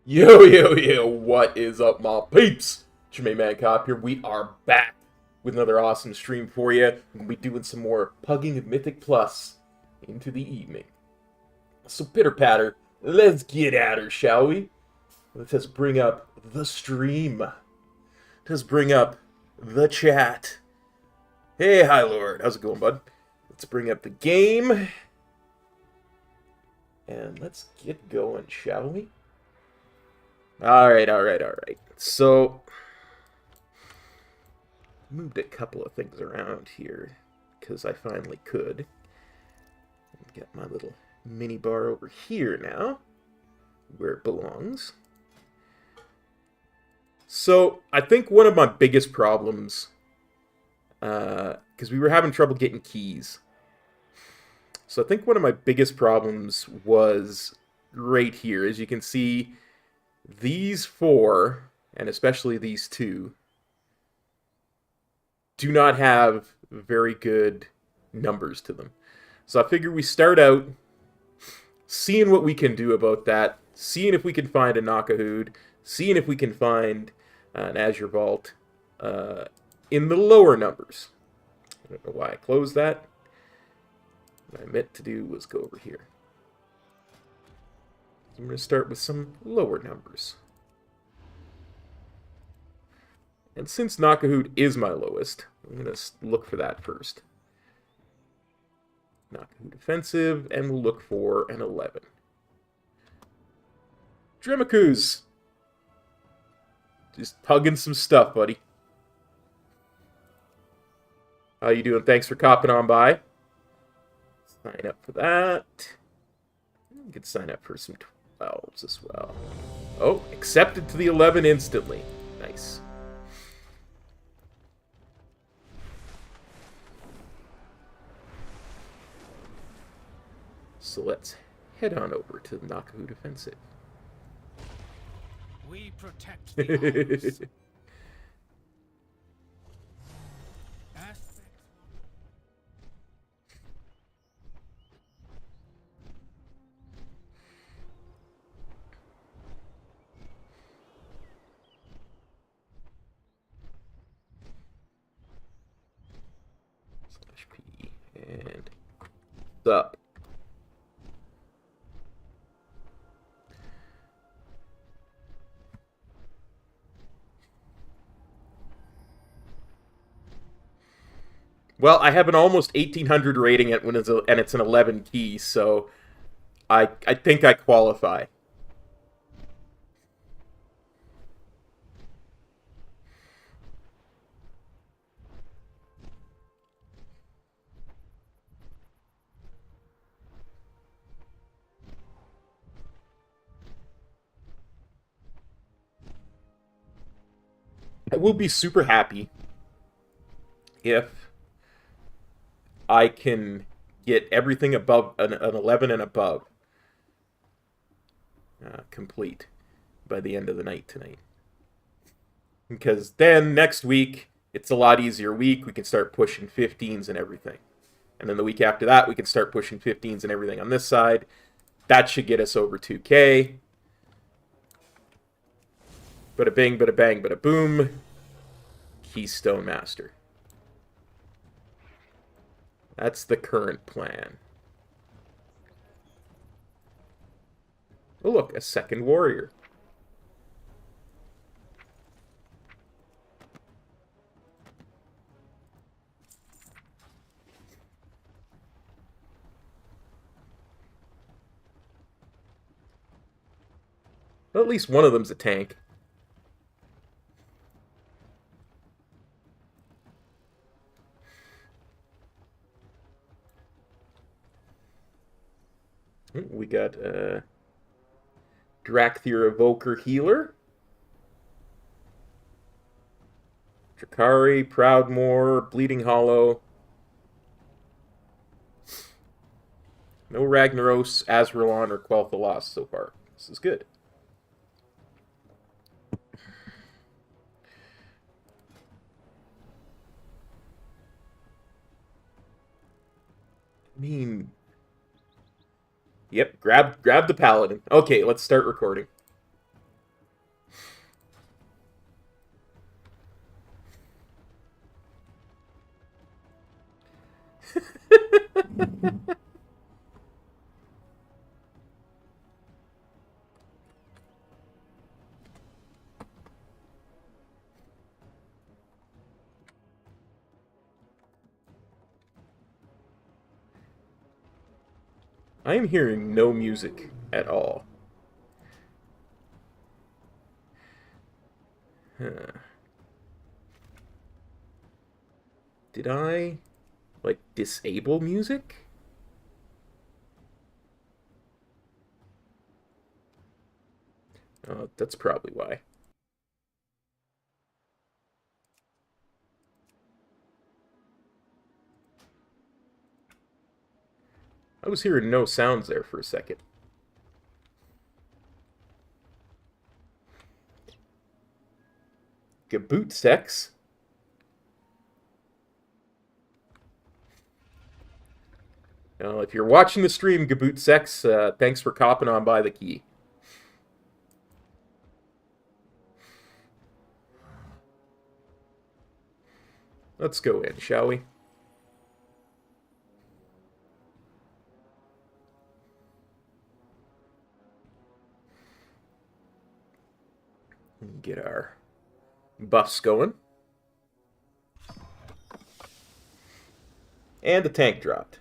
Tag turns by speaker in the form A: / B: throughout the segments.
A: Yo, what is up, my peeps? Jermaine Man Cop here. We are back with another awesome stream for you. We'll be doing some more Pugging of Mythic Plus into the evening. So, pitter-patter, let's get at her, shall we? Let us bring up the stream. Let us bring up the chat. Hey, hi, Lord. How's it going, bud? Let's bring up the game. And let's get going, shall we? Alright. So, moved a couple of things around here, because I finally could. Get my little mini bar over here now, where it belongs. So, I think one of my biggest problems, because we were having trouble getting keys. So I think one of my biggest problems was right here. As you can see, these four, and especially these two, do not have very good numbers to them. So I figure we start out seeing what we can do about that, seeing if we can find a Knock-a-Hood, seeing if we can find an Azure Vault in the lower numbers. I don't know why I closed that. What I meant to do was go over here. I'm going to start with some lower numbers. And since Knock-a-Hood is my lowest, I'm going to look for that first. Knock-a-Hood offensive, and we'll look for an 11. Dremakus! Just pugging some stuff, buddy. How you doing? Thanks for copping on by. Sign up for that. You can sign up for some 12s as well. Oh, accepted to the 11 instantly. Nice. So let's head on over to the Knock-a-Hood offensive.
B: We protect the arms.
A: P and up. Well, I have an almost 1800 rating and it's an 11 key, so I think I qualify. I will be super happy if I can get everything above an 11 and above complete by the end of the night tonight. Because then next week, it's a lot easier week. We can start pushing 15s and everything. And then the week after that, we can start pushing 15s and everything on this side. That should get us over 2K. Bada bing, bada bang, bada boom. Keystone Master. That's the current plan. Oh, look, a second warrior. Well, at least one of them's a tank. We got Drakthir Evoker Healer. Drakari, Proudmoore, Bleeding Hollow. No Ragnaros, Azralon, or Quel'Thalas so far. This is good. I mean... Yep, grab the Paladin. Okay, let's start recording. I am hearing no music at all. Did I, like, disable music? Oh, that's probably why. I was hearing no sounds there for a second. Gaboot Sex? If you're watching the stream, Gaboot Sex, thanks for copping on by the key. Let's go in, shall we? Get our buffs going. And the tank dropped.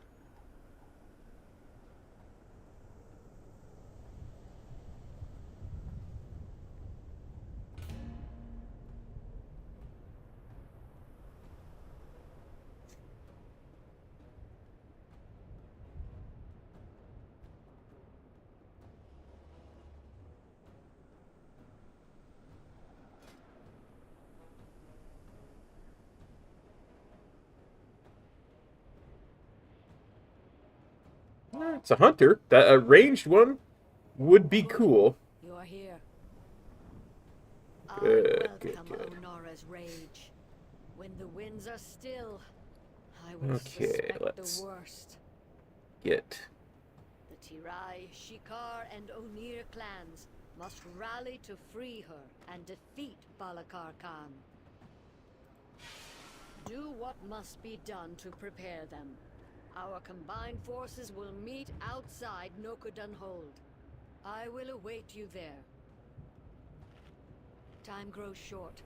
A: It's a hunter. A ranged one would be cool.
C: You are here.
A: Good,
C: Welcome,
A: good.
C: Onora's rage. When the winds are still, I will
A: Okay,
C: suspect
A: let's
C: the worst.
A: get...
C: The Tirai, Shikar, and Onir clans must rally to free her and defeat Balakar Khan. Do what must be done to prepare them. Our combined forces will meet outside Nokodan Hold. I will await you there. Time grows short.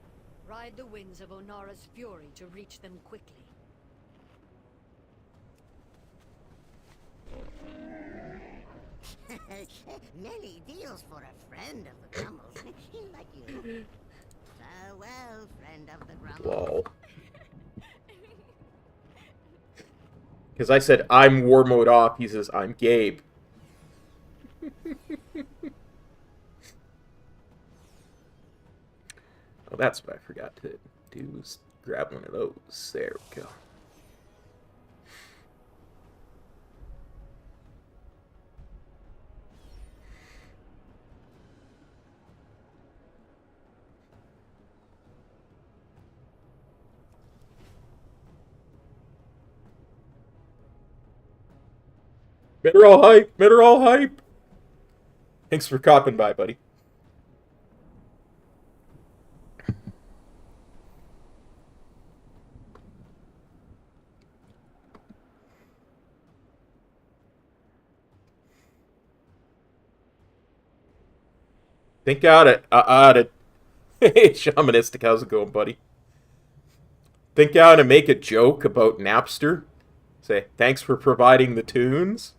C: Ride the winds of Onara's fury to reach them quickly.
D: Many deals for a friend of the Grummles. Like you. Farewell, friend of the Grummles.
A: Lol. Because I said, I'm war mode off. He says, I'm Gabe. Oh, that's what I forgot to do, was grab one of those. There we go. Mineral hype! Mineral hype! Thanks for copping by, buddy. Think out it. Hey, Shamanistic, how's it going, buddy? Think out and make a joke about Napster. Say, thanks for providing the tunes.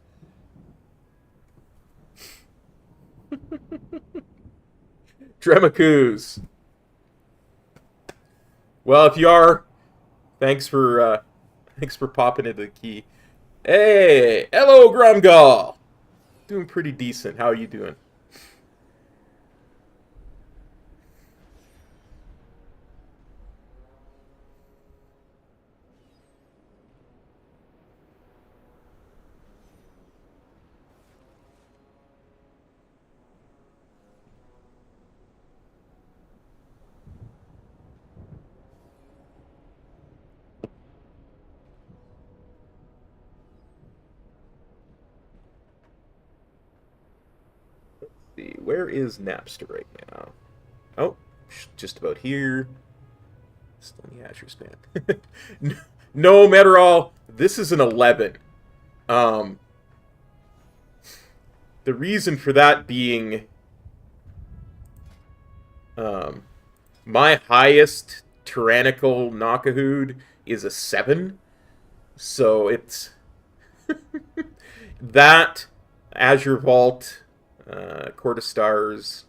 A: Dremakus. Well, if you are, thanks for popping into the key. Hey, hello, Grumgall. Doing pretty decent. How are you doing? See, where is Napster right now? Oh, just about here. Still in the Azure span. No, Meteorol, this is an 11. The reason for that being, my highest tyrannical Knockahood is a 7. So it's that, Azure Vault, Court of Stars,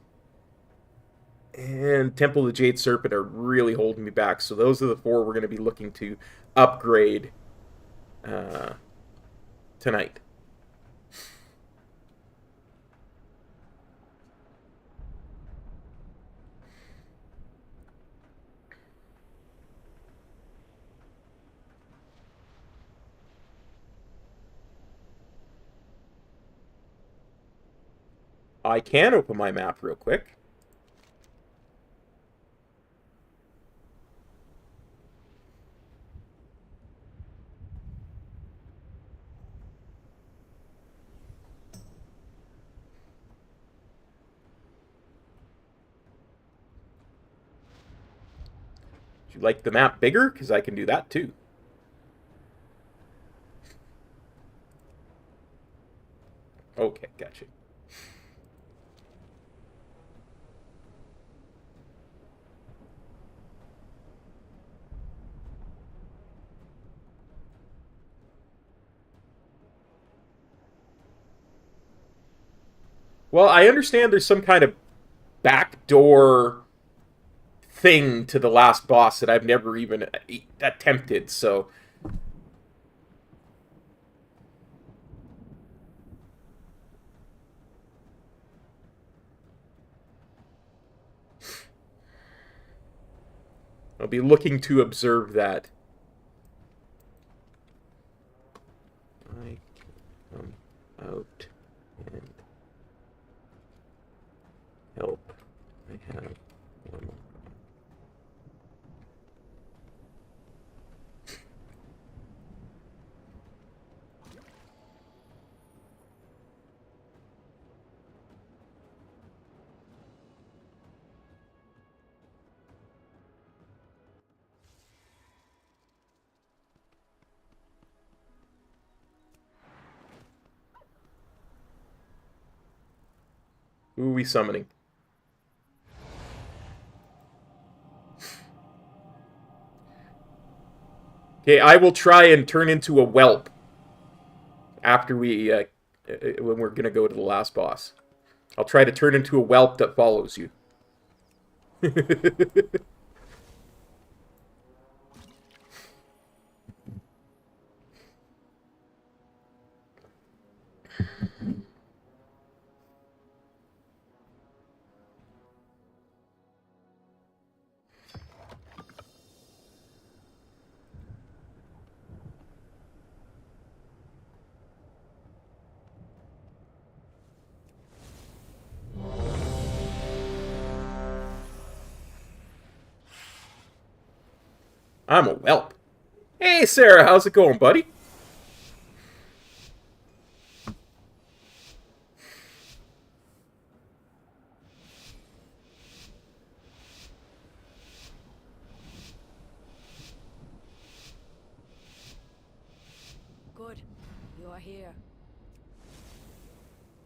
A: and Temple of the Jade Serpent are really holding me back. So those are the 4 we're going to be looking to upgrade tonight. I can open my map real quick. Would you like the map bigger? Because I can do that too. Okay, gotcha. Well, I understand there's some kind of backdoor thing to the last boss that I've never even attempted, so... I'll be looking to observe that. I come out and help. I have one. Who are we summoning? Okay, I will try and turn into a whelp after we, when we're gonna go to the last boss. I'll try to turn into a whelp that follows you. I'm a whelp. Hey, Sarah, how's it going, buddy?
C: Good. You're here.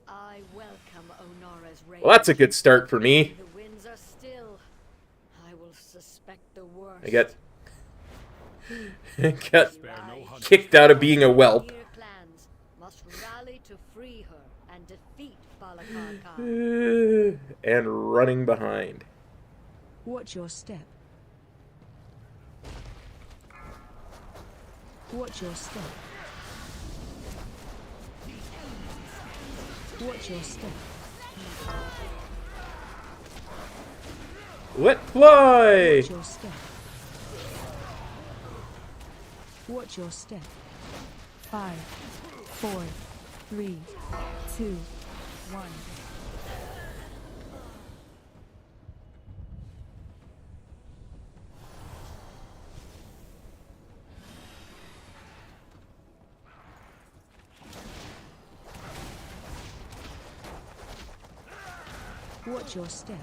C: I welcome Onora's reign.
A: Well, that's a good start for me.
C: The winds are still. I will suspect the worst.
A: I get kicked out of being a whelp.
C: Near clans must rally to free her and defeat Balakar Khan.
A: And running behind.
E: Watch your step. Watch your step. Watch your step.
A: Let fly!
E: Watch your step. Watch your step. 5, 4, 3, 2, 1. Watch your step.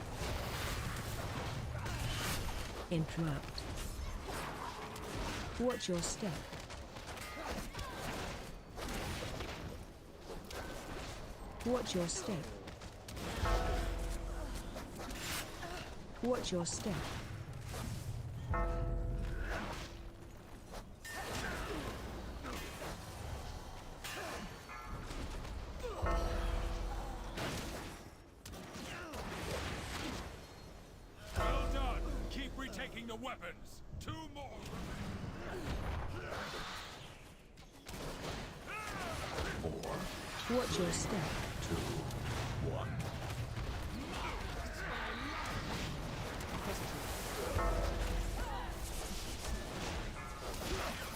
E: Interrupt. Watch your step. Watch your step. Watch your step.
B: Well done. Keep retaking the weapons. 2 more.
E: Watch your step.
B: 2, 1.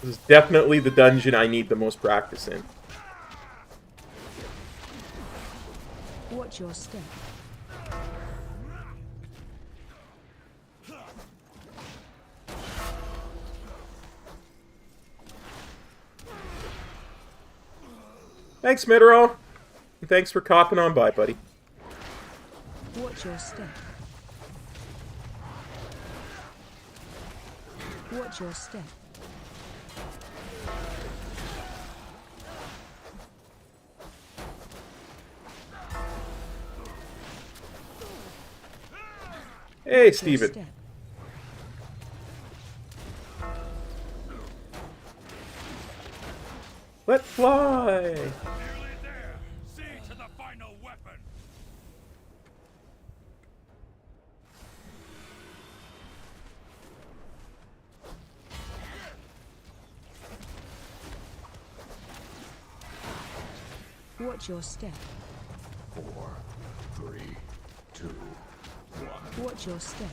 A: This is definitely the dungeon I need the most practice in.
E: Watch your step.
A: Thanks, Midro. And thanks for copping on by, buddy.
E: Watch your step. Watch your step.
A: Hey,
E: Watch your
A: Steven.
E: step.
A: Let fly!
B: Nearly there. See to the final weapon.
E: Watch your step.
B: 4, 3, 2, 1.
E: Watch your step.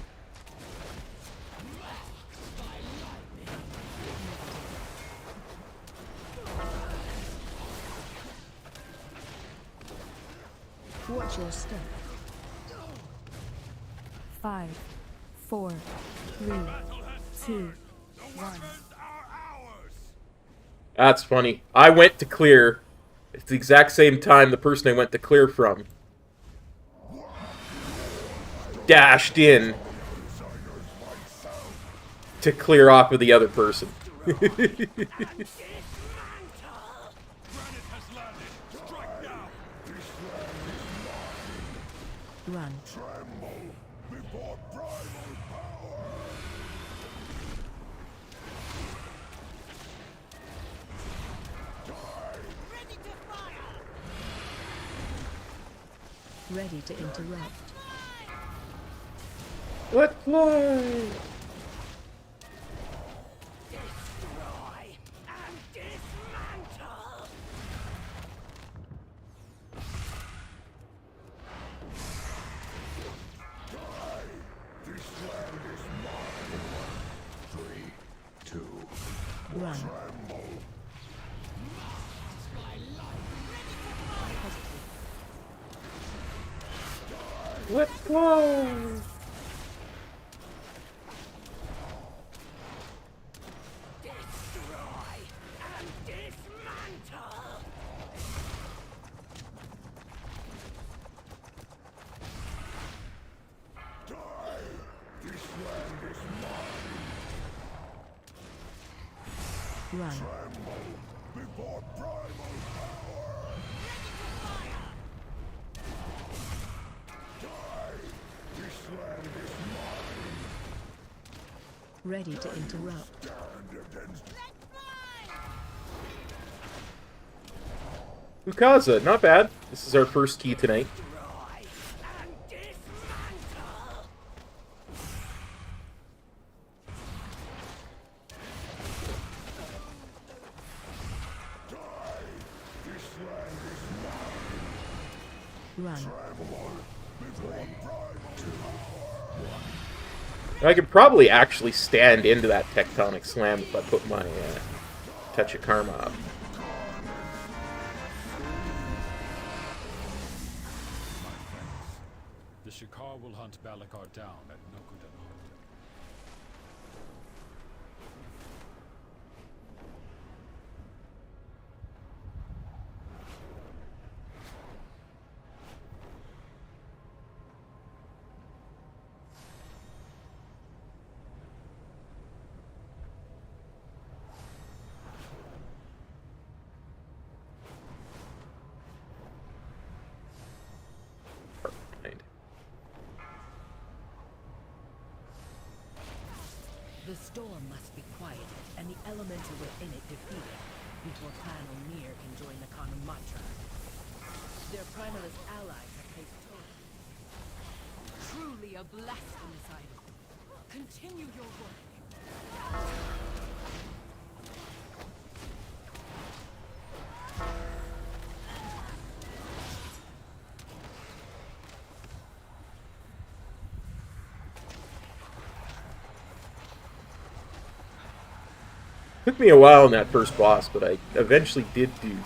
E: Watch your step. 5, 4, 3, 2, 1.
A: That's funny. I went to clear. It's the exact same time the person I went to clear from dashed in to clear off of the other person.
E: Run. Ready to interrupt.
A: Let fly!
E: Run.
A: Let fly!
E: Run.
B: Before primal power! Die! This land is mine!
E: Ready to interrupt.
B: Stand against
A: Ukaza, not bad. This is our first key tonight.
B: rise and dismantle! Die! This land is
E: Run.
B: before primal
A: I could probably actually stand into that tectonic slam if I put my touch of karma up.
B: The Shikar will hunt Balakar down at Nokudan.
A: Right.
F: The storm must be quieted, and the elemental within it defeated, before Clan O'Neill can join the common mantra. Their primalist allies have faced total. Truly a blasphemous idol. Continue your work.
A: Took me a while in that first boss, but I eventually did do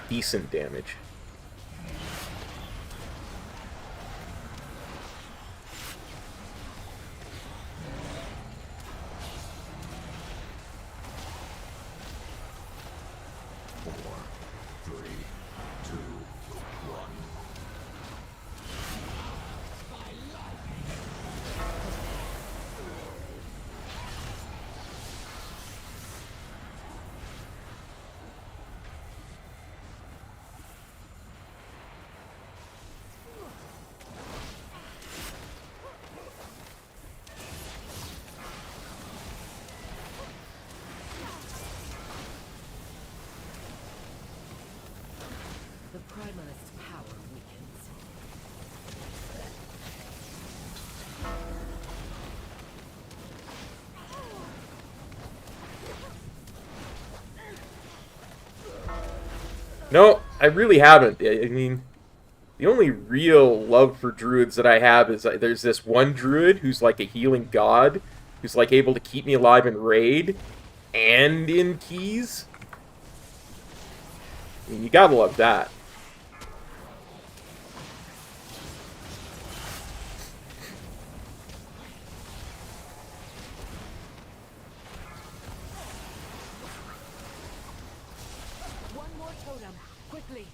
A: decent damage.
F: The primalist's power weakens.
A: No, I really haven't. I mean, the only real love for druids that I have is there's this one druid who's like a healing god, who's like able to keep me alive in raid and in keys. I mean, you gotta love that.
F: One more totem, quickly.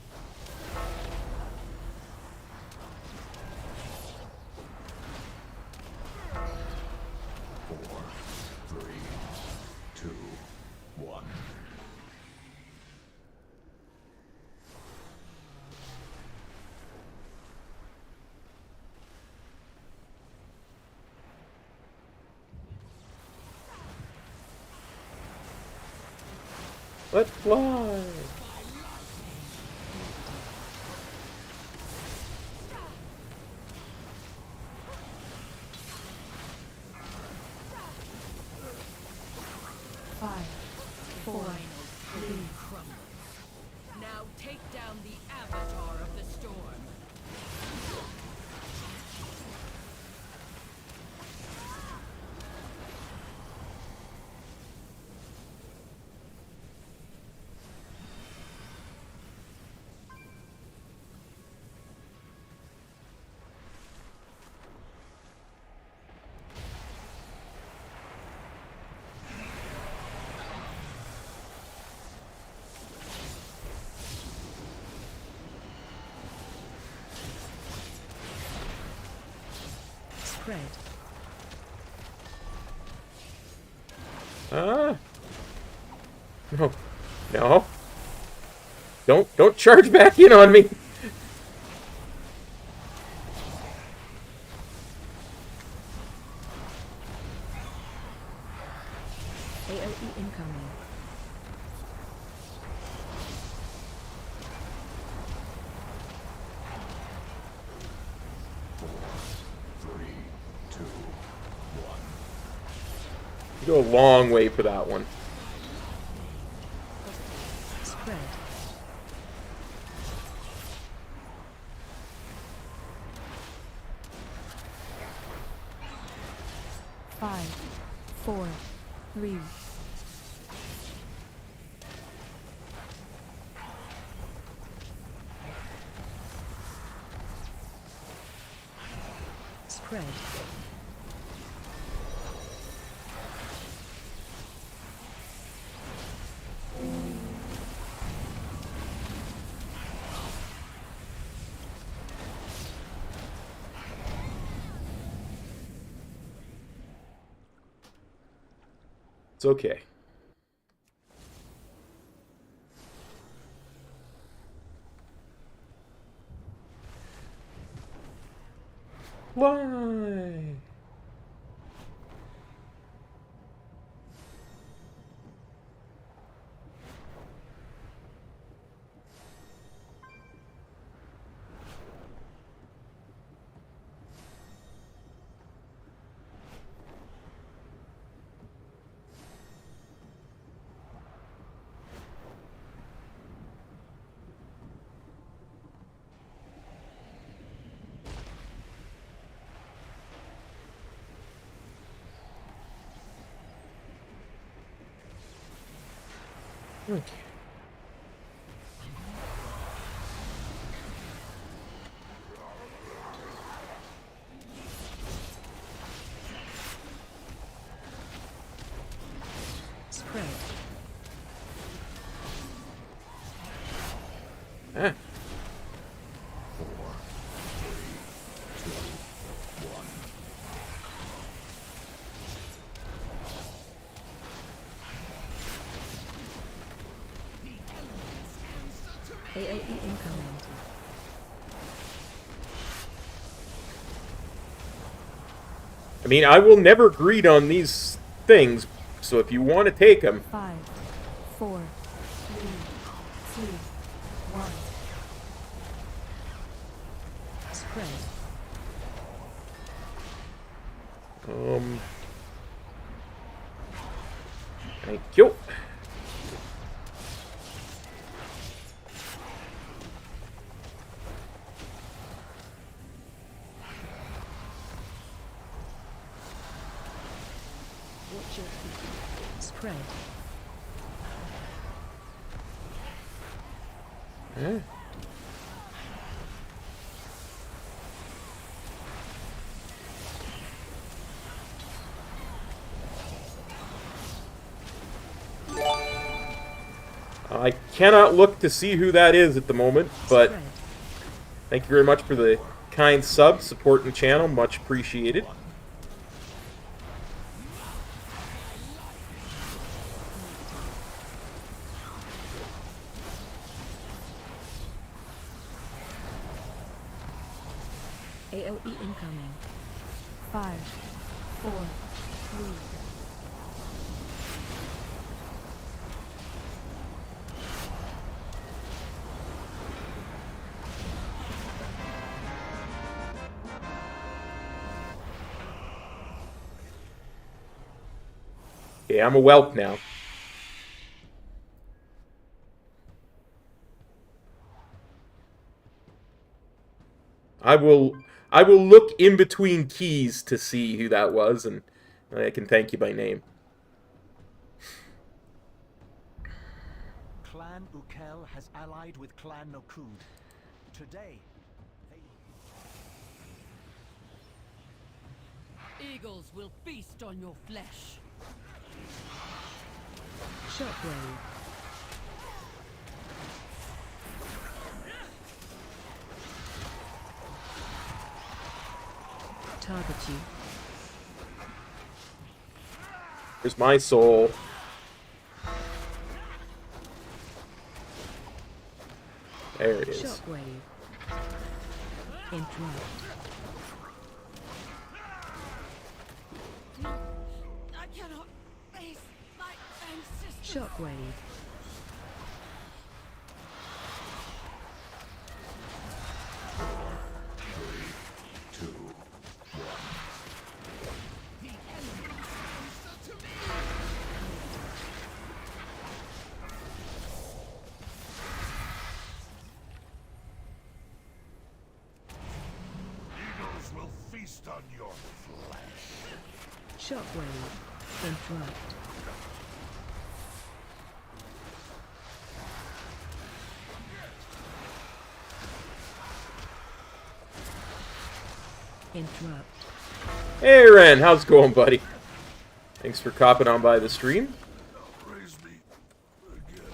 A: Let's fly!
E: Five, four, three.
F: Crumbles. Now take down the avatar of the storm.
E: Spread.
A: No. No. Don't charge back in on me.
E: AOE incoming.
A: You go a long way for that one.
E: Spread. Five, four, three. Spread.
A: It's okay. Why? Okay.
E: Spread.
A: Ah.
E: AOE incoming.
A: I mean, I will never greed on these things, so if you want to take them,
E: 5, 4, 3, 2, 1. Spread.
A: thank you.
E: Watch your feet. Spread.
A: Eh? I cannot look to see who that is at the moment, but
E: Spread.
A: thank you very much for the kind sub, supporting the channel, much appreciated.
E: AOE incoming. 5, 4, 3.
A: Okay, I'm a whelp now. I will look in between keys to see who that was, and I can thank you by name.
G: Clan Ukel has allied with Clan Nokud. Today,
F: Eagles will feast on your flesh.
E: Shockwave. Target you.
A: Here's my soul. There it is.
E: Shockwave. Interrupt.
C: I cannot face my ancestors.
E: Shockwave.
B: Eagles will feast on your flesh.
E: Shockwave. Interrupt. Interrupt.
A: Hey Ren, how's it going, buddy? Thanks for copping on by the stream.
B: Raise me again.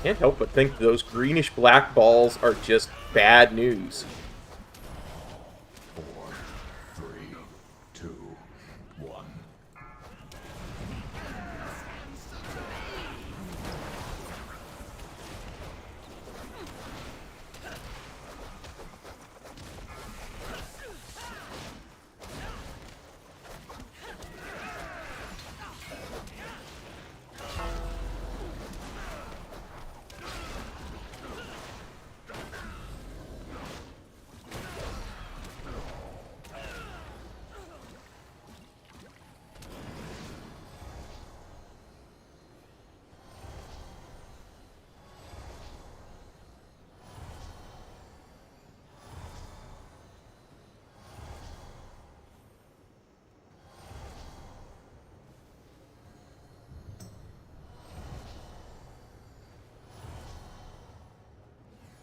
A: Can't help but think those greenish black balls are just bad news.
B: 4, 3, 2, 1.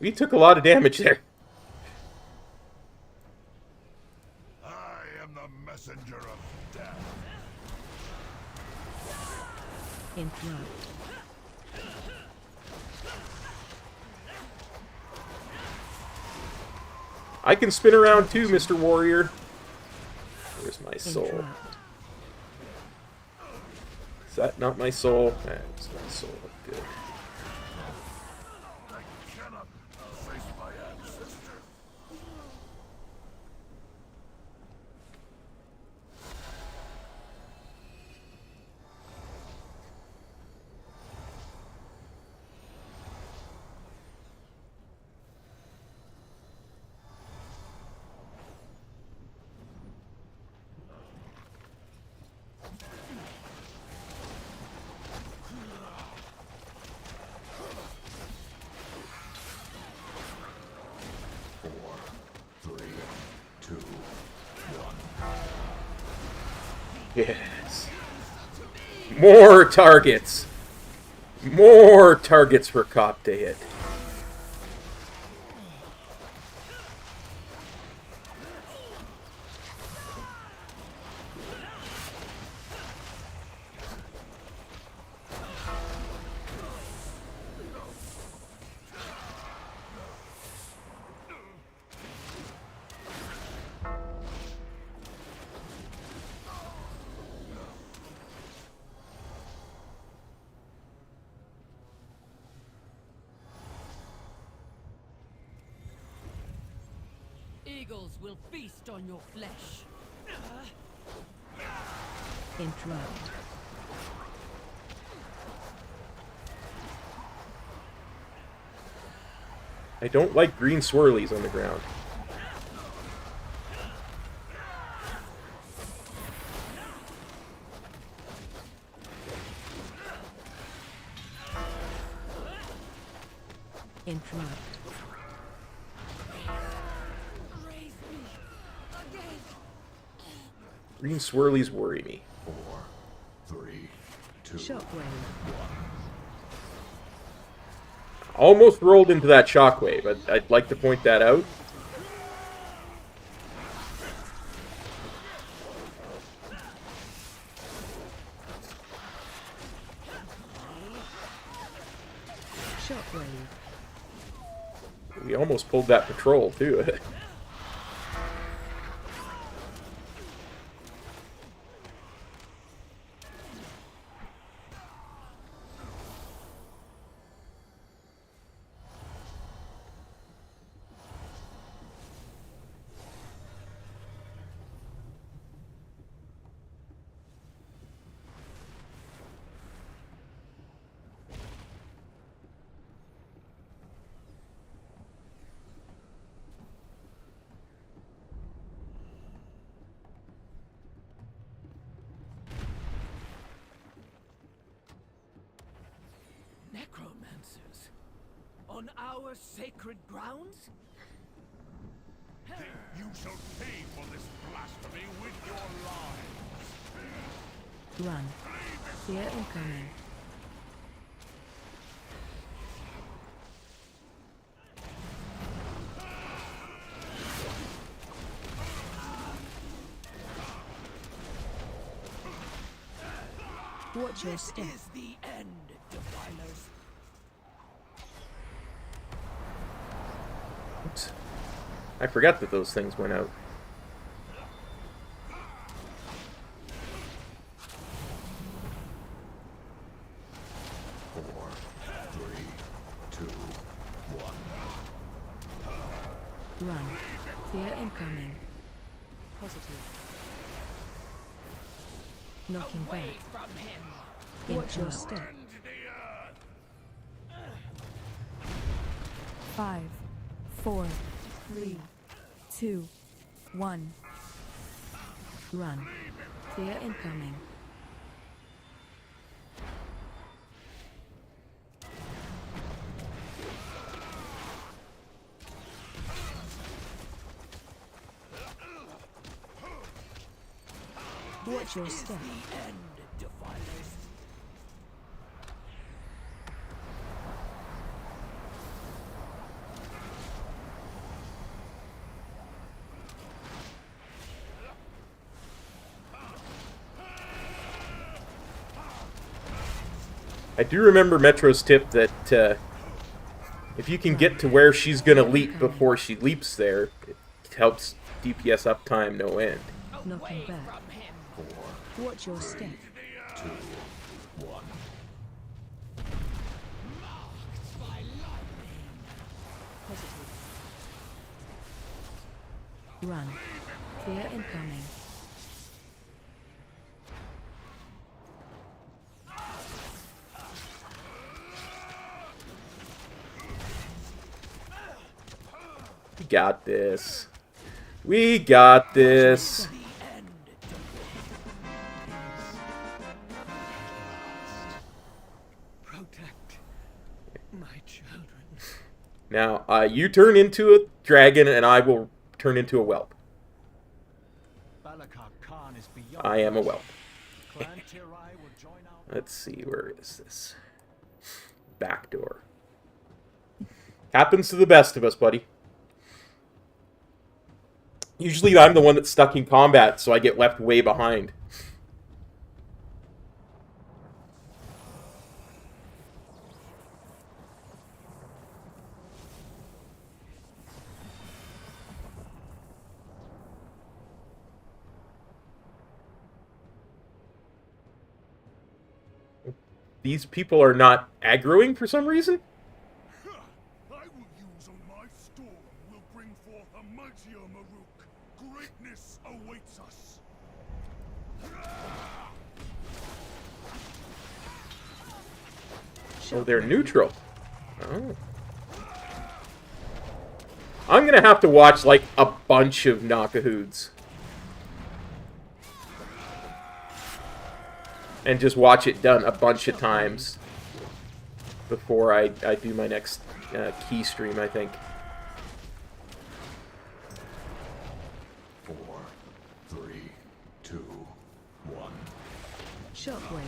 A: We took a lot of damage there.
B: I am the messenger of death.
E: Interrupt.
A: I can spin around too, Mr. Warrior. Where's my soul?
E: Interrupt.
A: Is that not my soul? That's my soul. Good.
B: I cannot face my ancestors.
A: Yes. More targets. More targets for Cop to hit.
F: Eagles will feast on your flesh.
E: Interrupt.
A: I don't like green swirlies on the ground.
E: Interrupt.
A: Green swirlies worry me.
B: 4, 3, 2.
E: Shockwave.
A: Almost rolled into that shockwave. I'd like to point that out.
E: Shockwave.
A: We almost pulled that patrol, too.
F: Necromancers? On our sacred grounds?
B: You shall pay for this blasphemy with your lives.
E: Run. Fear incoming. Watch your step.
F: This is the end, defilers.
A: Oops. I forgot that those things went out.
E: Run. Fear incoming. Positive. Knocking back.
F: From him.
E: Watch your step. 5, 4, 3, 2, 1. Run. Fear incoming. Watch your step.
F: The end, defilers.
A: I do remember Metro's tip that if you can get to where she's going to leap before she leaps there, it helps DPS uptime no end.
E: Knocking back. Watch your step.
G: 2, 1.
E: Positive. Run. Fear incoming.
A: We got this. We got this.
F: Protect my children.
A: Now, you turn into a dragon, and I will turn into a whelp.
G: Balakar Khan is beyond.
A: I am a whelp.
G: Clan Tirai will join our.
A: Let's see, where is this? Back door. Happens to the best of us, buddy. Usually I'm the one that's stuck in combat, so I get left way behind. These people are not aggroing for some reason?
B: I will use on my storm will bring forth a mightier Maruk. Greatness awaits us.
A: Oh, they're neutral. Oh. I'm gonna have to watch, like, a bunch of Knockahoods. And just watch it done a bunch of times before I do my next key stream, I think.
G: 4, 3, 2, 1.
E: Shockwave.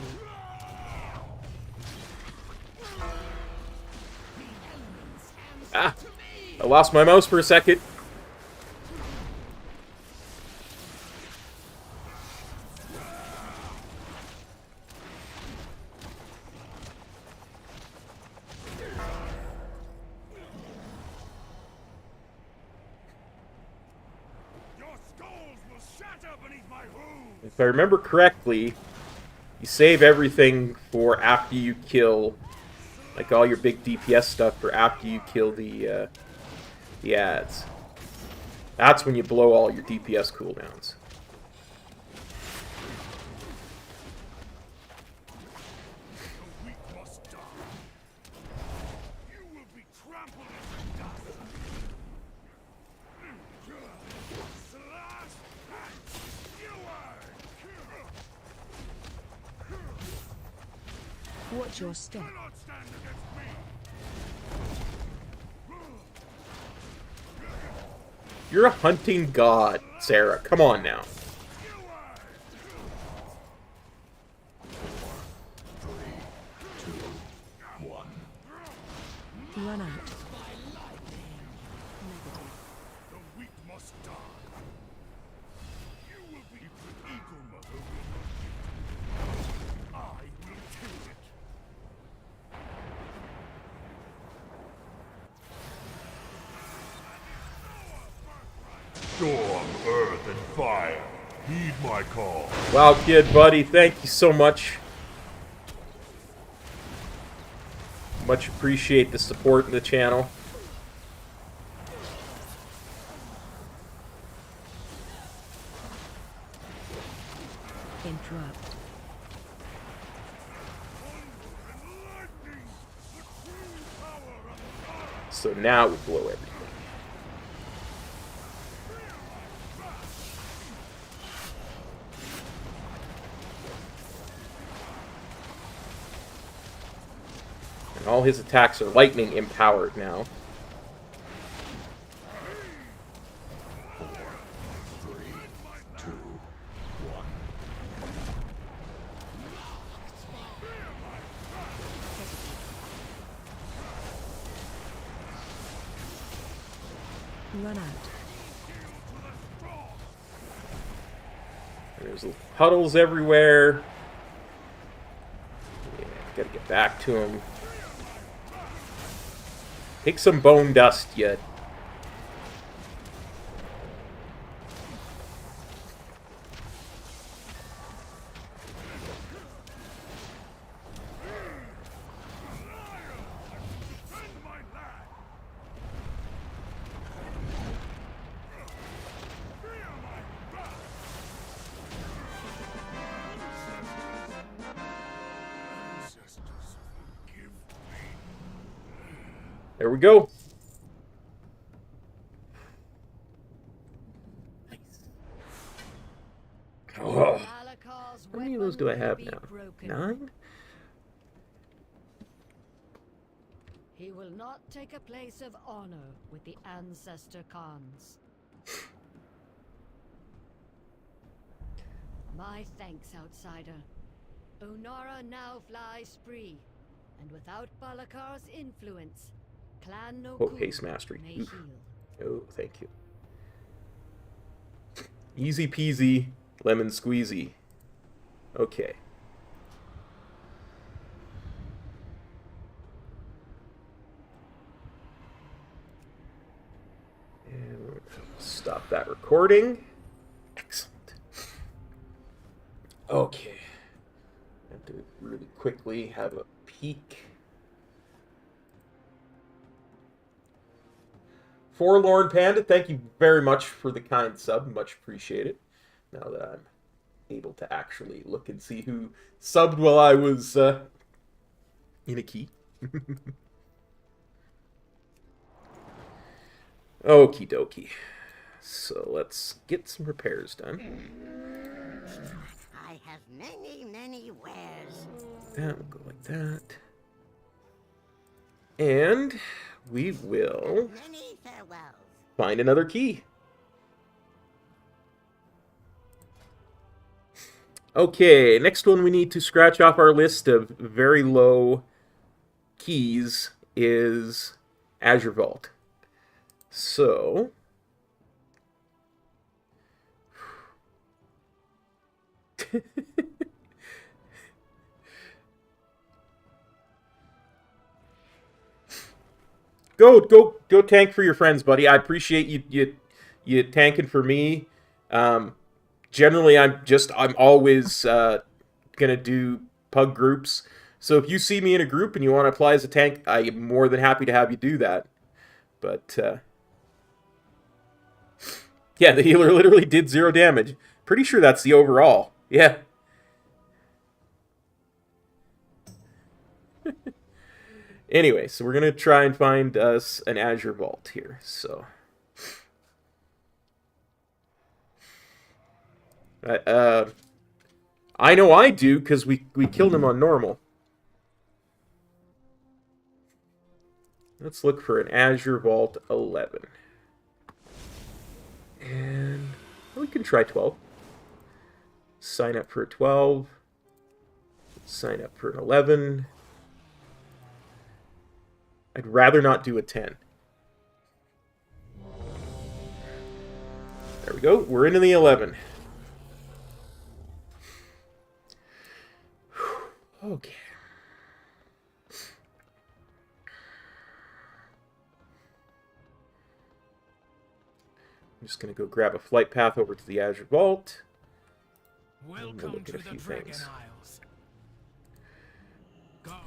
A: Ah! I lost my mouse for a second.
B: Your skulls will shatter beneath my hooves.
A: If I remember correctly, you save everything for after you kill, like all your big DPS stuff for after you kill the ads. That's when you blow all your DPS cooldowns.
B: The weak must die. You will be trampled into dust. Slash and skewer.
E: Watch your step.
B: Do not stand against me.
A: You're a hunting god, Sarah. Come on now.
E: Run out.
B: The weak must die. You will be the eagle, mother. I will take it. Storm, earth, and fire. Heed my call.
A: Wow, kid, buddy, thank you so much. Much appreciate the support in the channel.
E: Interrupt.
A: So now we blow everything. And all his attacks are lightning empowered now.
E: Run out.
A: There's puddles everywhere. Yeah, gotta get back to him. Take some bone dust, yet. There we go. Nice. Oh. How many of those do I have now? 9?
C: He will not take a place of honor with the ancestor Khans. My thanks, outsider. Onara now flies free, and without Balakar's influence, Clan no
A: Oh, haste mastery.
C: may heal.
A: Oh, thank you. Easy peasy, lemon squeezy. Okay. And stop that recording. Excellent. Okay. I have to really quickly have a peek. Forlorn Panda, thank you very much for the kind sub. Much appreciated. Now that I'm able to actually look and see who subbed while I was in a key. Okie dokie. So let's get some repairs done.
D: I have many wares.
A: That will go like that. And we will
D: Many farewells.
A: find another key. Okay, next one we need to scratch off our list of very low keys is Azure Vault. So... Go tank for your friends, buddy. I appreciate you tanking for me. Generally, I'm always gonna do pug groups. So if you see me in a group and you want to apply as a tank, I am more than happy to have you do that. But yeah, the healer literally did 0 damage. Pretty sure that's the overall. Yeah. Anyway, so we're going to try and find us an Azure Vault here. So, I know I do because we killed him on normal. Let's look for an Azure Vault 11. And we can try 12. Sign up for a 12. Sign up for an 11. I'd rather not do a 10. There we go. We're into the 11. Okay. I'm just going to go grab a flight path over to the Azure Vault.
B: Welcome
A: look at
B: to
A: a
B: the
A: few
B: Dragon
A: things.
B: Isles. Guard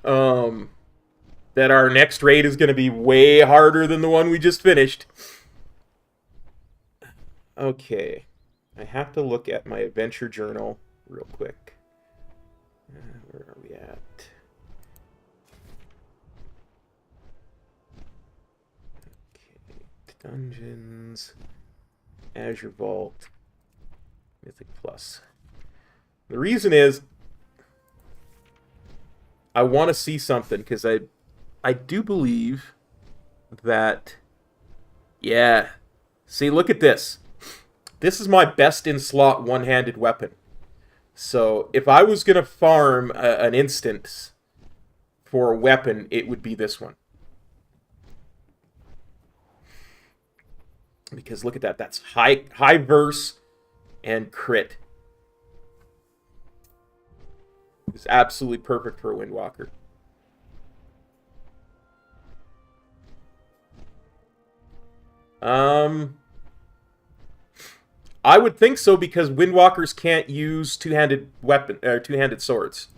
B: against
A: That our next raid is going to be way harder than the one we just finished. Okay. I have to look at my adventure journal real quick. Where are we at? Okay. Dungeons. Azure Vault. Mythic Plus. The reason is I want to see something because I do believe that, yeah. See, look at this. This is my best in slot one-handed weapon. So if I was going to farm an instance for a weapon, it would be this one. Because look at that. That's high verse and crit. It's absolutely perfect for a WindWalker. I would think so because WindWalkers can't use two-handed weapon or two-handed swords.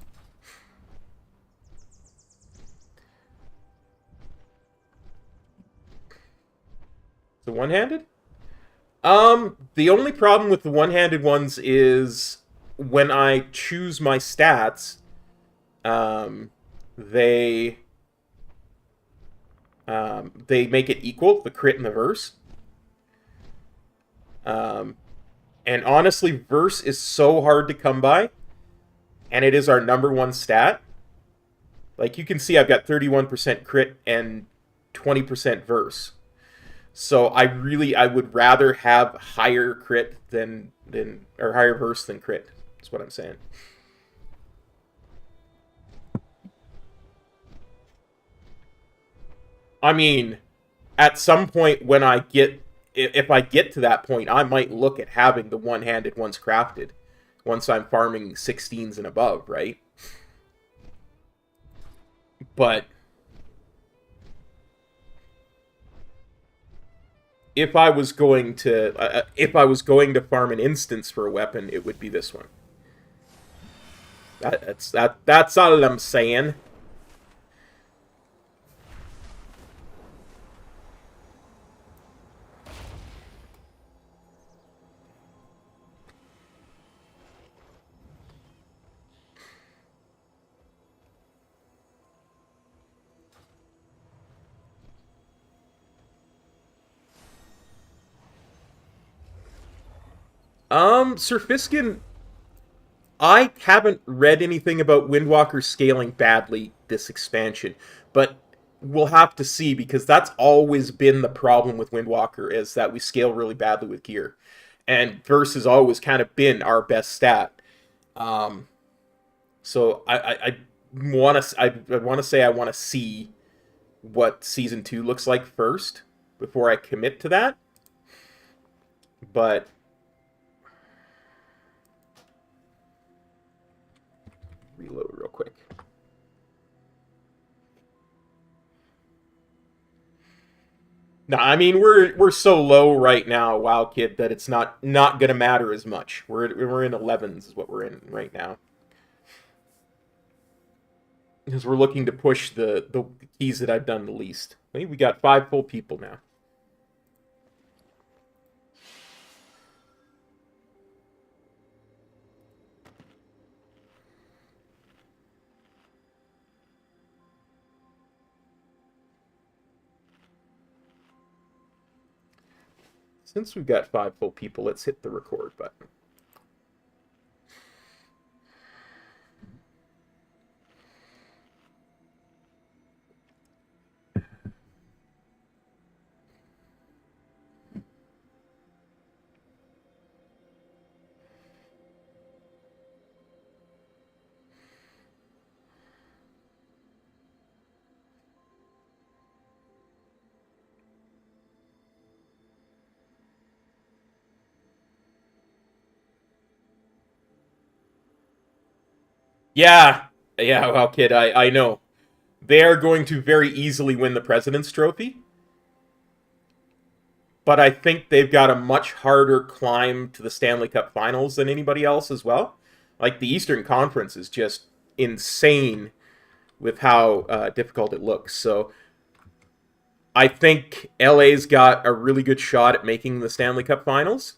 A: The one-handed? The only problem with the one-handed ones is when I choose my stats, they make it equal, the crit and the verse. And honestly, verse is so hard to come by, and it is our #1 stat. Like, you can see I've got 31% crit and 20% verse. So I would rather have higher crit than or higher verse than crit. That's what I'm saying. I mean, at some point when if I get to that point, I might look at having the one-handed ones crafted once I'm farming 16s and above, right? But if I was going to farm an instance for a weapon, it would be this one. That's all I'm saying. Sir Fiskin, I haven't read anything about WindWalker scaling badly this expansion, but we'll have to see because that's always been the problem with WindWalker is that we scale really badly with gear. And verse has always kind of been our best stat. So I want to say I want to see what Season 2 looks like first before I commit to that. But reload real quick. No, I mean we're so low right now, WoW Kid, that it's not gonna matter as much. We're in 11s is what we're in right now, because we're looking to push the keys that I've done the least. I think we got 5 full people now. Since we've got 5 full people, let's hit the record button. Yeah, well, Kid, I know. They are going to very easily win the President's Trophy. But I think they've got a much harder climb to the Stanley Cup Finals than anybody else as well. Like, the Eastern Conference is just insane with how difficult it looks. So I think LA's got a really good shot at making the Stanley Cup Finals.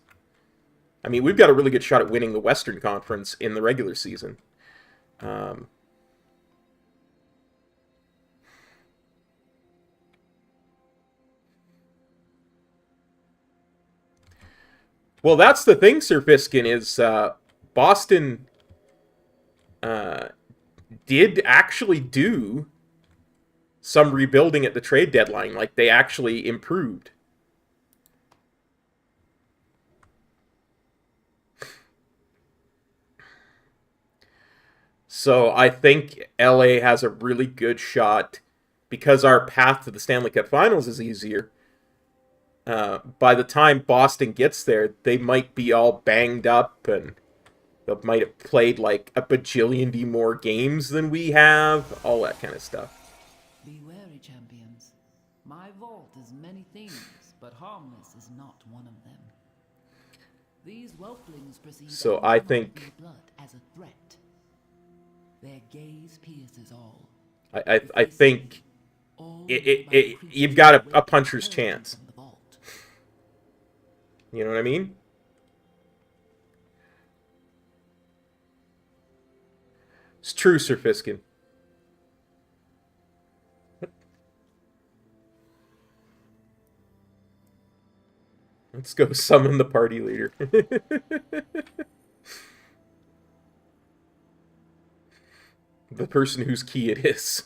A: I mean, we've got a really good shot at winning the Western Conference in the regular season. Well, that's the thing, Sir Fiskin, is Boston did actually do some rebuilding at the trade deadline. Like, they actually improved. So I think LA has a really good shot, because our path to the Stanley Cup Finals is easier. By the time Boston gets there, they might be all banged up, and they might have played like a bajillion more games than we have, all that kind of stuff.
H: Be wary, champions. My vault is many things, but harmless is not one of them. These whelplings perceive
A: So I think
H: blood as a threat. Their gaze pierces all.
A: I think you've got a puncher's chance. You know what I mean? It's true, Sir Fiskin. Let's go summon the party leader. The person whose key it is.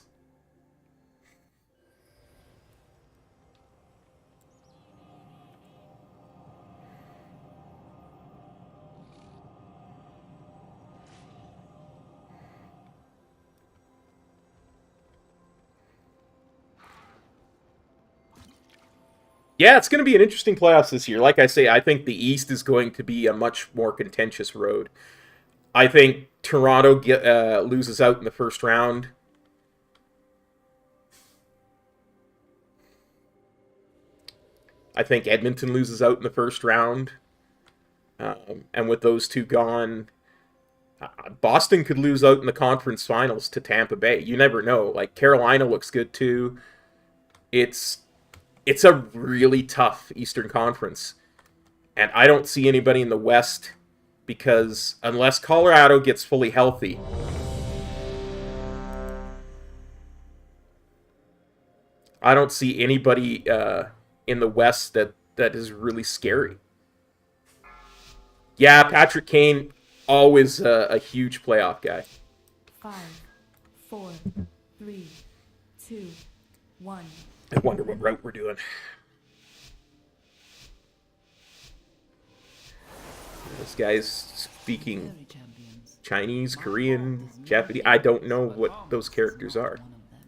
A: Yeah, it's going to be an interesting playoffs this year. Like I say, I think the East is going to be a much more contentious road. I think Toronto loses out in the first round. I think Edmonton loses out in the first round. And with those two gone, Boston could lose out in the conference finals to Tampa Bay. You never know. Like, Carolina looks good too. It's a really tough Eastern Conference. And I don't see anybody in the West, because unless Colorado gets fully healthy, I don't see anybody in the West that is really scary. Yeah, Patrick Kane, always a huge playoff guy.
E: 5, 4, 3, 2, 1.
A: I wonder what route we're doing. This guy's speaking Chinese,
H: My
A: Korean,
H: vault is many
A: Japanese. I don't
H: things,
A: know
H: but
A: what
H: harmless
A: those
H: is
A: characters
H: not
A: are.
H: one of them.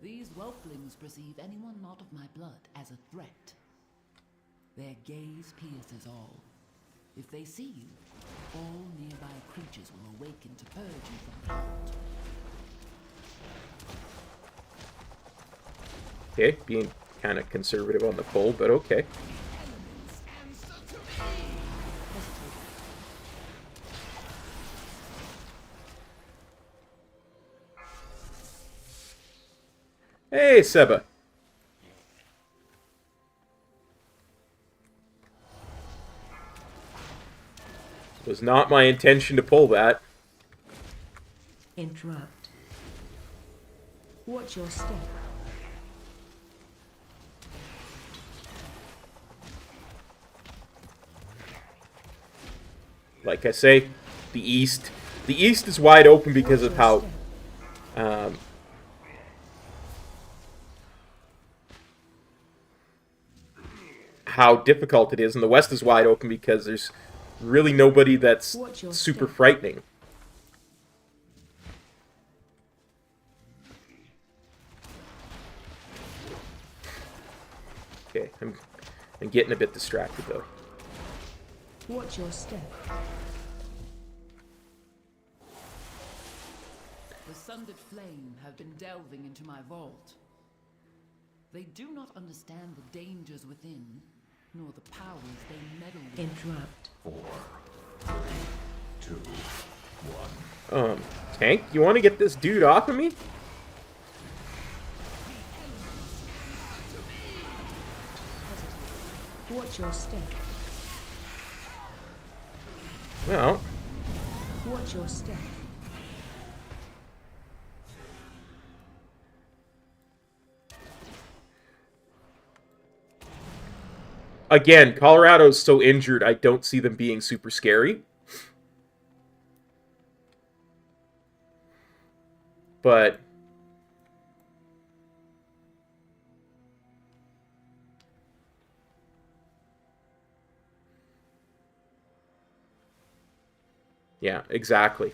H: These whelplings perceive anyone not of my blood as a threat. Their gaze pierces all. If they see you, all nearby creatures will awaken to purge you from the vault.
A: Okay, being kind of conservative on the pull, but okay. Hey, Seba. Was not my intention to pull that.
E: Interrupt. Watch your step.
A: Like I say, the East is wide open because of how how difficult it is, and the West is wide open because there's really nobody that's super frightening. Okay, I'm getting a bit distracted though.
E: Watch your step.
H: The Sundered Flame have been delving into my vault. They do not understand the dangers within, nor the powers they meddle with.
E: Interrupt.
B: 4, 3, 2, 1.
A: Tank, you want to get this dude off of me?
E: Watch your step.
A: Well,
E: Watch your step.
A: again, Colorado's so injured, I don't see them being super scary. But yeah, exactly.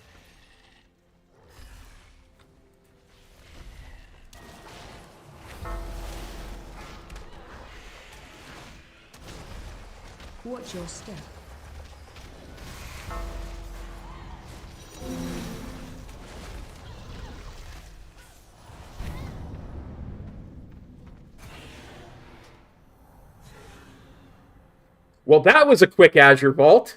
E: Watch your step.
A: Well, that was a quick Azure Vault.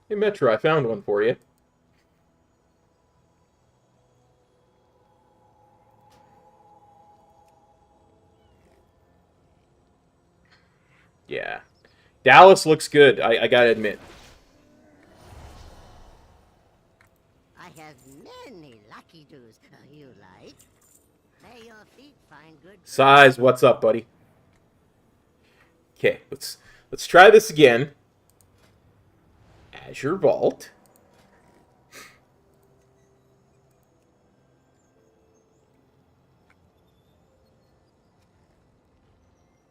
A: Hey, Metro, I found one for you. Yeah. Dallas looks good, I gotta admit.
D: I have many lucky doos you like. May your feet find good
A: Size, what's up, buddy? Okay, let's try this again. Azure Vault.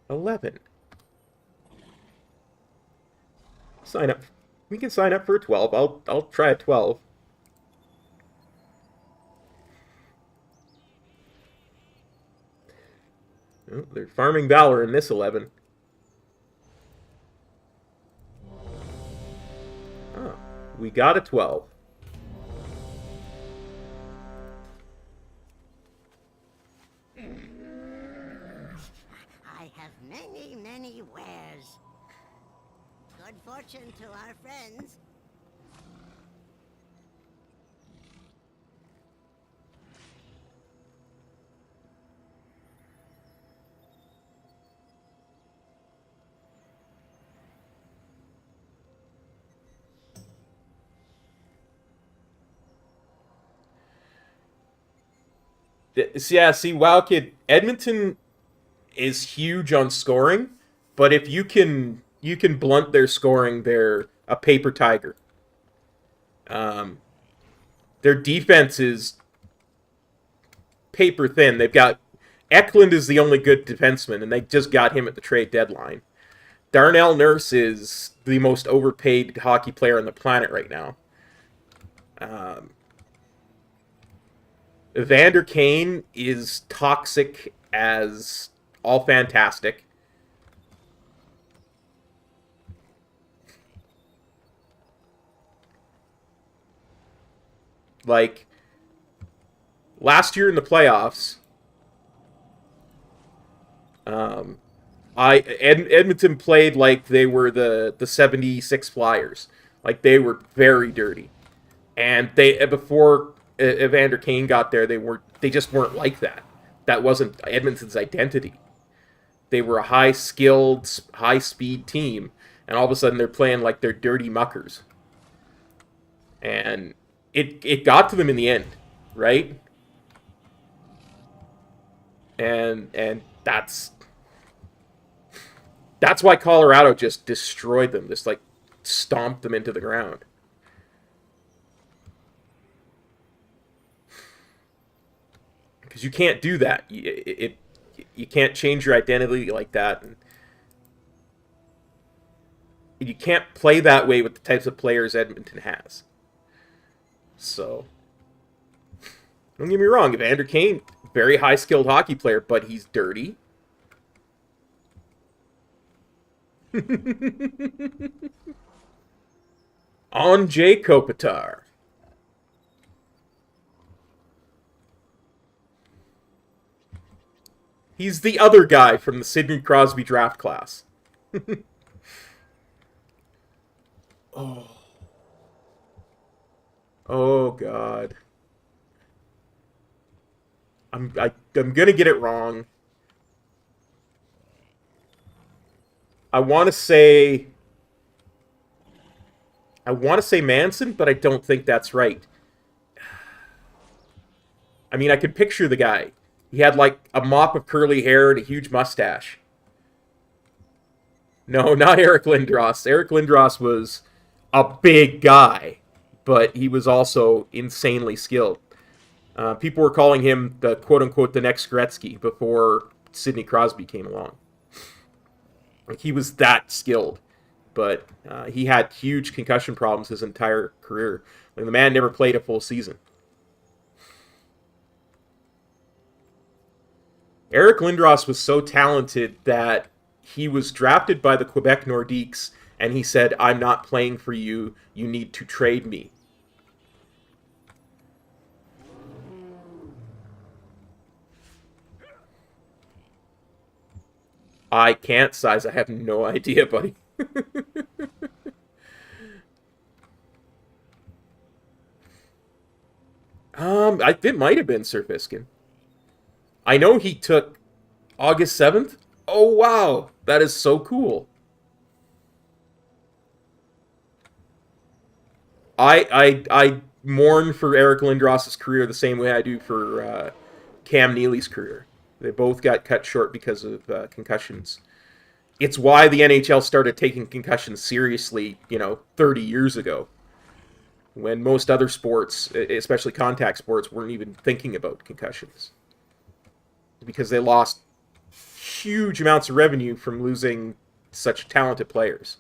A: $11. Sign up. We can sign up for a 12. I'll try a 12. Oh, they're farming Valor in this 11. Oh, we got a 12.
D: I have many, many wares. Good fortune to our friends.
A: Yeah, see, WoW Kid, Edmonton is huge on scoring, but if you can blunt their scoring, they're a paper tiger. Their defense is paper thin. They've got Eklund is the only good defenseman, and they just got him at the trade deadline. Darnell Nurse is the most overpaid hockey player on the planet right now. Evander Kane is toxic as all fantastic. Like, last year in the playoffs, Edmonton played like they were the 76 Flyers. Like, they were very dirty. And before Evander Kane got there, they just weren't like that. That wasn't Edmonton's identity. They were a high-skilled, high-speed team, and all of a sudden they're playing like they're dirty muckers. And it got to them in the end, right? And that's why Colorado just destroyed them, just like stomped them into the ground. Because you can't do that. You can't change your identity like that. And you can't play that way with the types of players Edmonton has. So, don't get me wrong, Evander Kane, very high-skilled hockey player, but he's dirty. Anjay Kopitar. He's the other guy from the Sidney Crosby draft class. Oh. Oh, God. I'm gonna get it wrong. I want to say Manson, but I don't think that's right. I mean, I could picture the guy. He had like a mop of curly hair and a huge mustache. No, not Eric Lindros. Eric Lindros was a big guy, but he was also insanely skilled. People were calling him the quote-unquote the next Gretzky before Sidney Crosby came along. Like, he was that skilled, but he had huge concussion problems his entire career. Like, the man never played a full season. Eric Lindros was so talented that he was drafted by the Quebec Nordiques, and he said, "I'm not playing for you. You need to trade me." I can't size. I have no idea, buddy. It might have been Sir Fiskin. I know he took August 7th. Oh, wow. That is so cool. I mourn for Eric Lindros' career the same way I do for Cam Neely's career. They both got cut short because of concussions. It's why the NHL started taking concussions seriously, 30 years ago. When most other sports, especially contact sports, weren't even thinking about concussions. Because they lost huge amounts of revenue from losing such talented players.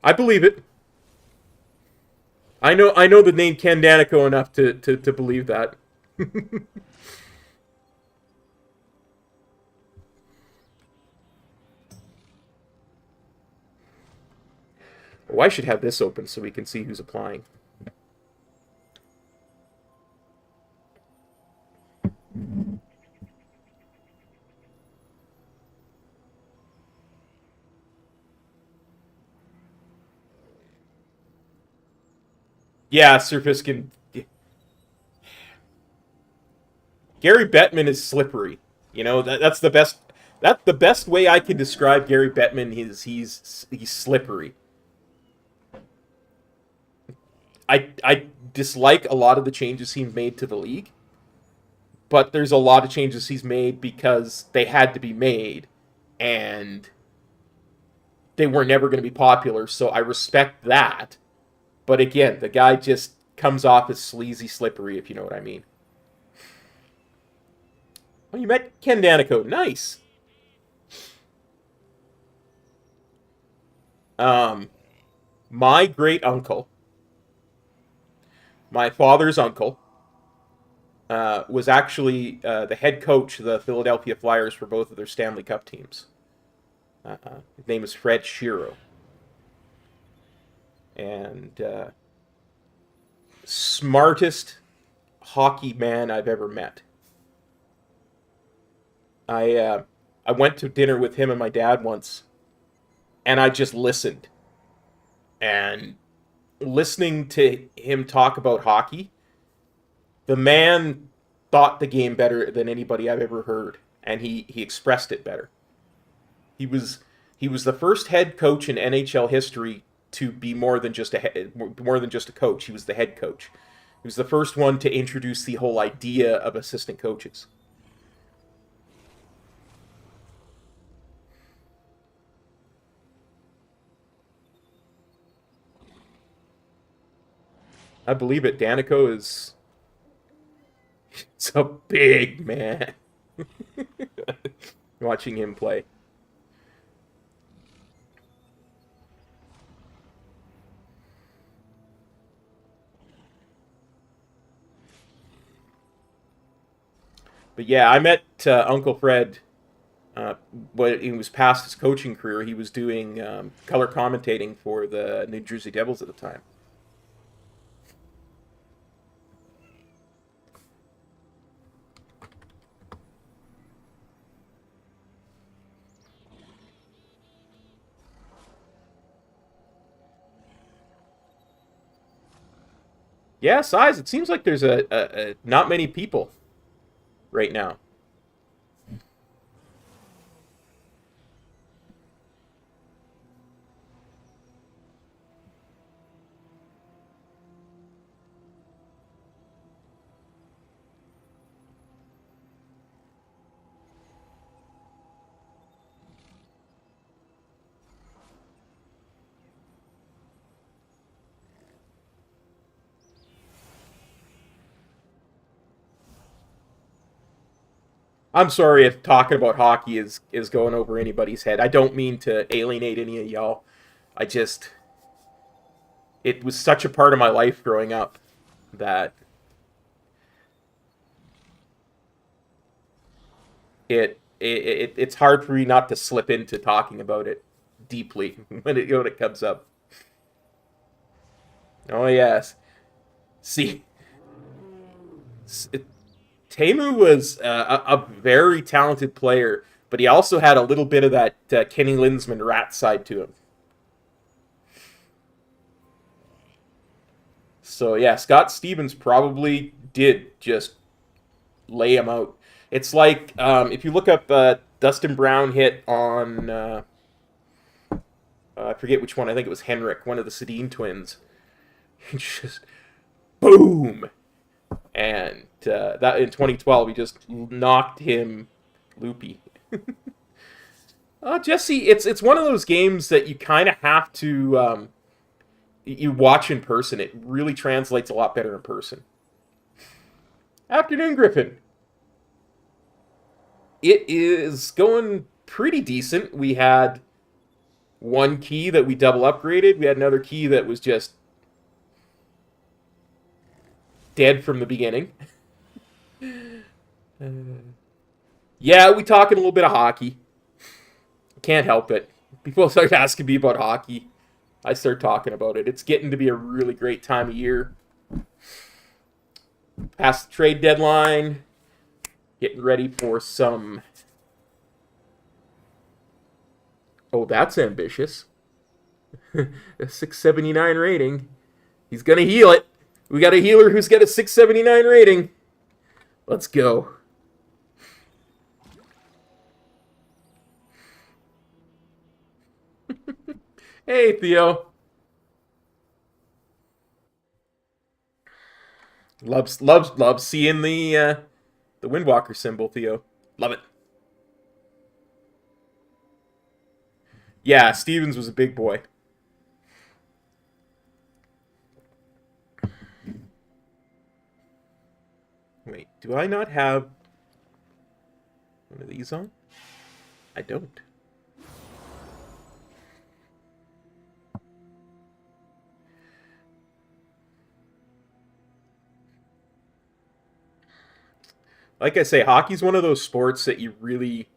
A: I believe it. I know the name Ken Danico enough to believe that. Oh, I should have this open so we can see who's applying. Yeah, Sir Fiskin. Gary Bettman is slippery. That's the best. That's the best way I can describe Gary Bettman. He's slippery. I dislike a lot of the changes he's made to the league, but there's a lot of changes he's made because they had to be made, and they were never going to be popular, so I respect that. But again, the guy just comes off as sleazy, slippery, if you know what I mean. Oh, you met Ken Danico. Nice. My great uncle, my father's uncle, was actually the head coach of the Philadelphia Flyers for both of their Stanley Cup teams. His name is Fred Shiro. And smartest hockey man I've ever met. I went to dinner with him and my dad once, and I just listened. And listening to him talk about hockey, the man thought the game better than anybody I've ever heard, and he expressed it better. He was the first head coach in NHL history to be more than just a coach. He was the head coach. He was the first one to introduce the whole idea of assistant coaches. I believe it. Danico is... It's a big man. Watching him play. But yeah, I met Uncle Fred when he was past his coaching career. He was doing color commentating for the New Jersey Devils at the time. Yeah, size. It seems like there's a not many people right now. I'm sorry if talking about hockey is going over anybody's head. I don't mean to alienate any of y'all. It was such a part of my life growing up that it's hard for me not to slip into talking about it deeply when it comes up. Oh yes, see. Teemu was a very talented player, but he also had a little bit of that Kenny Lindsman rat side to him. So yeah, Scott Stevens probably did just lay him out. It's like if you look up Dustin Brown hit on I forget which one. I think it was Henrik, one of the Sedin twins. Just boom. And that in 2012, he just knocked him loopy. Jesse, it's one of those games that you kind of have to you watch in person. It really translates a lot better in person. Afternoon, Griffin. It is going pretty decent. We had one key that we double upgraded. We had another key that was just dead from the beginning. Yeah, we talking a little bit of hockey. Can't help it. People start asking me about hockey. I start talking about it. It's getting to be a really great time of year. Past the trade deadline. Getting ready for some... Oh, that's ambitious. A 679 rating. He's going to heal it. We got a healer who's got a 679 rating. Let's go. Hey, Theo. Loves seeing the WindWalker symbol, Theo. Love it. Yeah, Stevens was a big boy. Wait, do I not have one of these on? I don't. Like I say, hockey's one of those sports that you really,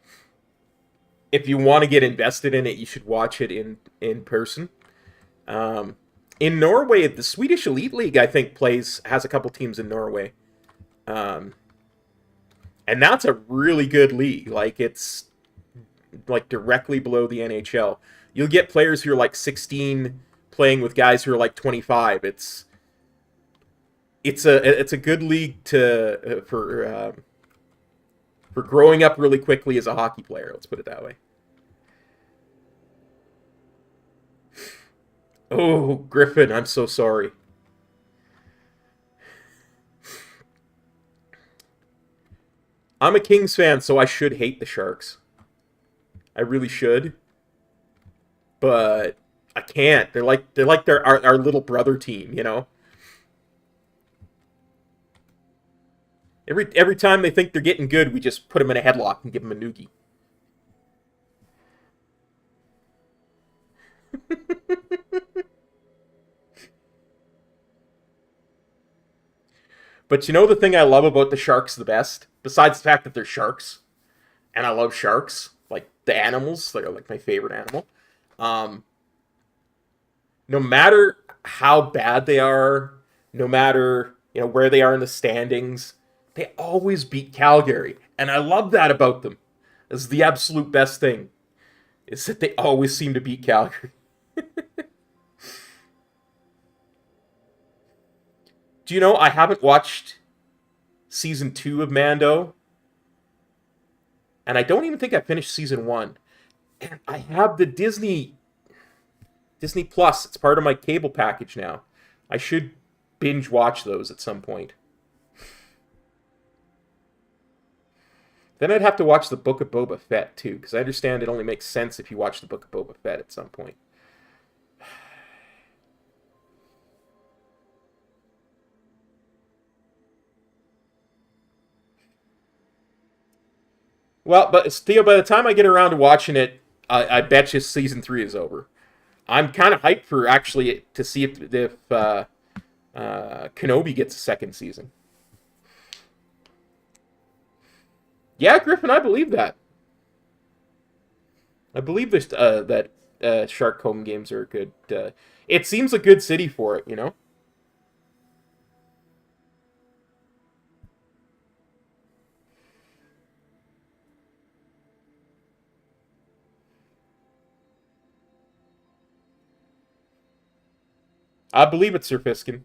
A: if you want to get invested in it, you should watch it in person. In Norway, the Swedish Elite League, I think, has a couple teams in Norway. And that's a really good league. Like, it's like directly below the NHL. You'll get players who are like 16 playing with guys who are like 25. It's a good league for growing up really quickly as a hockey player. Let's put it that way. Oh, Griffin, I'm so sorry. I'm a Kings fan, so I should hate the Sharks. I really should. But I can't. They're like our little brother team, you know? Every time they think they're getting good, we just put them in a headlock and give them a noogie. But you know the thing I love about the Sharks the best? Besides the fact that they're sharks, and I love sharks, like the animals, they're like my favorite animal. No matter how bad they are, no matter where they are in the standings, they always beat Calgary, and I love that about them. This is the absolute best thing, is that they always seem to beat Calgary. Do you know I haven't watched season 2 of Mando? And I don't even think I finished season 1. And I have the Disney Plus. It's part of my cable package now. I should binge watch those at some point. Then I'd have to watch the Book of Boba Fett too, because I understand it only makes sense if you watch the Book of Boba Fett at some point. Well, but Theo, by the time I get around to watching it, I bet you season 3 is over. I'm kind of hyped for actually to see if Kenobi gets a second season. Yeah, Griffin, I believe that. I believe this that Sharkcombe games are good. It seems a good city for it, you know. I believe it's Sir Fiskin.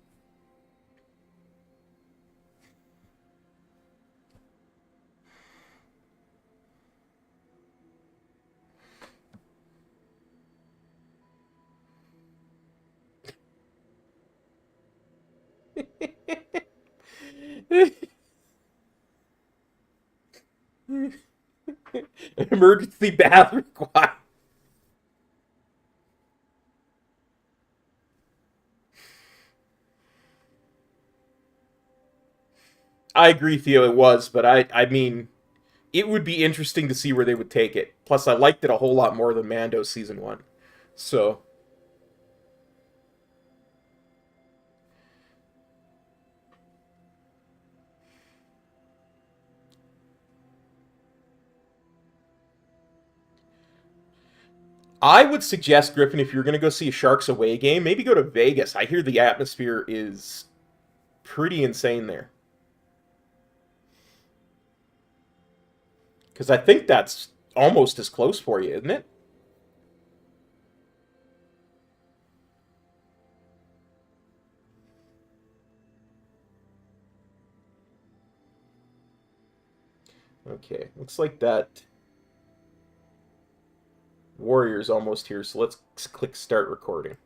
A: Emergency bath required. I agree, Theo, it was, but I mean, it would be interesting to see where they would take it. Plus, I liked it a whole lot more than Mando Season 1. So... I would suggest, Griffin, if you're going to go see a Sharks away game, maybe go to Vegas. I hear the atmosphere is pretty insane there. Because I think that's almost as close for you, isn't it? Okay, looks like that Warrior's almost here, so let's click start recording.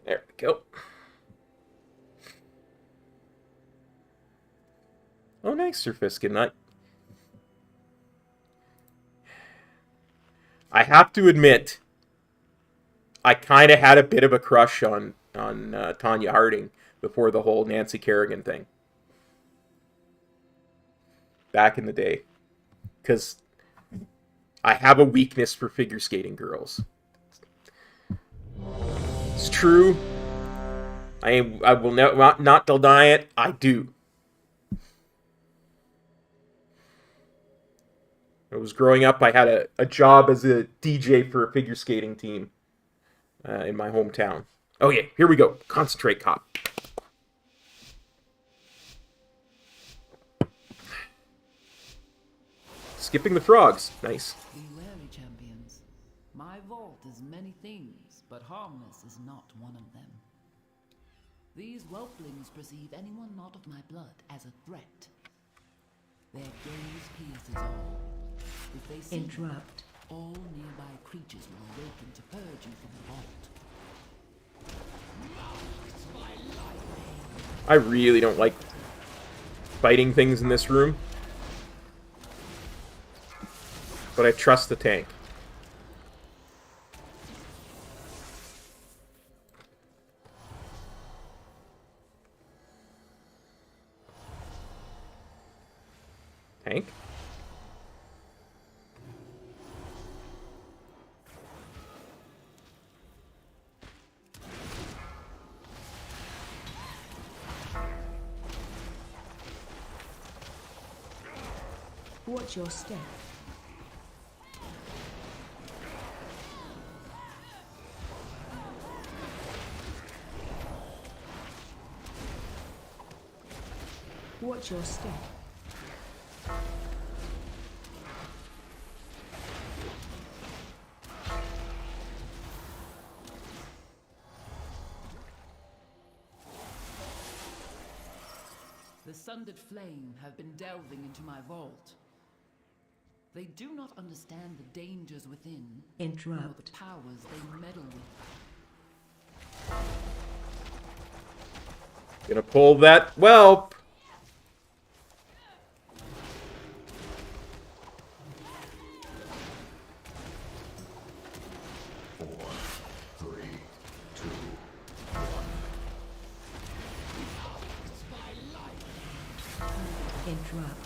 A: There we go. Oh, Oh, nice, Sir Fiskin. I have to admit, I kind of had a bit of a crush on Tanya Harding before the whole Nancy Kerrigan thing. Back in the day. Because I have a weakness for figure skating girls. It's true. I will not deny it. I do. When I was growing up, I had a job as a DJ for a figure skating team in my hometown. Oh yeah, here we go. Concentrate, cop. Skipping the frogs. Nice.
H: Be wary, champions. My vault is many things, but harmless is not one of them. These whelplings perceive anyone not of my blood as a threat. Their gaze pierces all. If they see
E: Interrupt.
H: you, all nearby creatures will awaken to purge you from the vault.
A: I really don't like fighting things in this room. But I trust the tank. Tank?
E: Watch your step. Watch your step.
H: The Sundered Flame have been delving into my vault. They do not understand the dangers within, nor
E: Interrupt.
H: the powers they meddle with.
A: Gonna pull that whelp.
E: Interrupt.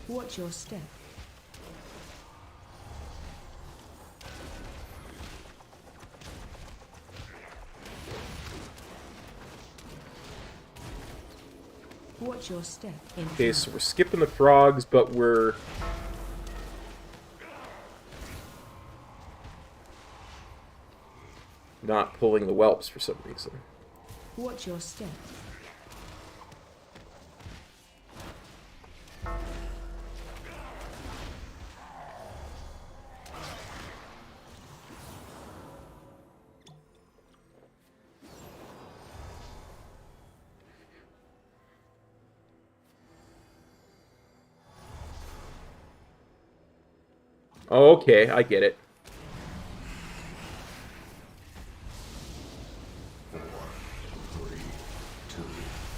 E: Watch your step. Watch your step.
A: Okay, so we're skipping the frogs, but we're... not pulling the whelps for some reason.
E: Watch your step.
A: Oh, okay, I get it.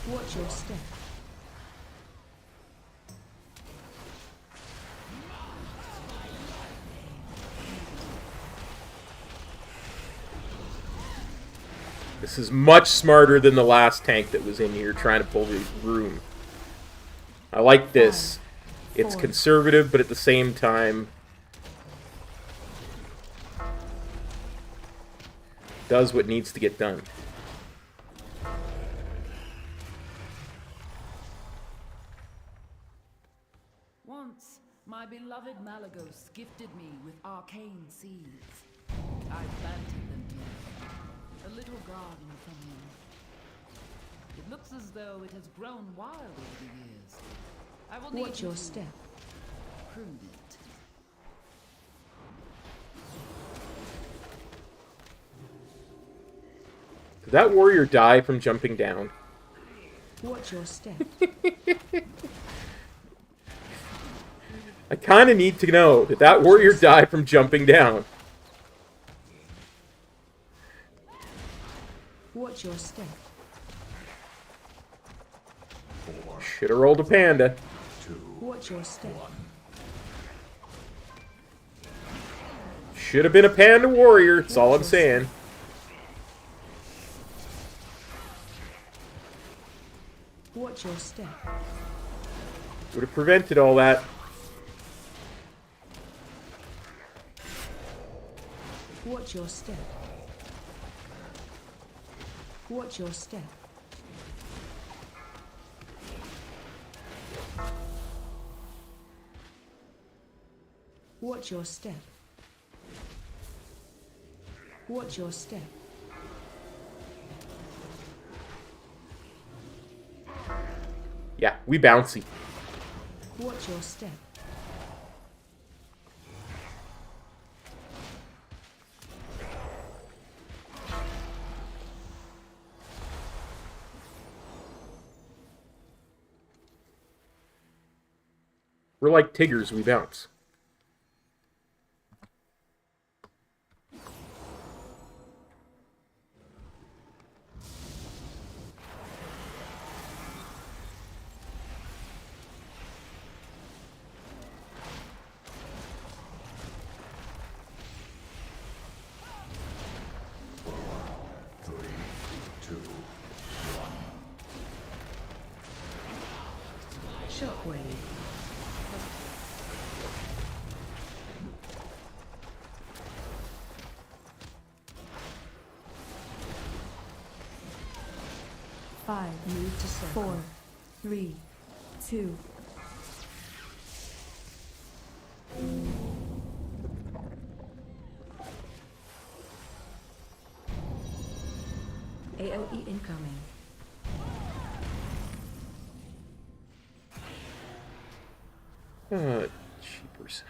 E: Watch your step.
A: This is much smarter than the last tank that was in here trying to pull the room. I like this. It's conservative, but at the same time... does what needs to get done.
H: Once, my beloved Malagos gifted me with arcane seeds. I planted them here, a little garden from him. It looks as though it has grown wild over the years. I will need
E: Watch
H: you
E: your
H: to
E: step.
H: prune it.
A: Did that warrior die from jumping down?
E: Watch your step.
A: I kind of need to know, did that warrior die from jumping down?
E: Watch your step.
A: Should have rolled a panda.
E: Watch your step.
A: Should have been a panda warrior, that's all I'm saying.
E: Watch your step.
A: Would have prevented all that.
E: Watch your step. Watch your step. Watch your step. Watch your step.
A: Yeah, we bouncy.
E: Watch your step.
A: We're like Tiggers, we bounce.
E: Shockwave. Five. Move to circle. 4, 3, 2. AOE incoming.
A: Cheapers.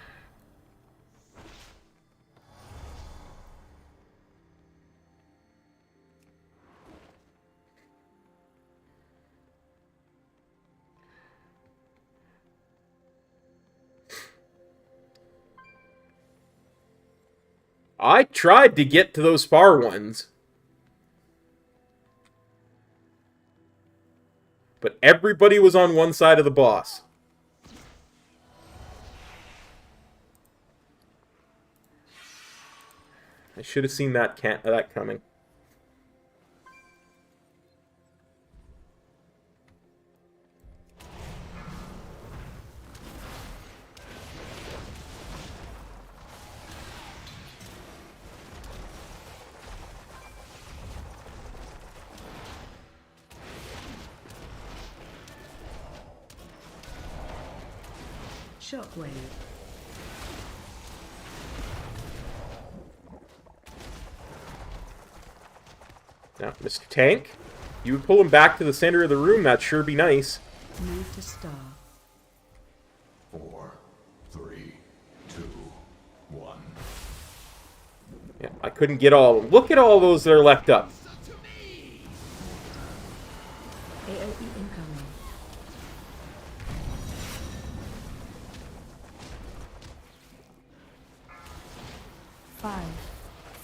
A: I tried to get to those far ones. But everybody was on one side of the boss. I should have seen that coming.
E: Shockwave.
A: Now, Mr. Tank, you would pull him back to the center of the room, that'd sure be nice.
E: Move to star.
B: 4, 3, 2, 1.
A: Yeah, I couldn't get all of them. Look at all those that are left up.
E: AOE incoming. Five,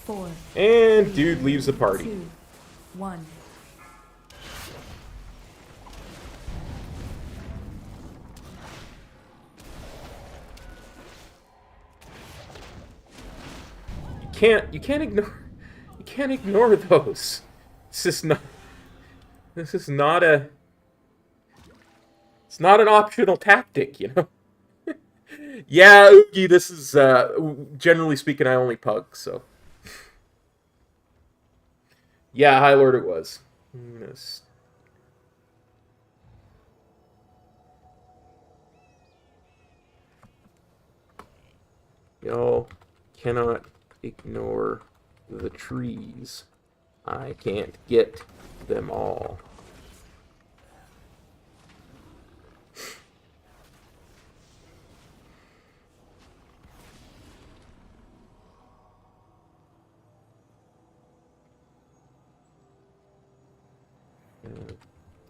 E: 4.
A: And
E: 3,
A: dude leaves the party.
E: 2, 1.
A: You can't ignore those. It's not an optional tactic, you know. Yeah, Oogie, this is generally speaking I only pug, so. Yeah, High Lord it was. Y'all cannot ignore the trees. I can't get them all.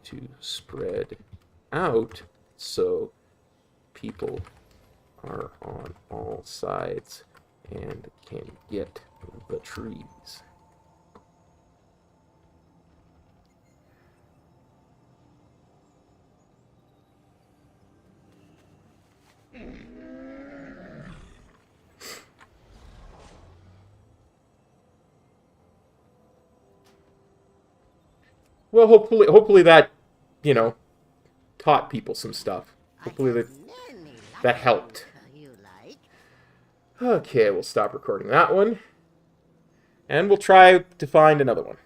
A: to spread out so people are on all sides and can get the trees. Well, hopefully that, taught people some stuff. Hopefully that helped. Okay, we'll stop recording that one. And we'll try to find another one.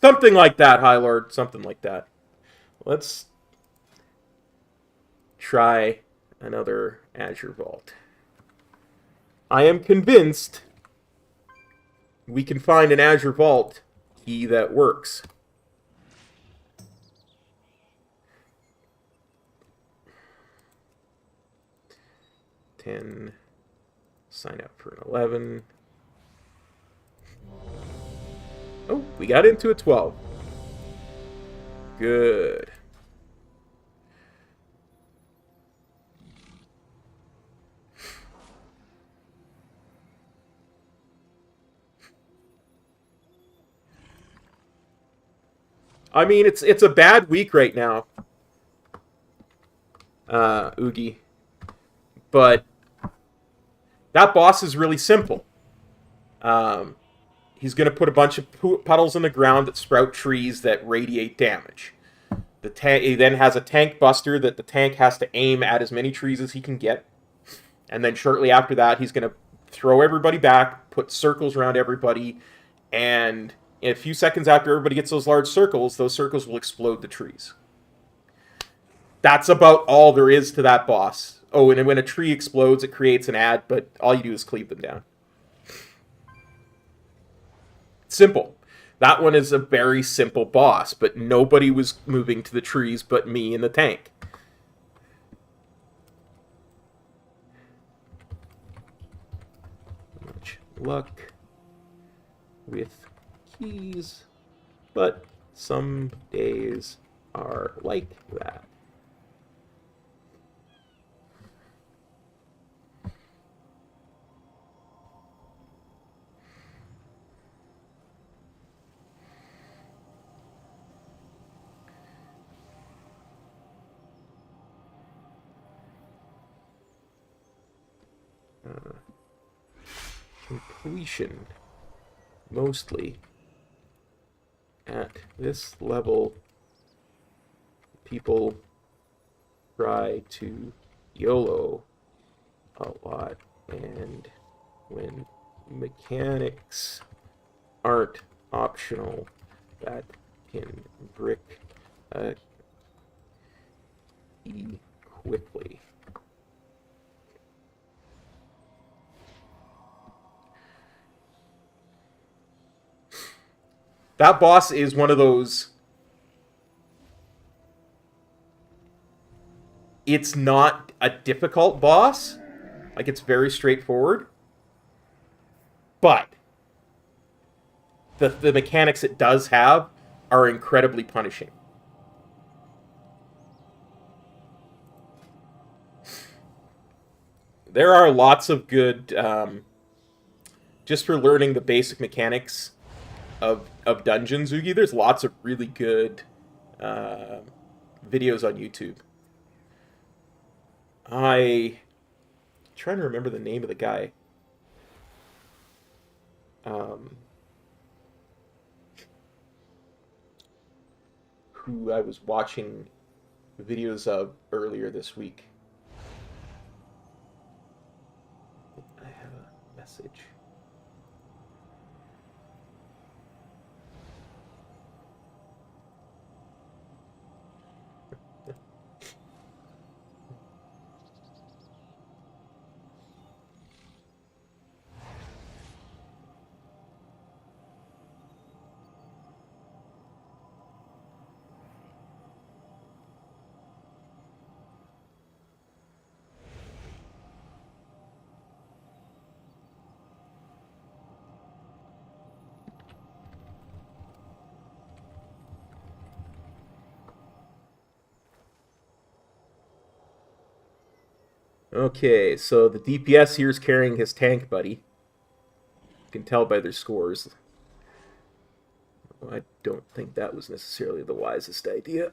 A: Something like that, High Lord. Something like that. Let's try another Azure Vault. I am convinced we can find an Azure Vault key that works. $10. Sign up for an 11. Oh, we got into a 12. Good. I mean, it's a bad week right now, Oogie. But that boss is really simple. He's going to put a bunch of puddles in the ground that sprout trees that radiate damage. He then has a tank buster that the tank has to aim at as many trees as he can get. And then shortly after that, he's going to throw everybody back, put circles around everybody, and in a few seconds after everybody gets those large circles, those circles will explode the trees. That's about all there is to that boss. Oh, and when a tree explodes, it creates an ad, but all you do is cleave them down. Simple. That one is a very simple boss, but nobody was moving to the trees but me and the tank. Much luck with keys, but some days are like that. Completion, mostly. At this level, people try to YOLO a lot, and when mechanics aren't optional, that can brick quickly. That boss is one of those... It's not a difficult boss. Like, it's very straightforward. But the mechanics it does have are incredibly punishing. There are lots of good... just for learning the basic mechanics of dungeons, Oogie, there's lots of really good videos on YouTube. I'm trying to remember the name of the guy. Who I was watching videos of earlier this week. I have a message. Okay, so the DPS here is carrying his tank buddy. You can tell by their scores. I don't think that was necessarily the wisest idea.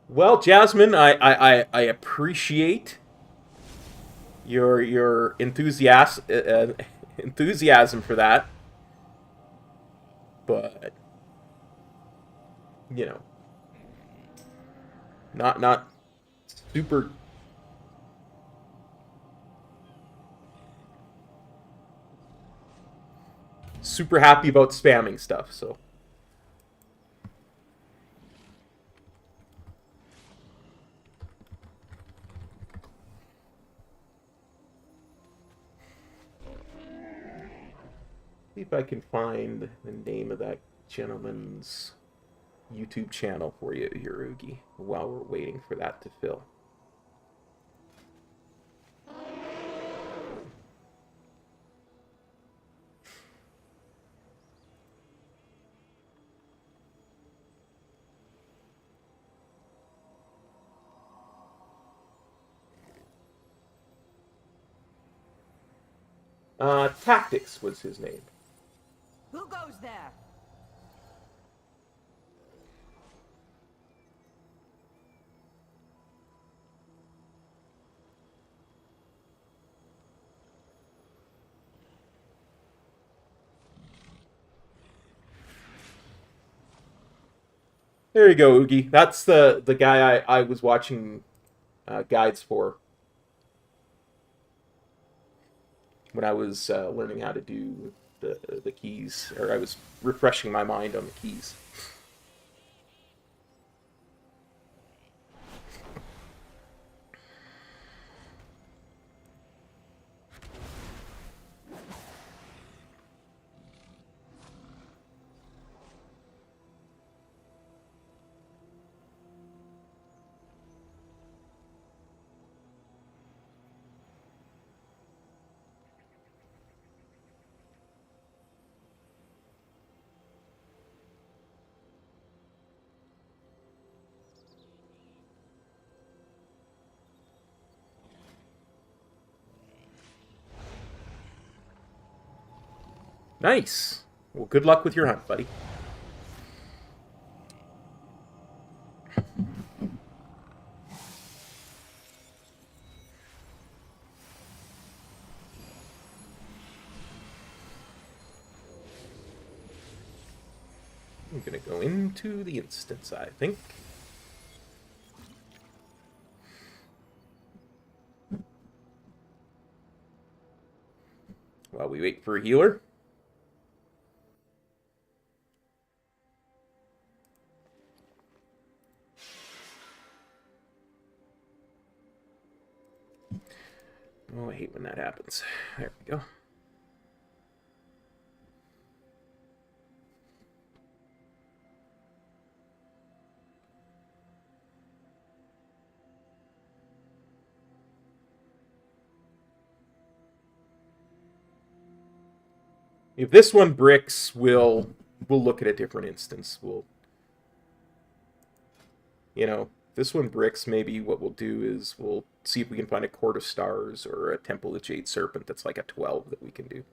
A: Well, Jasmine, I appreciate your enthusiasm for that, but you know, not super super happy about spamming stuff. So. See if I can find the name of that gentleman's YouTube channel for you, Yorugi, while we're waiting for that to fill. Tactics was his name.
D: Who goes there?
A: There you go, Oogie. That's the guy I was watching guides for when I was learning how to do the keys, or I was refreshing my mind on the keys. Nice. Well, good luck with your hunt, buddy. I'm gonna go into the instance, I think. While we wait for a healer. Oh, I hate when that happens. There we go. If this one bricks, we'll look at a different instance. If this one bricks, maybe what we'll do is we'll see if we can find a Court of Stars or a Temple of Jade Serpent that's like a 12 that we can do.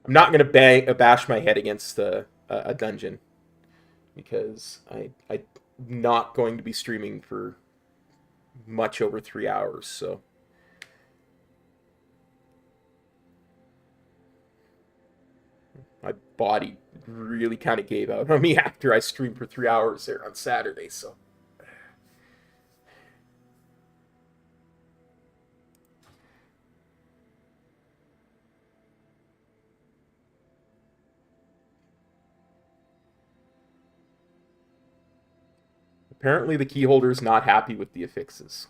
A: I'm not going to bash my head against a dungeon, because I'm not going to be streaming for much over 3 hours, so... My body really kind of gave out on me after I streamed for 3 hours there on Saturday, so... Apparently the keyholder is not happy with the affixes.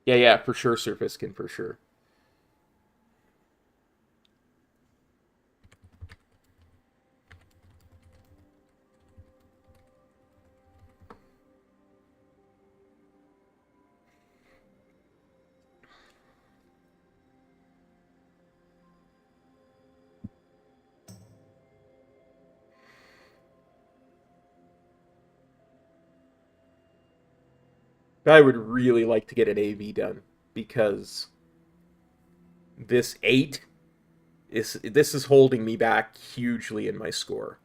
A: Yeah, yeah, for sure, Surfiskin, for sure. I would really like to get an AV done because this 8 is holding me back hugely in my score.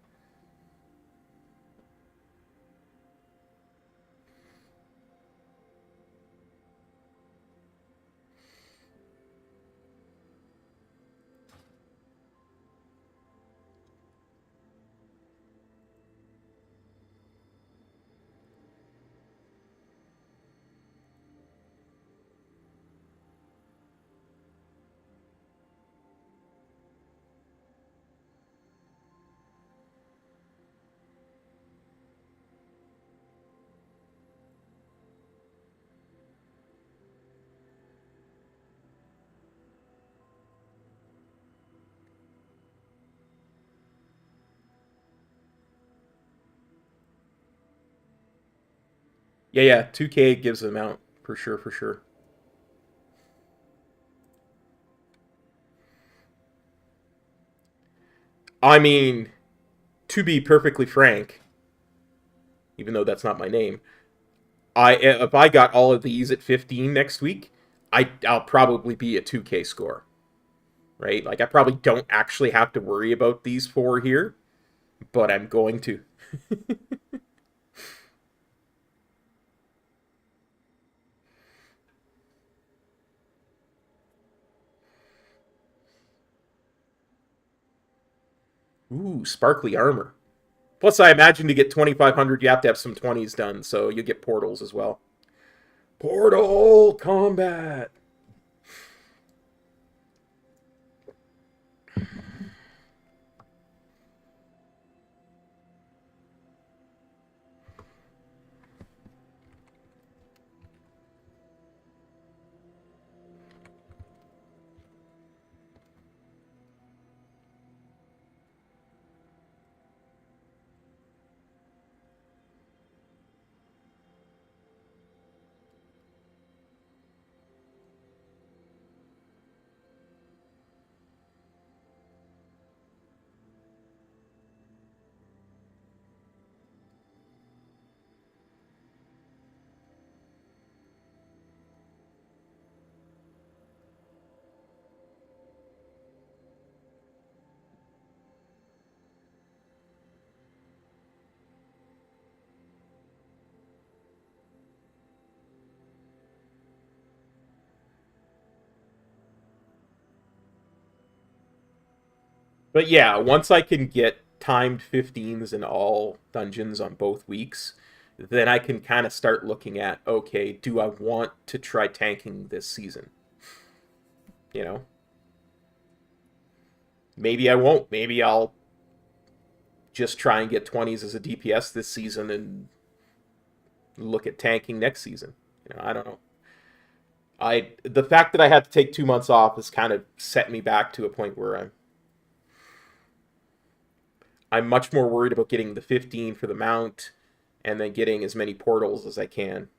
A: Yeah, yeah, 2K gives them out for sure, for sure. I mean, to be perfectly frank, even though that's not my name, I if I got all of these at 15 next week, I'll probably be a 2K score, right? Like I probably don't actually have to worry about these 4 here, but I'm going to. Ooh, sparkly armor. Plus, I imagine to get 2,500, you have to have some 20s done, so you get portals as well. Portal combat! But yeah, once I can get timed 15s in all dungeons on both weeks, then I can kind of start looking at, okay, do I want to try tanking this season? You know? Maybe I won't. Maybe I'll just try and get 20s as a DPS this season and look at tanking next season. I don't know. The fact that I had to take 2 months off has kind of set me back to a point where I'm much more worried about getting the 15 for the mount and then getting as many portals as I can.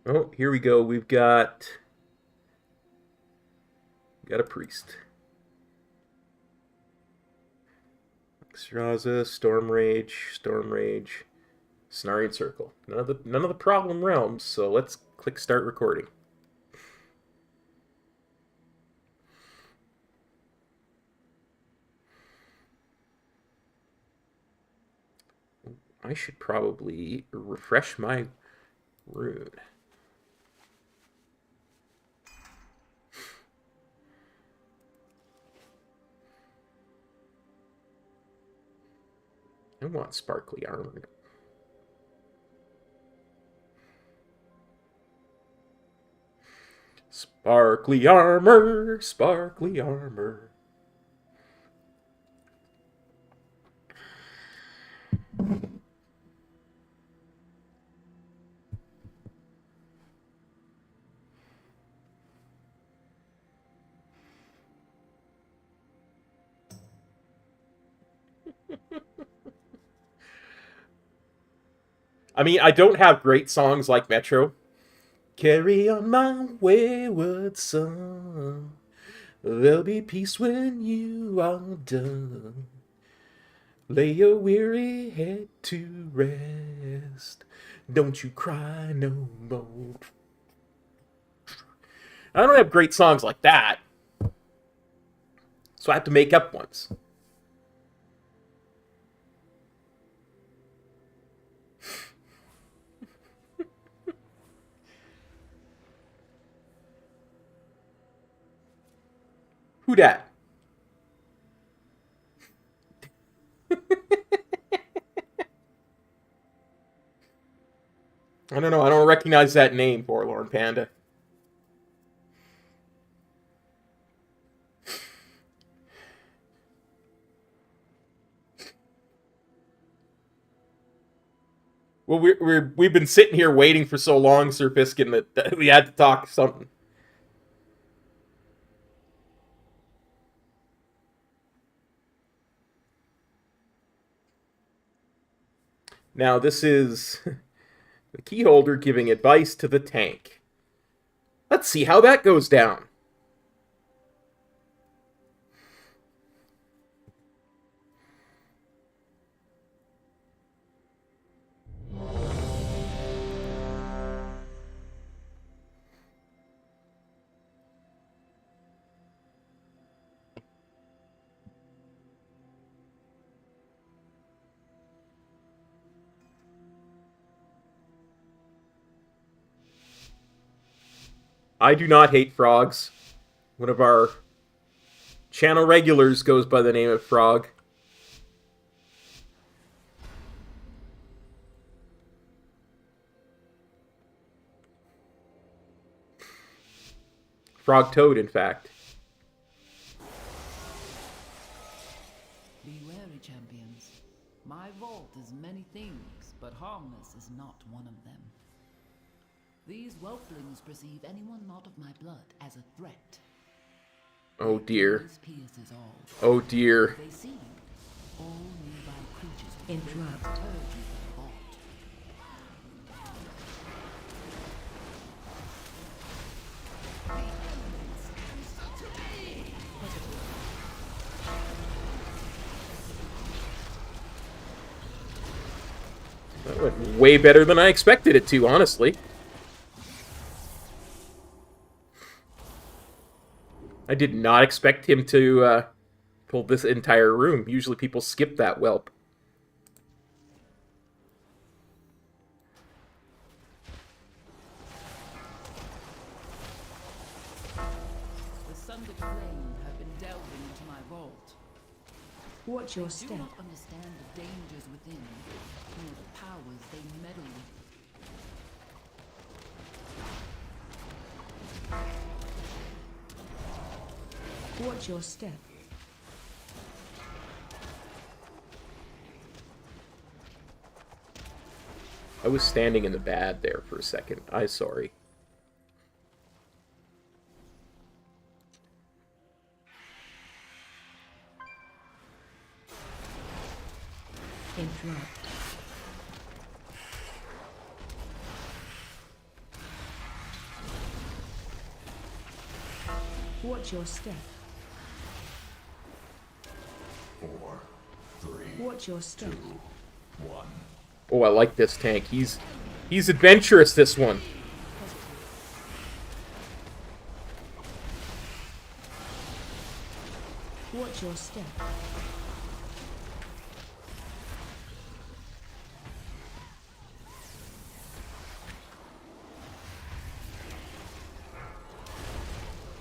A: Oh, here we go. We've got a priest. Xraza, Storm Rage, Snarrian Circle. None of the problem realms, so let's click start recording. I should probably refresh my rune. I want sparkly armor. Sparkly armor, sparkly armor. I mean, I don't have great songs like Metro. Carry on my wayward son. There'll be peace when you are done. Lay your weary head to rest. Don't you cry no more. I don't have great songs like that, so I have to make up ones. Who dat? I don't know. I don't recognize that name, Forlorn Panda. Well, we've been sitting here waiting for so long, Sir Piskin, that we had to talk something. Now, this is the key holder giving advice to the tank. Let's see how that goes down. I do not hate frogs. One of our channel regulars goes by the name of Frog. Frog Toad, in fact.
H: Be wary, champions. My vault is many things, but harmless is not one of them. These whelplings perceive anyone not of my blood as a threat.
A: Oh dear.
H: Pierces all.
A: Oh dear.
H: They see you. All nearby creatures
F: Interrupt.
H: turn to the vault.
A: That went way better than I expected it to, honestly. I did not expect him to pull this entire room. Usually people skip that whelp.
H: The Sons of Flame have been delving into my vault.
E: Watch your
H: Do
E: step.
H: not understand the dangers within, nor the powers they meddle with.
E: Watch your step.
A: I was standing in the bad there for a second. I'm sorry.
E: Interrupt. Watch your step.
B: 4, 3,
E: Watch your step.
B: 1.
A: Oh, I like this tank. He's adventurous, this one.
E: Watch your step.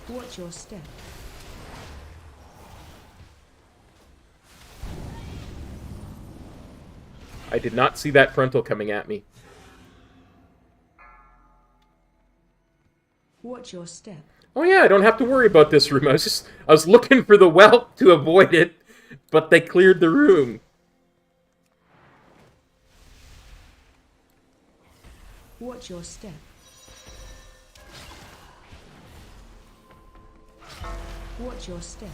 E: Watch your step.
A: I did not see that frontal coming at me.
E: Watch your step.
A: Oh yeah, I don't have to worry about this room. I was looking for the whelp to avoid it, but they cleared the room.
E: Watch your step. Watch your step.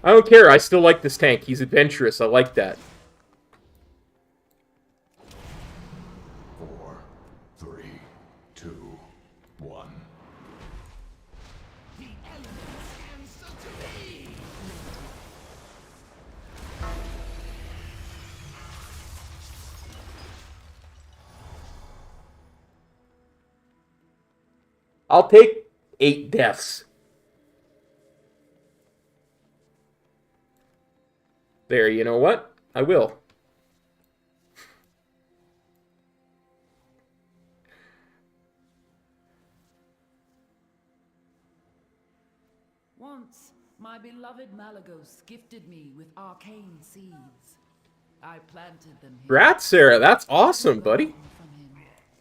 A: I don't care. I still like this tank. He's adventurous. I like that.
B: 4, 3, 2, 1. The elements answer to me.
A: I'll take 8 deaths. There, you know what? I will.
H: Once, my beloved Malagos gifted me with arcane seeds. I planted them here.
A: Congrats, Sarah. That's awesome, buddy.
H: From him.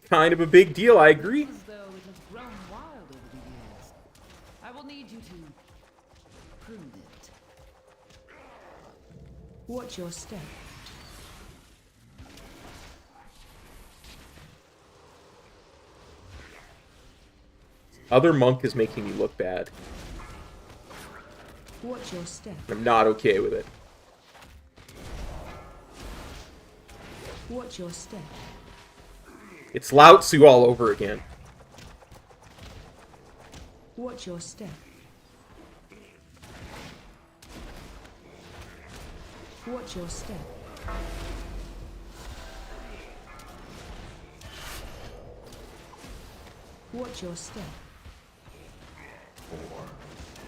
A: Kind of a big deal, I agree.
H: As though it has grown wild over the years. I will need you to prune it.
E: Watch your step.
A: Other monk is making me look bad.
E: Watch your step.
A: I'm not okay with it.
E: Watch your step.
A: It's Lao Tzu all over again.
E: Watch your step. Watch your step. Watch your step.
B: 4,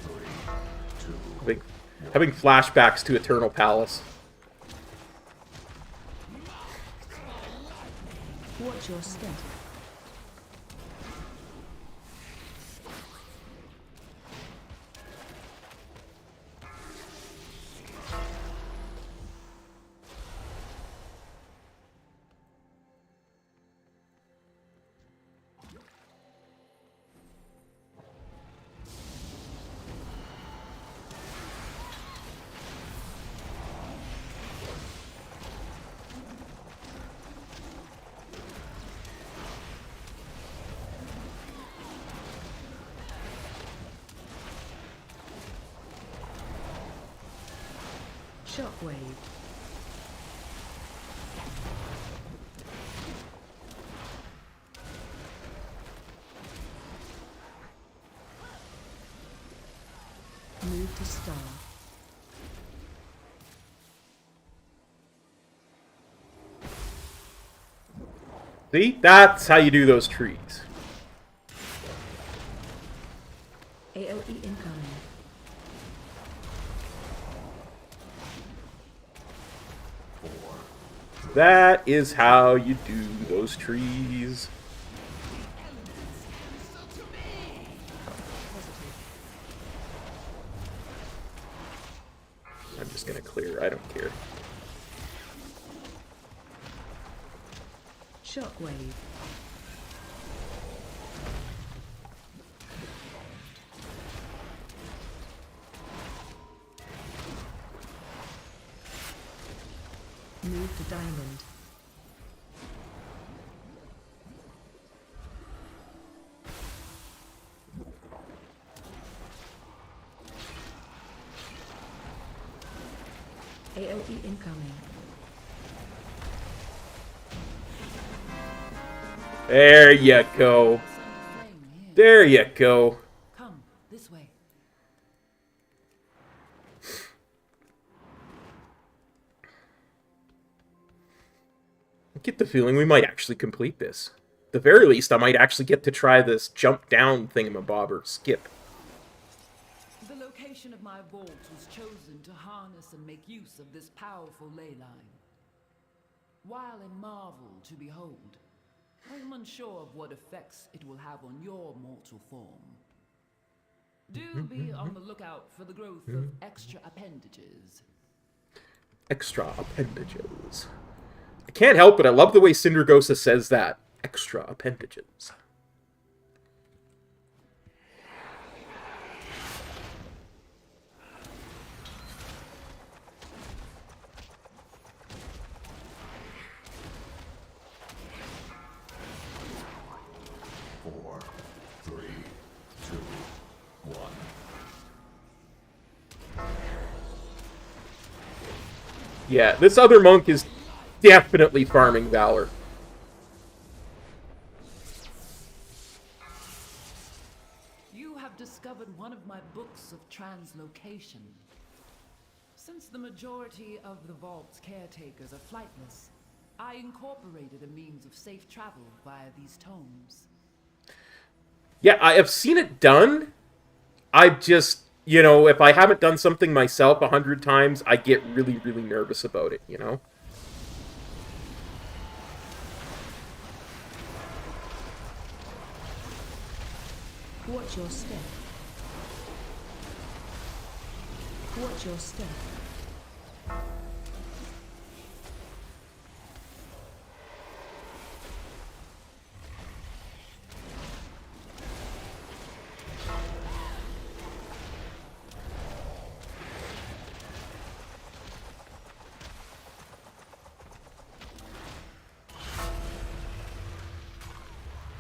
B: 3, 2.
A: Having flashbacks to Eternal Palace.
E: Watch your step. Shockwave. Move to star.
A: See? That's how you do those trees.
E: AOE incoming.
A: That is how you do those trees. I'm just gonna clear. I don't care.
E: Shockwave. Move to diamond. AOE incoming.
A: There you go.
H: Flame here.
A: There you go.
H: Come, this way.
A: I get the feeling we might actually complete this. At the very least, I might actually get to try this jump down thingamabob or skip.
H: The location of my vault was chosen to harness and make use of this powerful ley line. While a marvel to behold, I am unsure of what effects it will have on your mortal form. Do be on the lookout for the growth of extra appendages.
A: Extra appendages. I can't help it. I love the way Cindergosa says that. Extra appendages.
B: Four, three, two, one.
A: Yeah, this other monk is definitely farming Valor.
H: You have discovered one of my books of translocation. Since the majority of the vault's caretakers are flightless, I incorporated a means of safe travel via these tomes.
A: Yeah, I have seen it done. I just, you know, if I haven't done something myself 100 times, I get really, really nervous about it, you know?
E: Watch your step. Watch your step.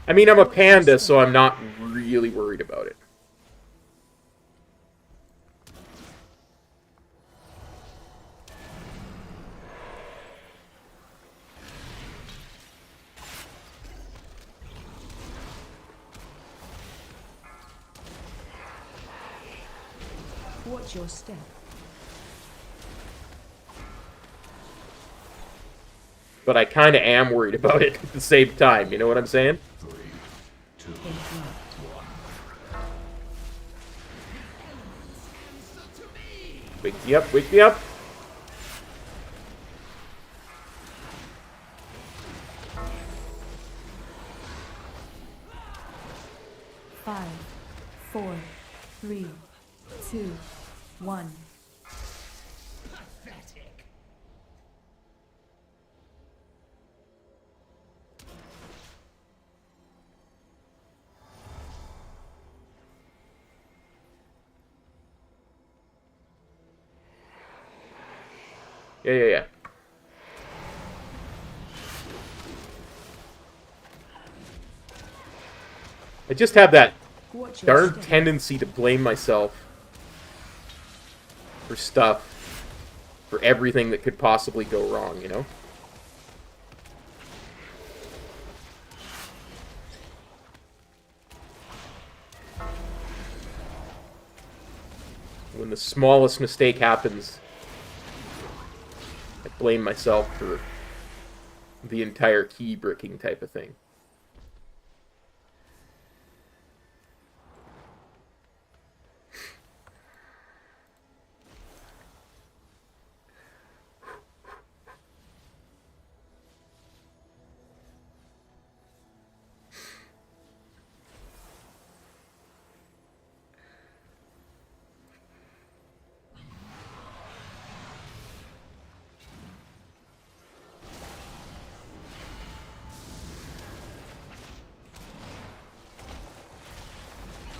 A: I mean, I'm a panda, so I'm not really worried about it.
E: Watch your step.
A: But I kind of am worried about it at the same time, you know what I'm saying? Wake me up, wake me up!
E: Five, 4, 3, 2, 1.
A: Yeah. I just have that
E: Watch your
A: darn
E: step.
A: tendency to blame myself for stuff, for everything that could possibly go wrong, you know? When the smallest mistake happens, I blame myself for the entire key bricking type of thing.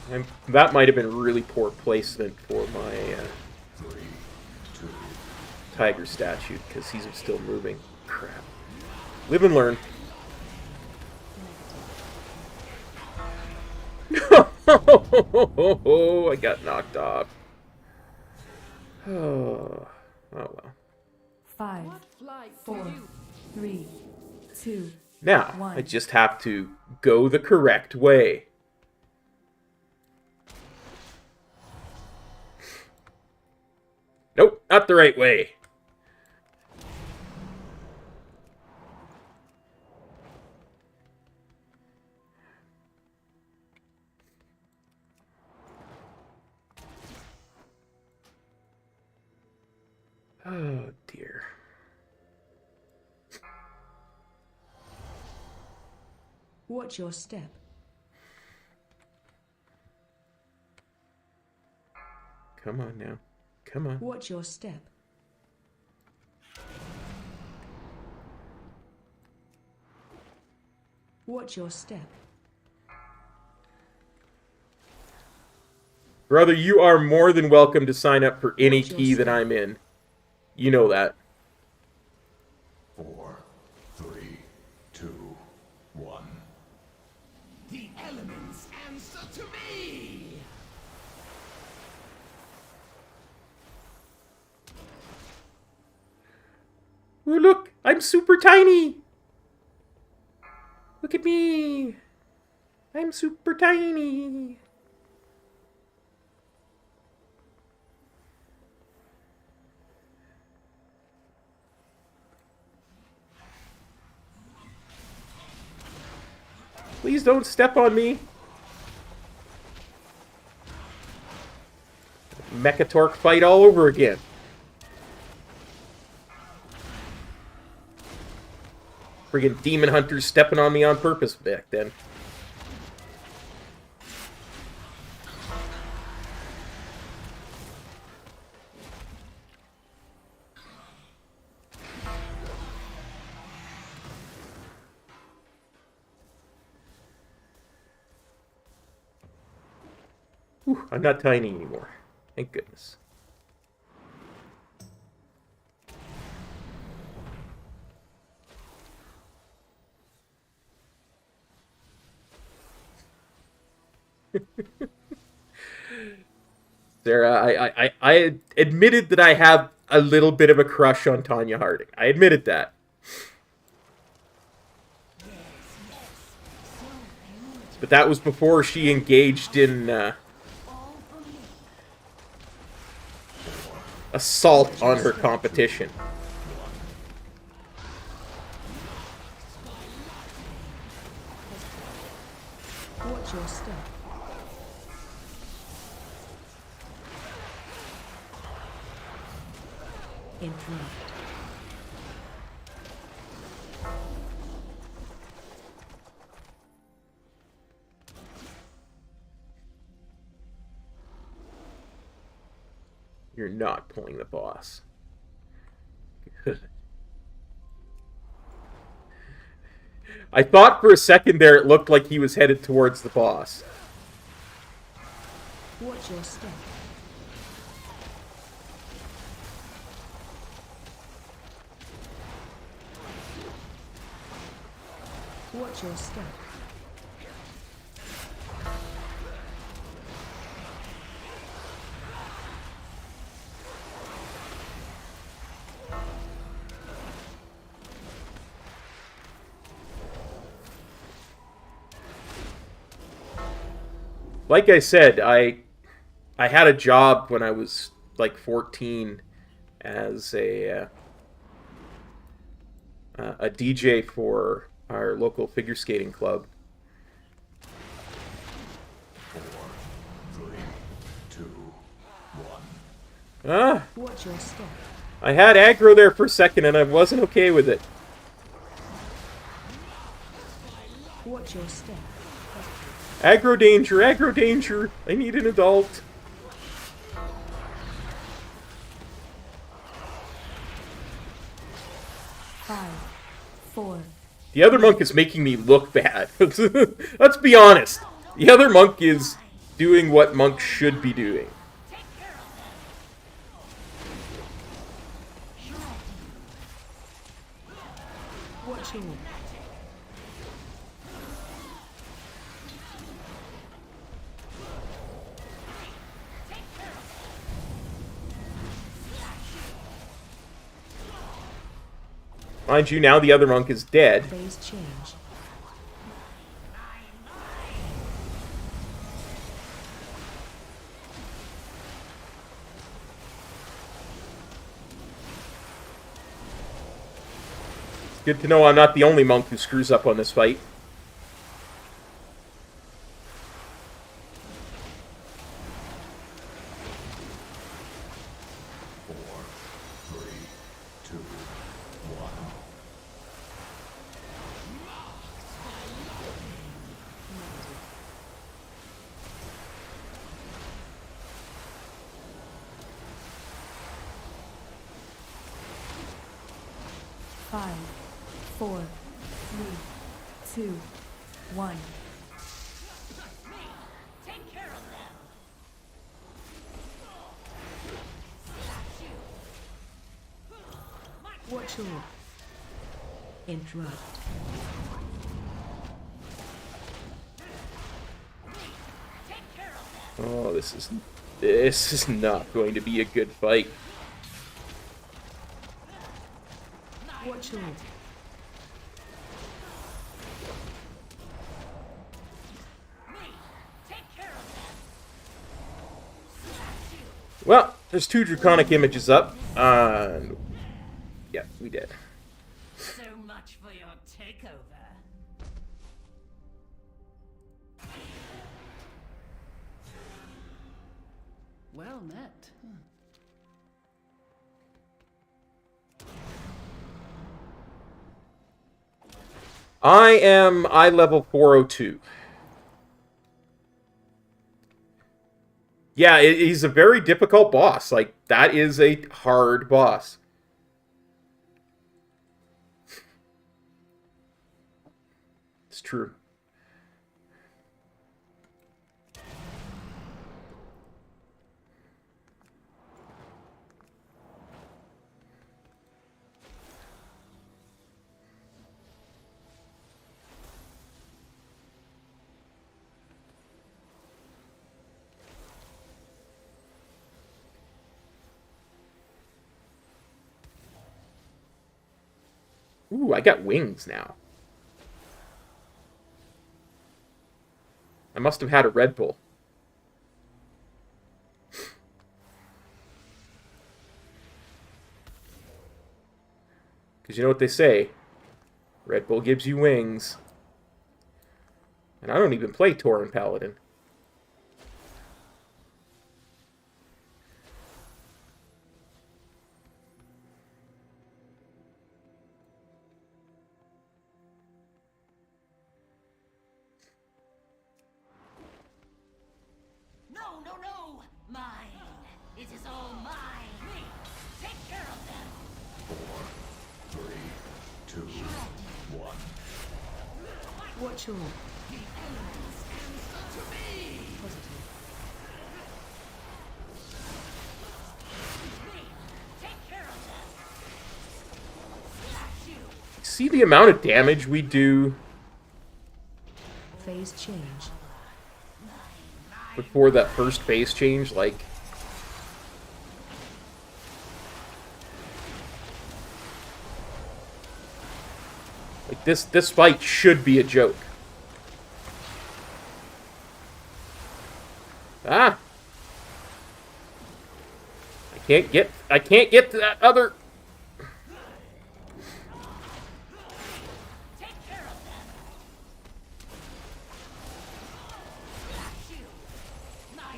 A: And that might have been really poor placement for my tiger statue, because he's still moving. Crap. Live and learn. I got knocked off. Oh well.
E: 5,
H: What flight
E: 4,
H: for you?
E: 3, 2,
A: Now, I just have to go the correct way. Nope, not the right way. Oh, dear.
E: Watch your step.
A: Come on now. Come on.
E: Watch your step. Watch your step.
A: Brother, you are more than welcome to sign up for any key that I'm in. You know that.
B: 4, 3, 2, 1.
H: The elements answer to me!
A: Ooh, look! I'm super tiny! Look at me! I'm super tiny! Please don't step on me. Mechatork fight all over again. Friggin' demon hunters stepping on me on purpose back then. Whew, I'm not tiny anymore. Thank goodness. Sarah, I admitted that I have a little bit of a crush on Tanya Harding. I admitted that. But that was before she engaged in assault on her competition.
E: Watch your step. Interrupt.
A: You're not pulling the boss. Good. I thought for a second there it looked like he was headed towards the boss.
E: Watch your step. Watch your step.
A: Like I said, I had a job when I was like 14 as a DJ for our local figure skating club.
B: 4, 3, 2, 1.
A: Ah,
E: Watch your step.
A: I had aggro there for a second and I wasn't okay with it.
E: Watch your step.
A: Aggro danger, aggro danger. I need an adult.
E: Five, 4.
A: The other monk is making me look bad. Let's be honest. The other monk is doing what monks should be doing.
E: Watch your.
A: Mind you, now the other monk is dead.
E: Phase change.
A: Good to know I'm not the only monk who screws up on this fight.
E: Five, 4, 3, 2, 1.
F: Take care of them.
E: Watch your interrupt.
A: Oh, this is not going to be a good fight.
E: Watch your
A: Well, there's 2 draconic images up. Yeah, we did.
F: So much for your takeover.
H: Well met.
A: I am eye level 402. Yeah, he's a very difficult boss. Like, that is a hard boss. It's true. Ooh, I got wings now. I must have had a Red Bull. Because you know what they say. Red Bull gives you wings. And I don't even play Tauren Paladin.
F: No, no, no! Mine! It is all mine! Me! Take care of them!
B: 4, 3, 2, 1.
E: watch your
A: See the amount of damage we do
E: phase change.
A: before that first phase change, like this fight should be a joke. Ah. I can't get to that other.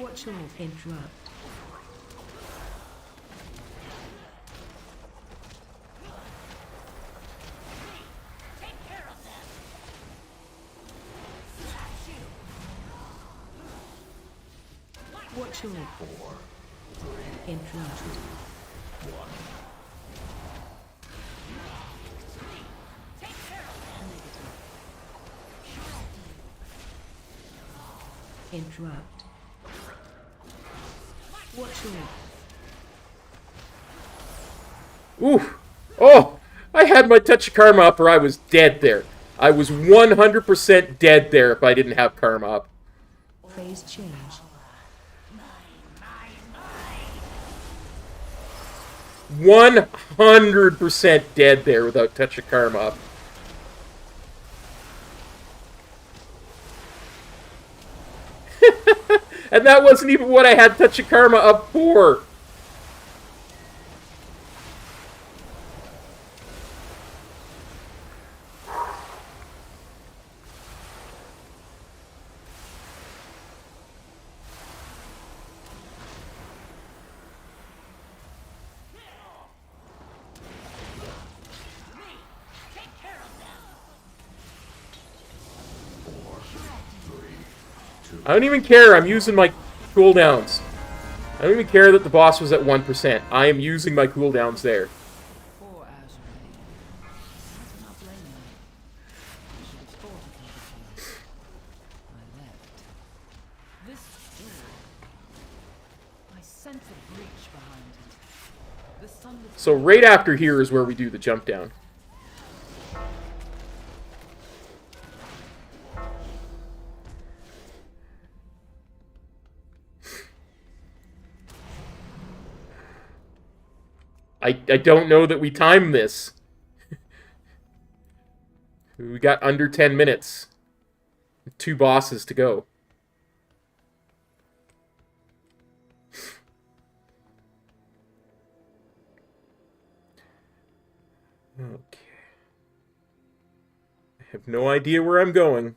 E: Watch your interrupt. Watch your interrupt. Interrupt. Watch your
A: Ooh. Oh! I had my touch of karma up or I was dead there. I was 100% dead there if I didn't have karma up.
E: phase change.
A: 100% dead there without Touch of Karma up. And that wasn't even what I had Touch of Karma up for. I don't even care, I'm using my cooldowns. I don't even care that the boss was at 1%. I am using my cooldowns there.
H: Poor Azrael. I do not blame you. I should have thought of it. I left. This door. I sense a breach behind it. The sun was
A: So right after here is where we do the jump down. I don't know that we timed this. We got under 10 minutes. 2 bosses to go. Okay. I have no idea where I'm going.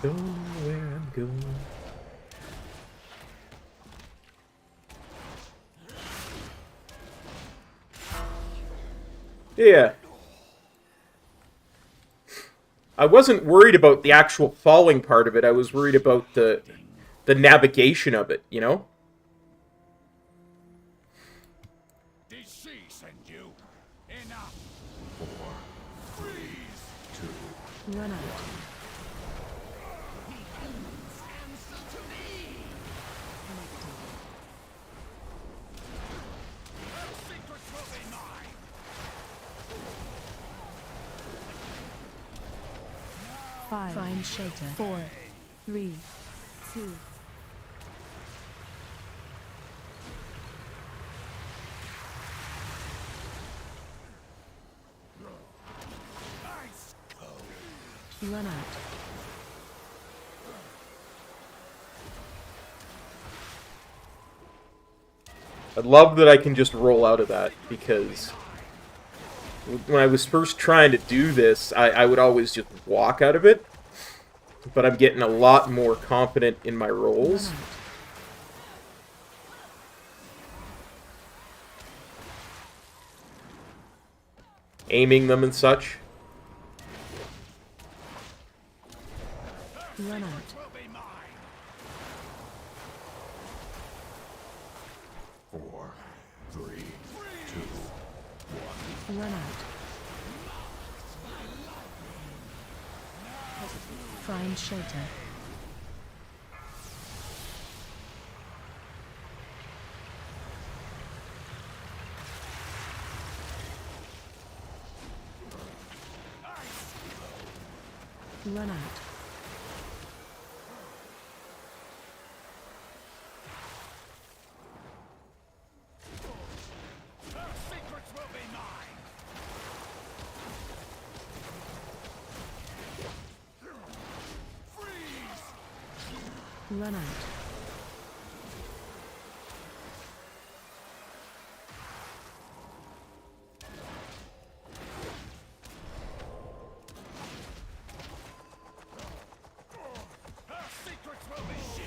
A: Go where I'm going. Yeah. I wasn't worried about the actual falling part of it. I was worried about the navigation of it, you know?
B: Did she send you? Enough.
E: Run out. Find shelter. 4, 3, 2. Run out.
A: I love that I can just roll out of that, because when I was first trying to do this, I would always just walk out of it. But I'm getting a lot more confident in my rolls. Aiming them and such.
E: Run out. Run out. Find shelter. Run out. Run out.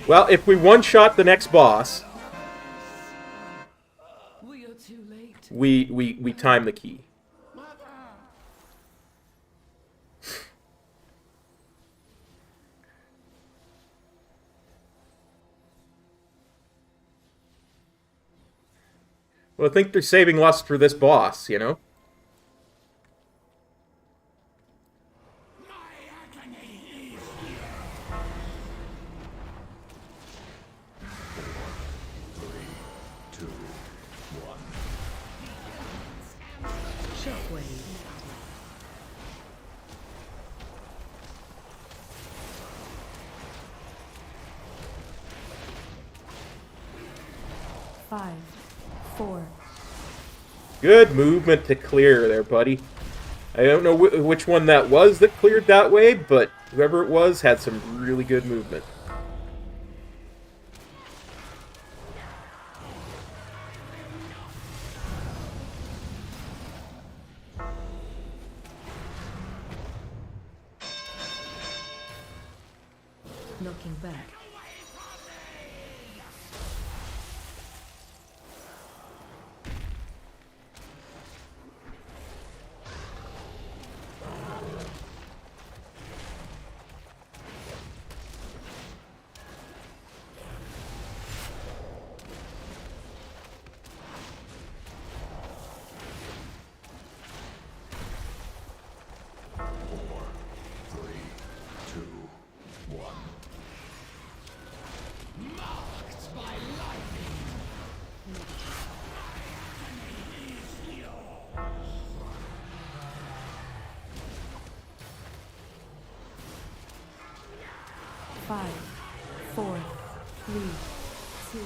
A: Well, if we one-shot the next boss,
H: We are too late.
A: we time the key. Well, I think they're saving lust for this boss, you know?
F: Shockwave.
E: 5, 4,
A: Good movement to clear there, buddy. I don't know which one that was that cleared that way, but whoever it was had some really good movement.
E: knocking back. Five, 4, 3, 2.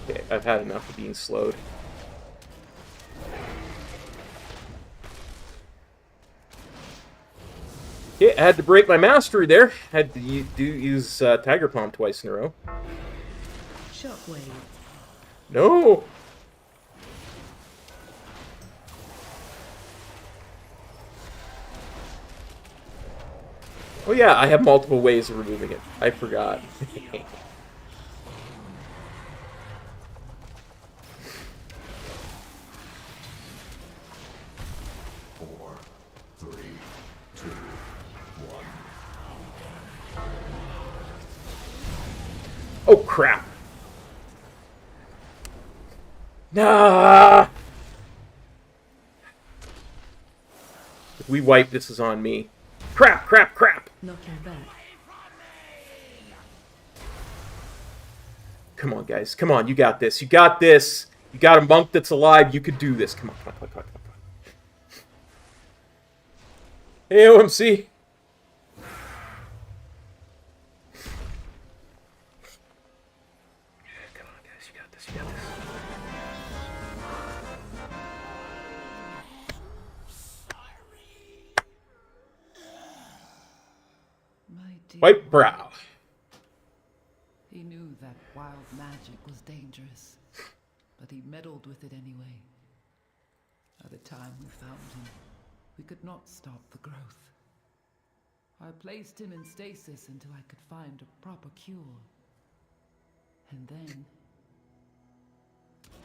A: Okay, I've had enough of being slowed. Yeah, I had to break my mastery there. Had to use Tiger Palm twice in a row.
F: Shockwave.
A: No! Oh yeah, I have multiple ways of removing it. I forgot. Oh crap! Nah! If we wipe, this is on me. Crap, crap, crap!
E: Knocking back.
A: Come on, guys. Come on, you got this. You got this. You got a monk that's alive. You could do this. Come on, come on, come on, come on, come on. Hey, OMC. Come on, guys. You got this. You got this.
H: My dear,
A: White brow.
H: he knew that wild magic was dangerous, but he meddled with it anyway. By the time we found him, we could not stop the growth. I placed him in stasis until I could find a proper cure. And then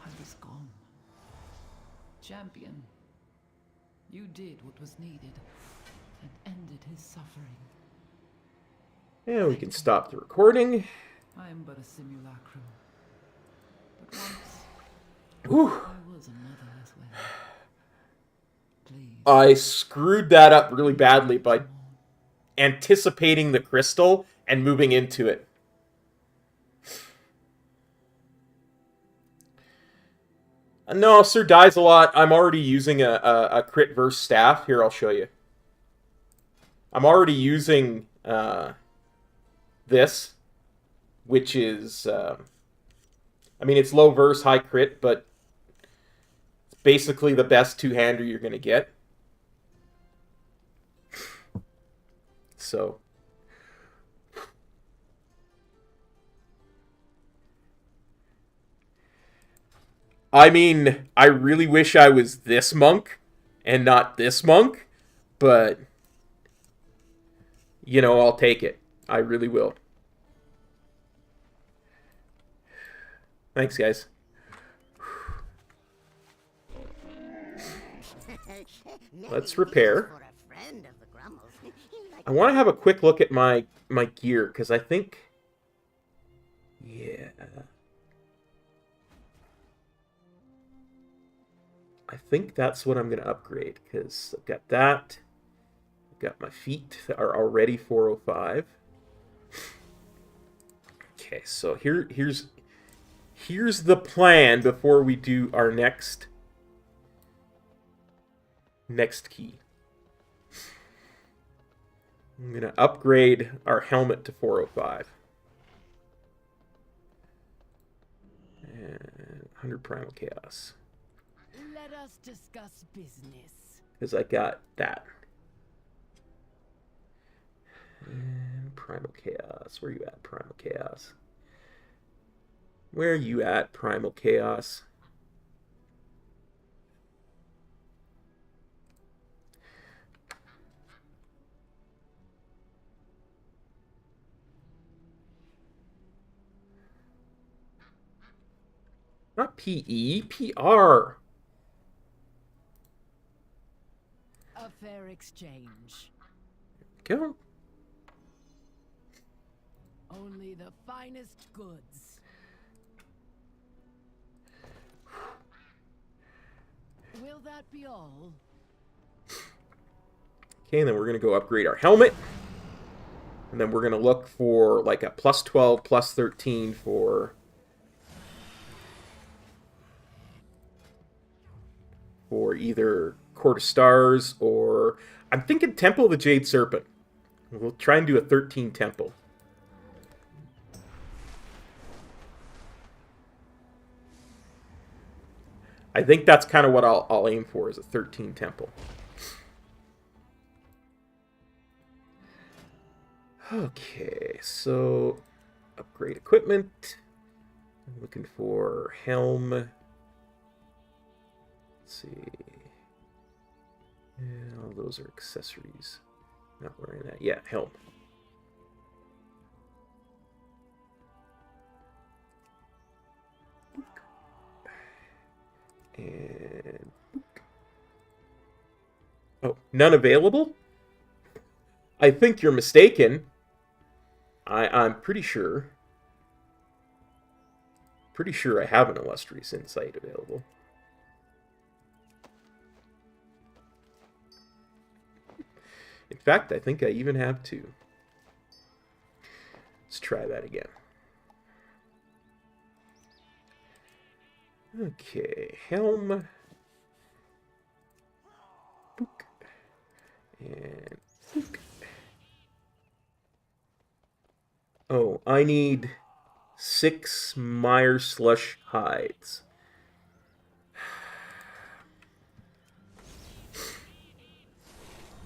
H: I was gone. Champion, you did what was needed and ended his suffering.
A: And we can stop the recording.
H: I am but a simulacrum. But once,
A: Whew.
H: I was a mother as well. Please.
A: I screwed that up really badly by anticipating the crystal and moving into it. No, Sir dies a lot. I'm already using a crit verse staff. Here, I'll show you. I'm already using this, which is, I mean, it's low verse, high crit, but it's basically the best two-hander you're going to get. So, I mean, I really wish I was this monk and not this monk, but, you know, I'll take it. I really will. Thanks, guys. Let's repair.
D: For a friend of the Grummles.
A: I want to have a quick look at my gear, because I think... Yeah... I think that's what I'm going to upgrade, because I've got that. I've got my feet that are already 405. Okay, so here's the plan before we do our next key. I'm going to upgrade our helmet to 405. And 100 Primal Chaos.
H: Let us discuss business.
A: Because I got that. And Primal Chaos. Where you at, Primal Chaos? Where you at, Primal Chaos? Not PE, PR.
H: A fair exchange.
A: Go.
H: Only the finest goods. Will that be all?
A: Okay, and then we're going to go upgrade our helmet. And then we're going to look for like a plus 12, plus 13 for either Court of Stars or... I'm thinking Temple of the Jade Serpent. We'll try and do a 13 Temple. I think that's kind of what I'll aim for, is a 13 Temple. Okay, so upgrade equipment. I'm looking for helm. Let's see. Yeah, all those are accessories. Not wearing that. Yeah, helm. And oh, none available? I think you're mistaken. I'm pretty sure. Pretty sure I have an Illustrious Insight available. In fact, I think I even have two. Let's try that again. Okay, helm. Book. And book. Oh, I need 6 Mire Slush hides.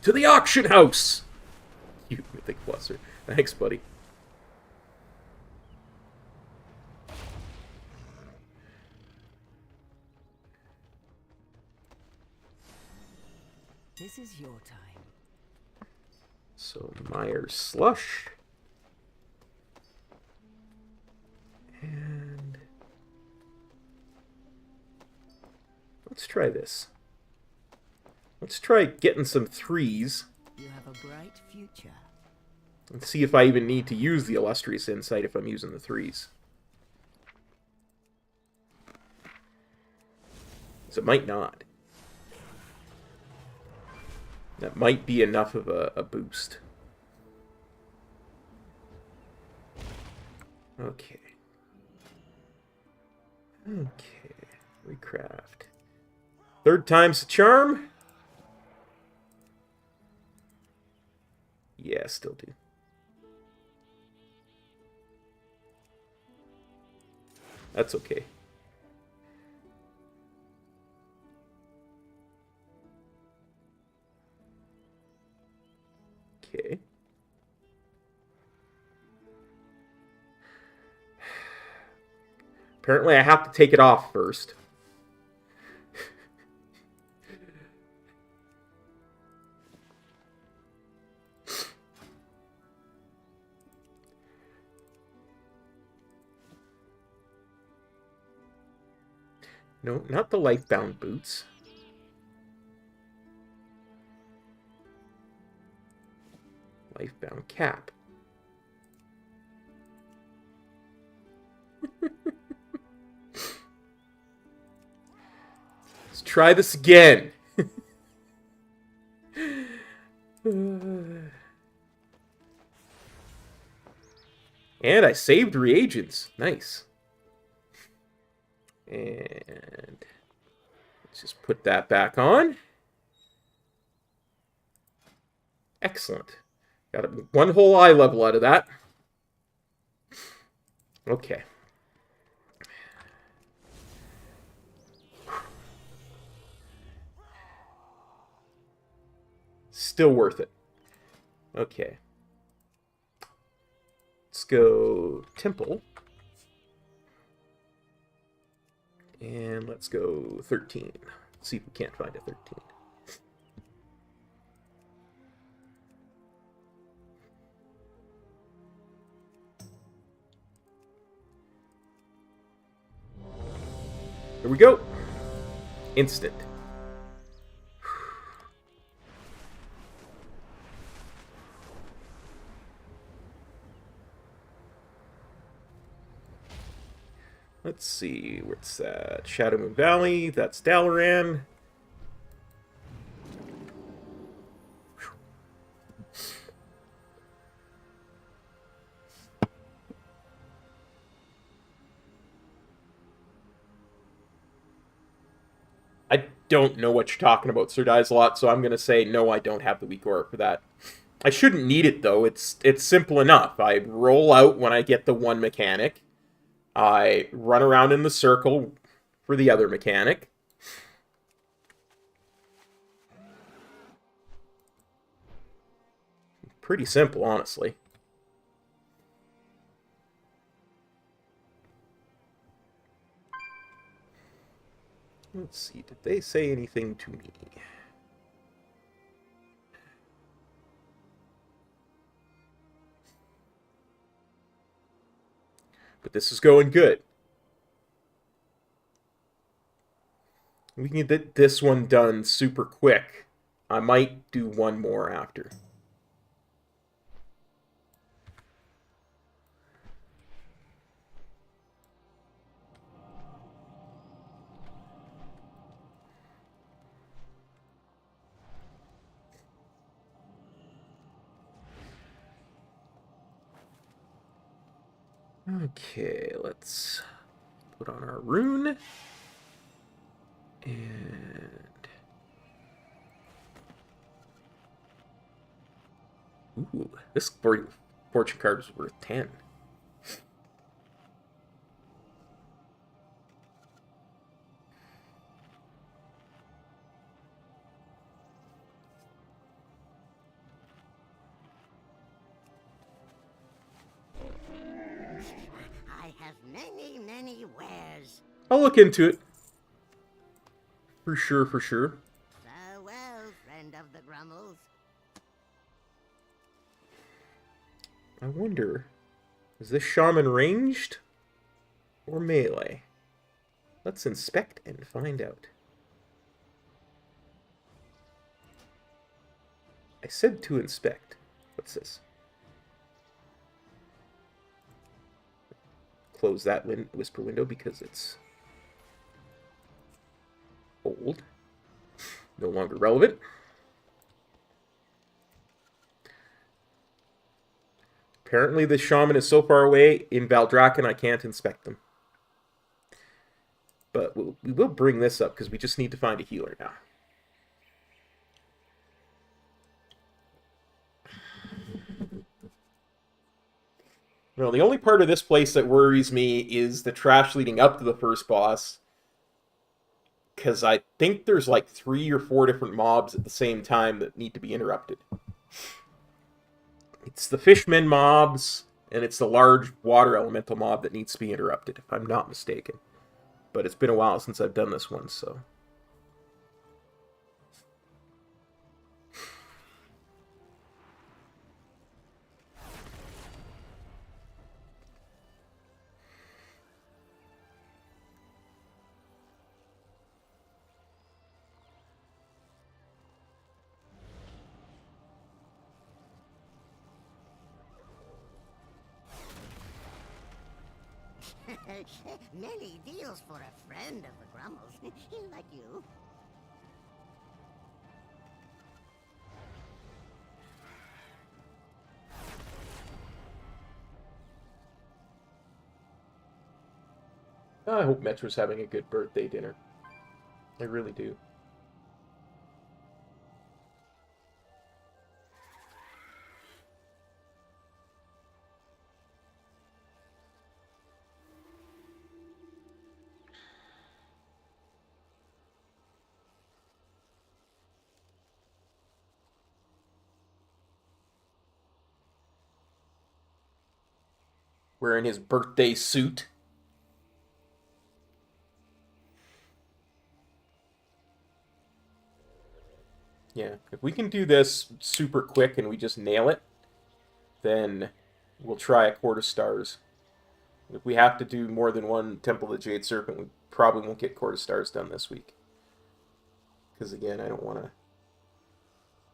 A: To the auction house! You Mythic Flusser. Thanks, buddy.
H: This is your time.
A: So, Mire Slush. And let's try this. Let's try getting some 3s.
H: You have a bright future.
A: And see if I even need to use the Illustrious Insight if I'm using the 3s. So it might not. That might be enough of a boost. Okay. Okay. Recraft. 3rd time's the charm. Yeah, still do. That's okay. Okay. Apparently I have to take it off first. No, not the Lifebound boots. Lifebound cap. Let's try this again. And I saved reagents. Nice. And let's just put that back on. Excellent. Got one whole eye level out of that. Okay. Still worth it. Okay. Let's go Temple. And let's go 13. Let's see if we can't find a 13. Here we go. Instant. Let's see, where's that? Shadow Moon Valley, that's Dalaran. I don't know what you're talking about, Sir Dizelot, so I'm going to say no, I don't have the weak aura for that. I shouldn't need it, though. It's simple enough. I roll out when I get the one mechanic. I run around in the circle for the other mechanic. Pretty simple, honestly. Let's see, did they say anything to me? But this is going good. We can get this one done super quick. I might do one more after. Okay, let's put on our rune. And... ooh, this fortune card is worth 10.
D: I have many, many wares.
A: I'll look into it. For sure, for sure.
D: Farewell, friend of the Grummles.
A: I wonder, is this shaman ranged or melee? Let's inspect and find out. I said to inspect. What's this? Close that whisper window because it's old. No longer relevant. Apparently the shaman is so far away in Valdrakken I can't inspect them. But we will bring this up because we just need to find a healer now. Well, the only part of this place that worries me is the trash leading up to the first boss. Because I think there's like 3 or 4 different mobs at the same time that need to be interrupted. It's the fishmen mobs, and it's the large water elemental mob that needs to be interrupted, if I'm not mistaken. But it's been a while since I've done this one, so...
D: Many deals for a friend of the Grummles. Like you.
A: I hope Metro's having a good birthday dinner. I really do. Wearing his birthday suit. Yeah, if we can do this super quick and we just nail it, then we'll try a quarter stars. If we have to do more than one Temple of the Jade Serpent, we probably won't get quarter stars done this week. Because again, I don't want to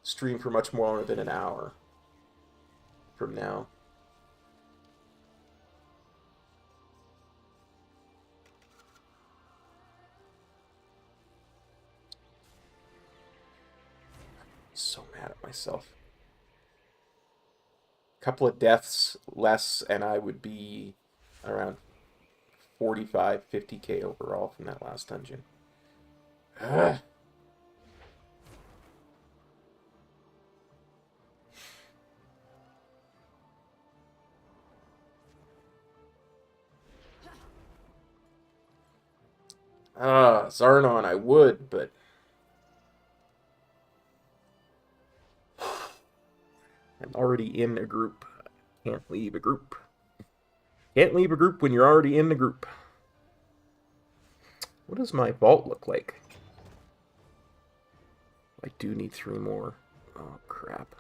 A: stream for much more than an hour from now. So mad at myself. A couple of deaths less and I would be around 45, 50k overall from that last dungeon. Ugh. Zarnon, I would, but I'm already in a group. Can't leave a group. Can't leave a group when you're already in the group. What does my vault look like? I do need 3 more. Oh, crap.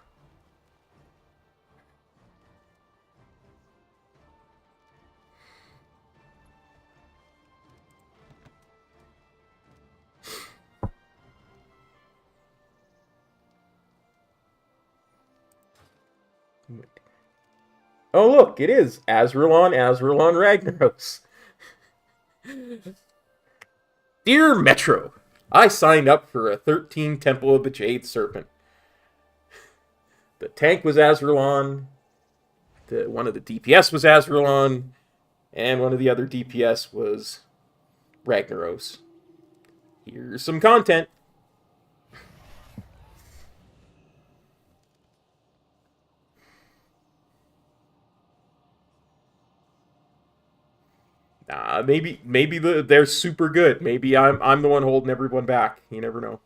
A: Oh, look, it is Azrulon Ragnaros. Dear Metro, I signed up for a 13 Temple of the Jade Serpent. The tank was Azrulon, one of the DPS was Azrulon, and one of the other DPS was Ragnaros. Here's some content. Maybe they're super good. Maybe I'm the one holding everyone back. You never know.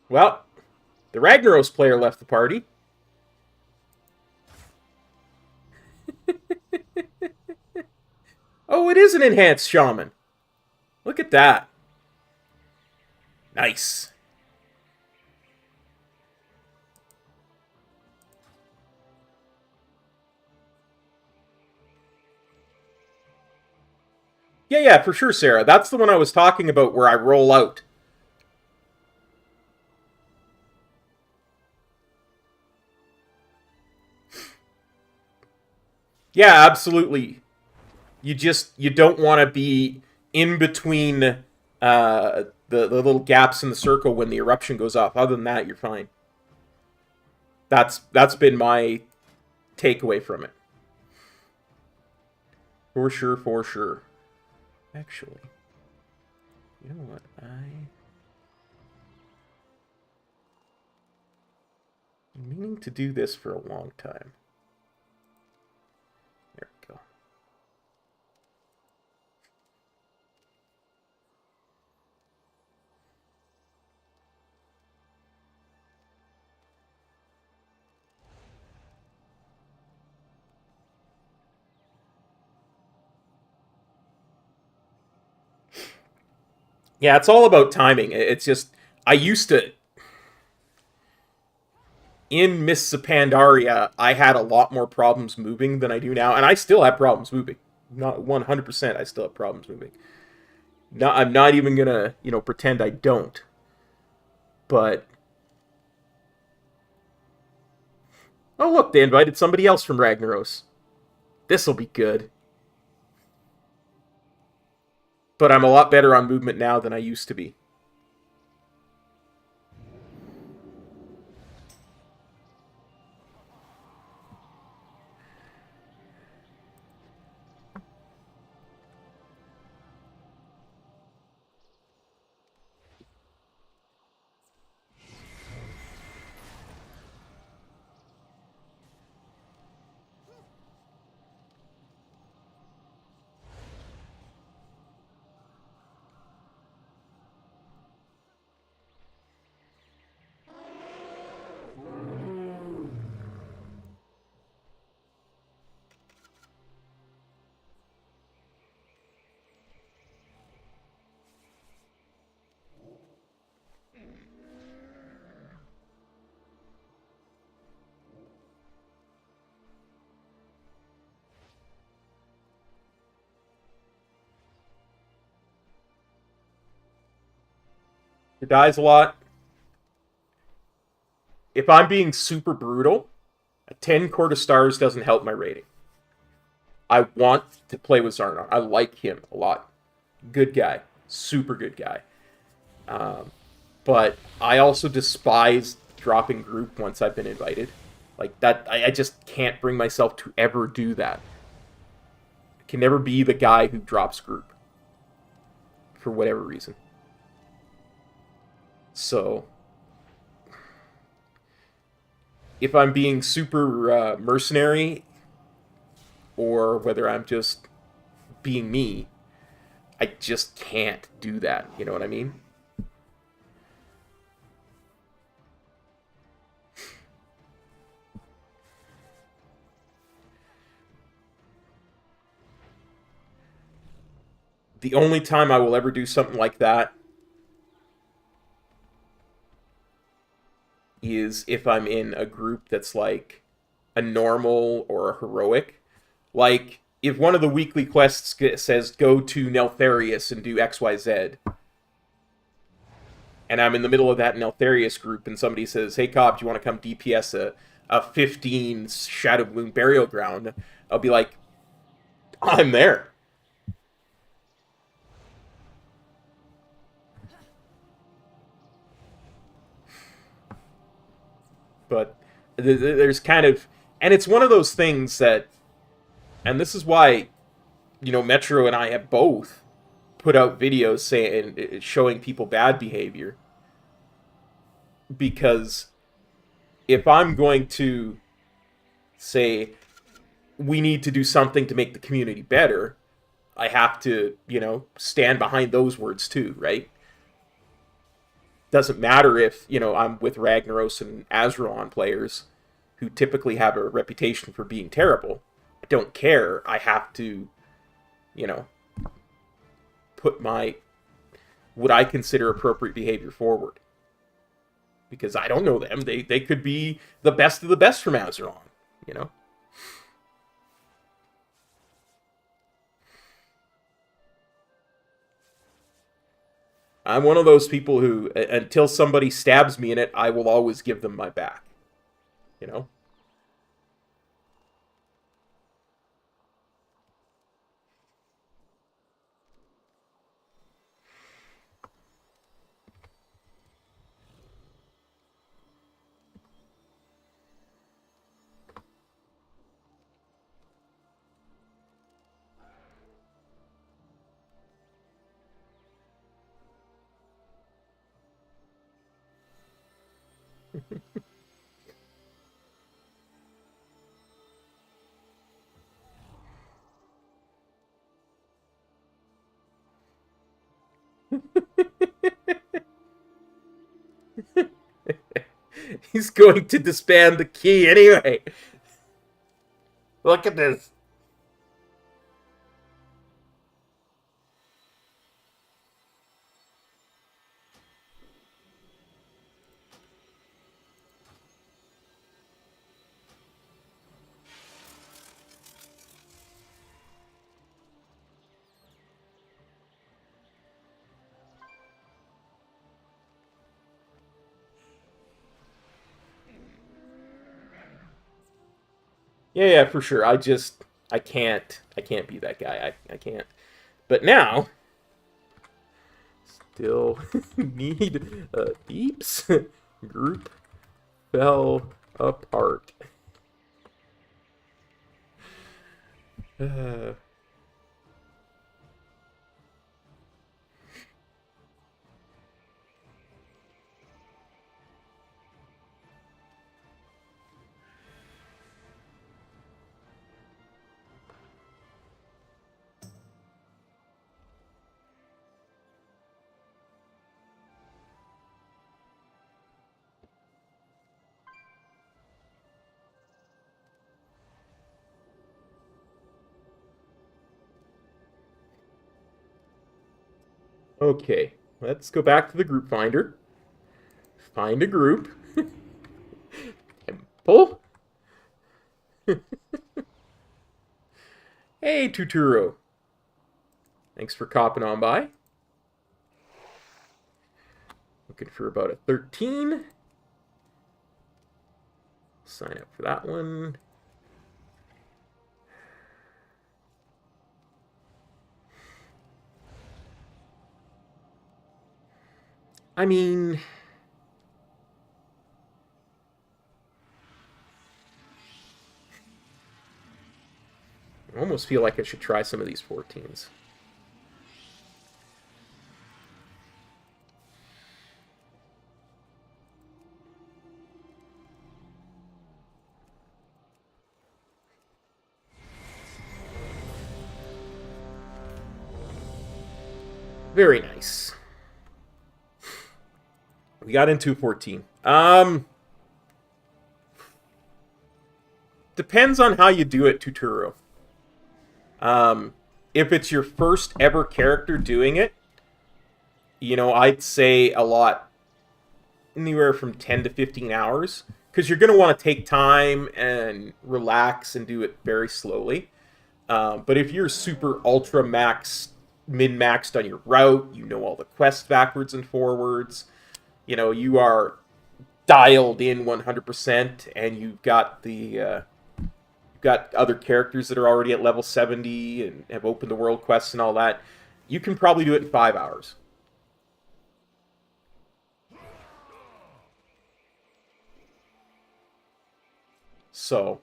A: Well, the Ragnaros player left the party. Oh, it is an enhanced shaman. Look at that. Nice. Yeah, for sure, Sarah. That's the one I was talking about where I roll out. Yeah, absolutely. You don't want to be in between the little gaps in the circle when the eruption goes off. Other than that, you're fine. That's been my takeaway from it. For sure. Actually, you know what? I'm meaning to do this for a long time. There we go. Yeah, it's all about timing. It's just, I used to in Mists of Pandaria, I had a lot more problems moving than I do now, and I still have problems moving. Not 100%, I still have problems moving. I'm not even gonna, pretend I don't. But... Oh, look, they invited somebody else from Ragnaros. This'll be good. But I'm a lot better on movement now than I used to be. It dies a lot. If I'm being super brutal, a 10 Court of Stars doesn't help my rating. I want to play with Zarnon. I like him a lot. Good guy. Super good guy. But I also despise dropping group once I've been invited. Like, that, I just can't bring myself to ever do that. I can never be the guy who drops group. For whatever reason. So... if I'm being super mercenary, or whether I'm just being me, I just can't do that. You know what I mean? The only time I will ever do something like that is if I'm in a group that's like a normal or a heroic. Like, if one of the weekly quests says go to Neltharius and do XYZ, and I'm in the middle of that Neltharius group and somebody says, hey Cobb, do you want to come DPS a 15 Shadow Moon Burial Ground? I'll be like, I'm there. But there's kind of... and it's one of those things that... and this is why, Metro and I have both put out videos showing people bad behavior. Because if I'm going to say, we need to do something to make the community better, I have to, stand behind those words too, right? Doesn't matter if, I'm with Ragnaros and Azeroth players who typically have a reputation for being terrible. I don't care. I have to, put my, what I consider appropriate behavior forward. Because I don't know them. They could be the best of the best from Azeroth, I'm one of those people who, until somebody stabs me in it, I will always give them my back. He's going to disband the key anyway. Look at this. Yeah, for sure. I can't be that guy. I can't. But now, still need Deeps. Group fell apart. Okay, let's go back to the group finder. Find a group. Temple. Hey, Tuturo. Thanks for copping on by. Looking for about a 13. Sign up for that one. I mean, I almost feel like I should try some of these 14s. Very nice. We got into 14. Depends on how you do it, Tuturo. If it's your first ever character doing it, you know, I'd say a lot, anywhere from 10 to 15 hours, because you're going to want to take time and relax and do it very slowly. But if you're super ultra max, min-maxed on your route, you know all the quests backwards and forwards, you know, you are dialed in 100%, and you've got the got other characters that are already at level 70 and have opened the world quests and all that, you can probably do it in 5 hours. So,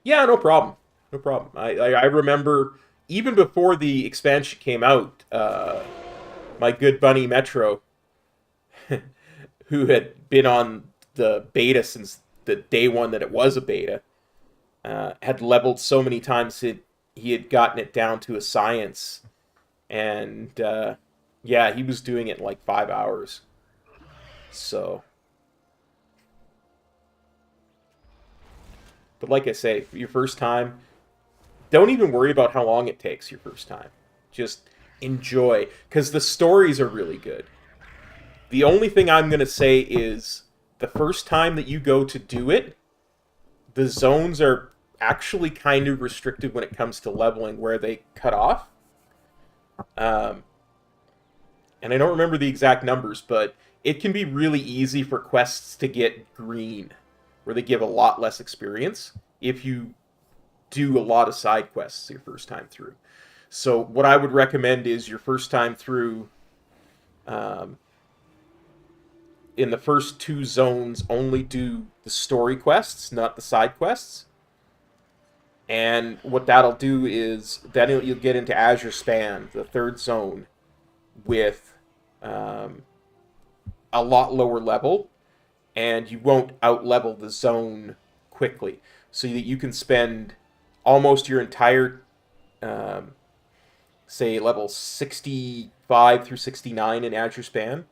A: yeah, no problem. No problem. I remember, even before the expansion came out, my good bunny Metro, who had been on the beta since the day one that it was a beta, had leveled so many times he had gotten it down to a science. And, yeah, he was doing it in like 5 hours. So. But like I say, for your first time, don't even worry about how long it takes your first time. Just enjoy, because the stories are really good. The only thing I'm going to say is, the first time that you go to do it, the zones are actually kind of restricted when it comes to leveling, where they cut off. And I don't remember the exact numbers, but it can be really easy for quests to get green, where they give a lot less experience if you do a lot of side quests your first time through. So what I would recommend is your first time through, in the first 2 zones, only do the story quests, not the side quests. And what that'll do is, then you'll get into Azure Span, the 3rd zone, with a lot lower level, and you won't out-level the zone quickly. So that you can spend almost your entire, say, level 65 through 69 in Azure Span,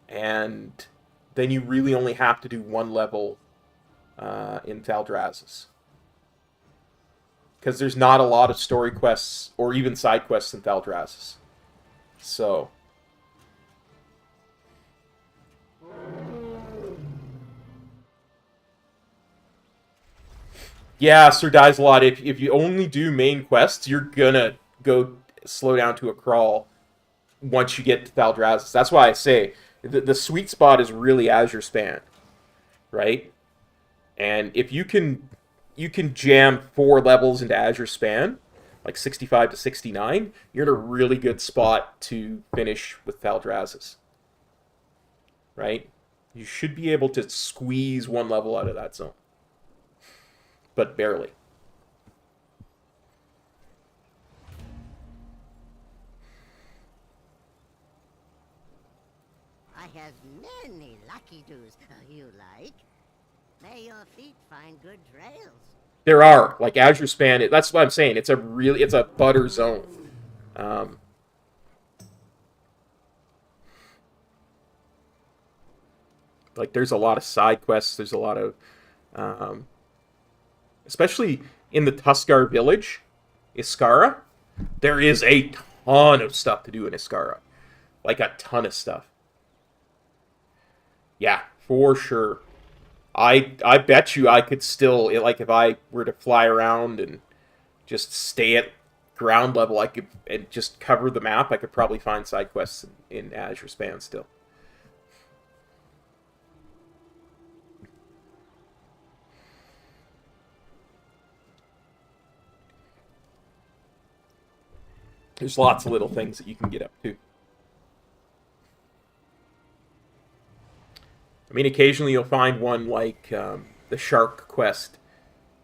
A: and then you really only have to do 1 level in Thaldraszus. Because there's not a lot of story quests, or even side quests in Thaldraszus. So. Yeah, Sir Dies a lot. If you only do main quests, you're gonna go slow down to a crawl once you get to Thaldraszus. That's why I say, the sweet spot is really Azure Span. right? And if you can jam 4 levels into Azure Span, like 65 to 69, you're in a really good spot to finish with Thaldrazes, right? You should be able to squeeze 1 level out of that zone, but barely.
D: I have many lucky doos you like. May your feet find good trails.
A: There are, like Azure Span, that's what I'm saying. It's a butter zone. Like there's a lot of side quests. There's a lot of, especially in the Tuscar village, Iskara, there is a ton of stuff to do in Iskara. Like a ton of stuff. Yeah, for sure. I bet you I could still, like if I were to fly around and just stay at ground level, I could, and just cover the map, I could probably find side quests in Azure Span still. There's lots of little things that you can get up to. I mean, occasionally you'll find one like the shark quest,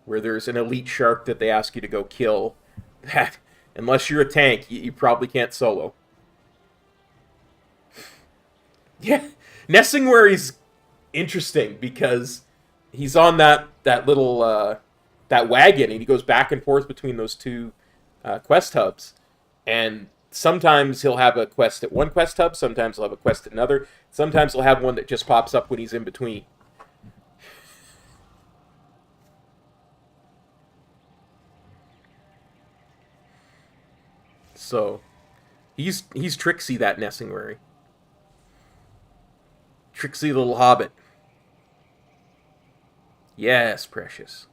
A: where there's an elite shark that they ask you to go kill. That, unless you're a tank, you probably can't solo. Yeah, Nessingwary's interesting because he's on that little that wagon, and he goes back and forth between those 2 quest hubs. And sometimes he'll have a quest at one quest hub, sometimes he'll have a quest at another, sometimes he'll have one that just pops up when he's in between. So, he's tricksy, that Nessingwary. Tricksy little hobbit. Yes, precious.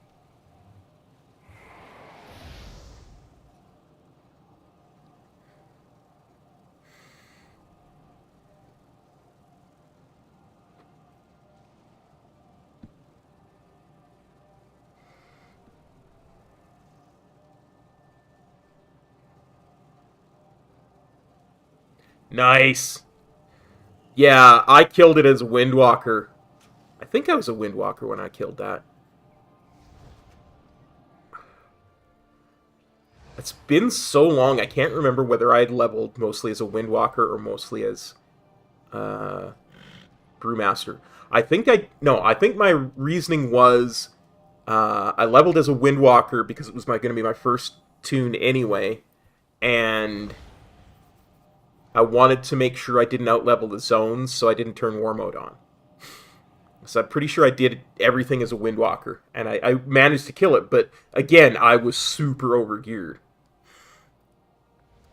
A: Nice. Yeah, I killed it as a WindWalker. I think I was a WindWalker when I killed that. It's been so long, I can't remember whether I had leveled mostly as a WindWalker or mostly as Brewmaster. I think my reasoning was I leveled as a WindWalker because it was going to be my first tune anyway, and I wanted to make sure I didn't outlevel the zones, so I didn't turn War Mode on. So I'm pretty sure I did everything as a Windwalker, and I managed to kill it, but again, I was super overgeared.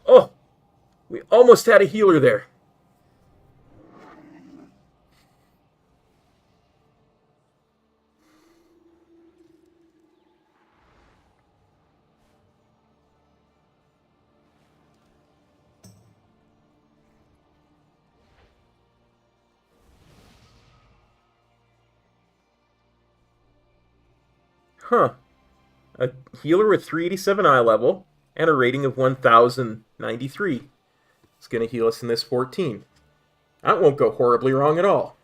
A: Oh, we almost had a healer there. Huh. A healer with 387 eye level and a rating of 1093. It's going to heal us in this 14. That won't go horribly wrong at all.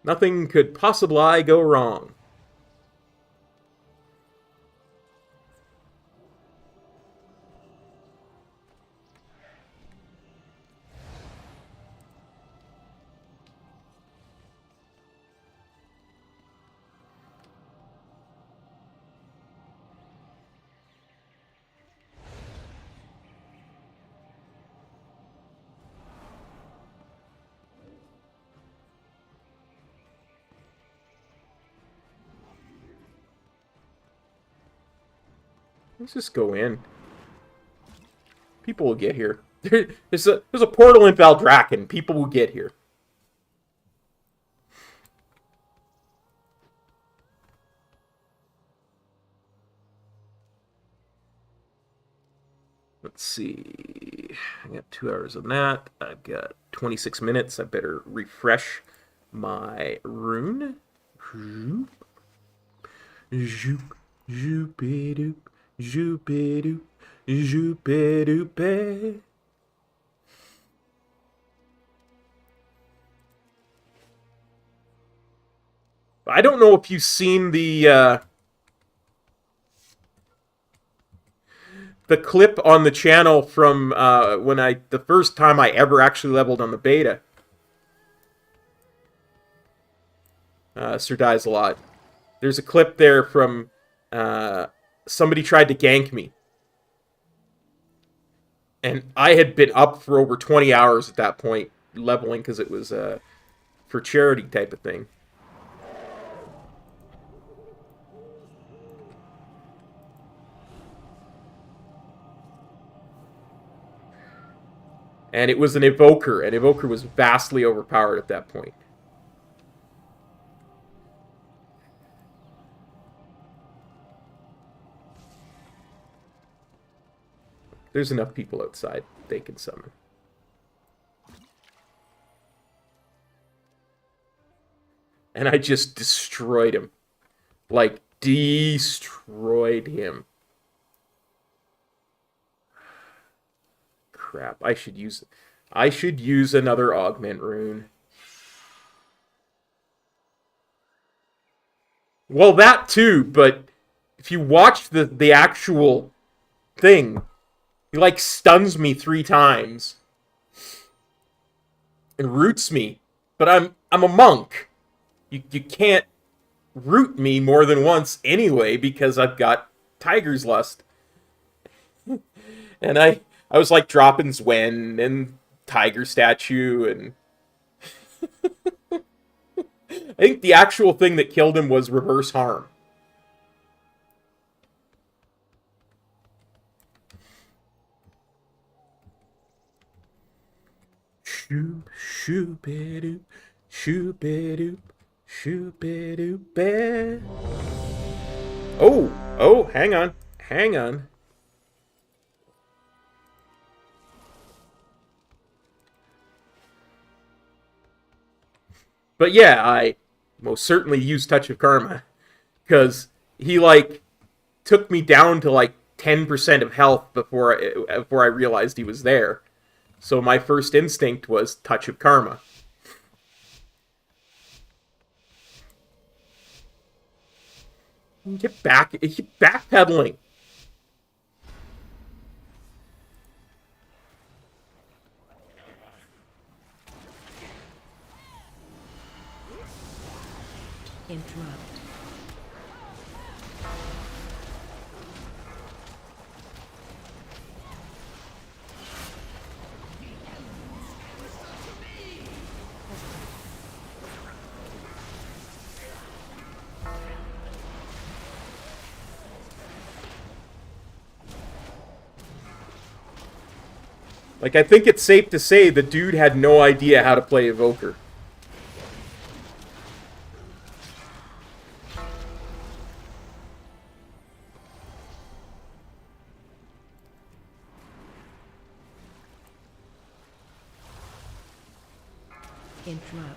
A: Nothing could possibly go wrong. Let's just go in. People will get here. There's a portal in Valdrakken. People will get here. Let's see. I got 2 hours on that. I've got 26 minutes. I better refresh my rune. Zoop. Zoop. Zoop-a-doop. Zoop-a-doop. Zoop-a-doop. I don't know if you've seen the clip on the channel from when the first time I ever actually leveled on the beta. Sir dies a lot. There's a clip there from somebody tried to gank me. And I had been up for over 20 hours at that point, leveling, because it was for charity type of thing. And it was an Evoker, and Evoker was vastly overpowered at that point. There's enough people outside they can summon. And I just destroyed him. Like, destroyed him. Crap, I should use another augment rune. Well, that too, but if you watch the actual thing, he like stuns me 3 times and roots me. But I'm a monk. You can't root me more than once anyway because I've got Tiger's Lust. And I was like dropping Zwen and Tiger Statue and I think the actual thing that killed him was Reverse Harm. Shoop, shoop-a-doop, shoop-a-doop, shoop-a-doop. Oh, hang on. But yeah, I most certainly used Touch of Karma. Because he, like, took me down to, like, 10% of health before I realized he was there. So my first instinct was Touch of Karma. Get backpedaling.
F: Interrupt.
A: Like, I think it's safe to say the dude had no idea how to play Evoker.
F: Interrupt.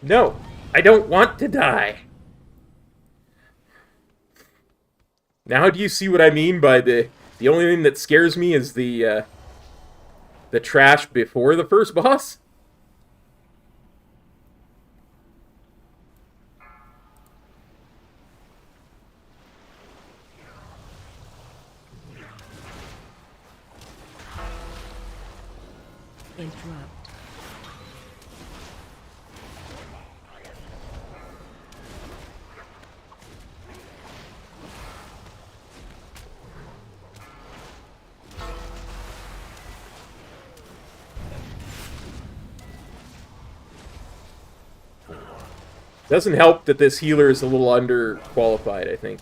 A: No, I don't want to die. Now do you see what I mean by the only thing that scares me is the trash before the first boss?
F: Interrupt.
A: Doesn't help that this healer is a little underqualified, I think.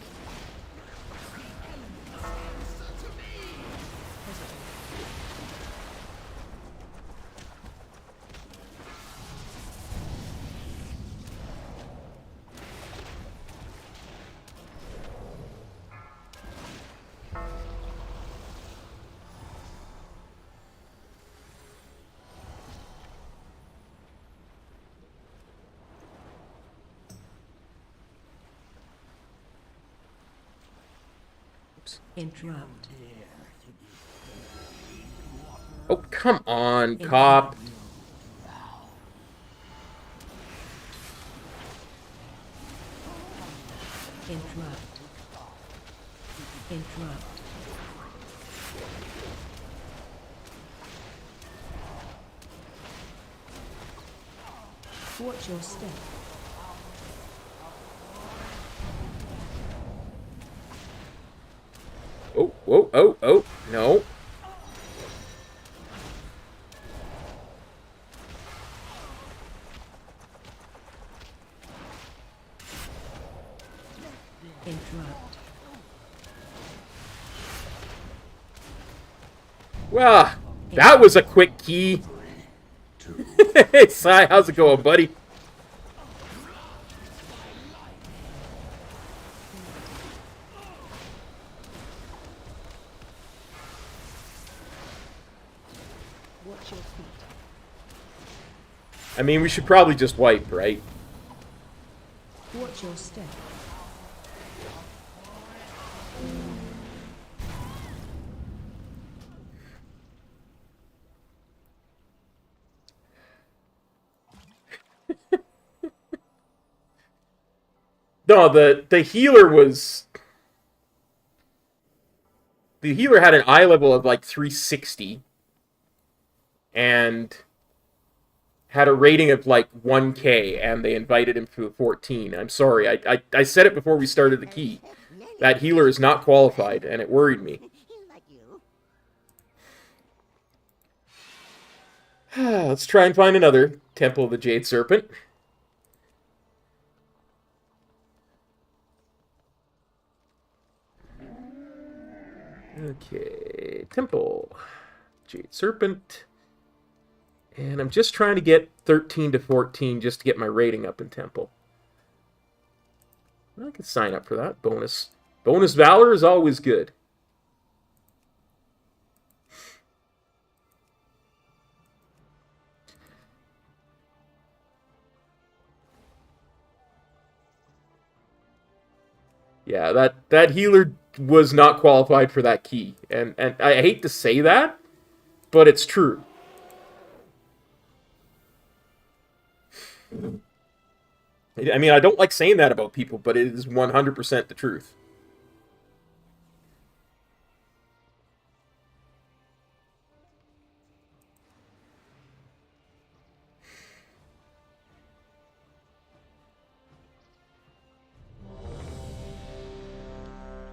F: Interrupt.
A: Oh, come on, cop.
F: Interrupt. Interrupt. Watch your step.
A: Oh, whoa, oh, oh, no.
F: Interrupt.
A: Well, that was a quick key. Hey, Sai, how's it going, buddy?
F: Watch your feet.
A: I mean, we should probably just wipe, right?
F: Watch your step.
A: No, the healer was... The healer had an eye level of like 360. And had a rating of like 1K, and they invited him to 14. I'm sorry, I said it before we started the key. That healer is not qualified, and it worried me.
D: Like you.
A: Let's try and find another Temple of the Jade Serpent. Okay, Temple, Jade Serpent. And I'm just trying to get 13 to 14 just to get my rating up in Temple. I can sign up for that. Bonus Valor is always good. Yeah, that healer was not qualified for that key. And I hate to say that, but it's true. I mean, I don't like saying that about people, but it is 100% the truth.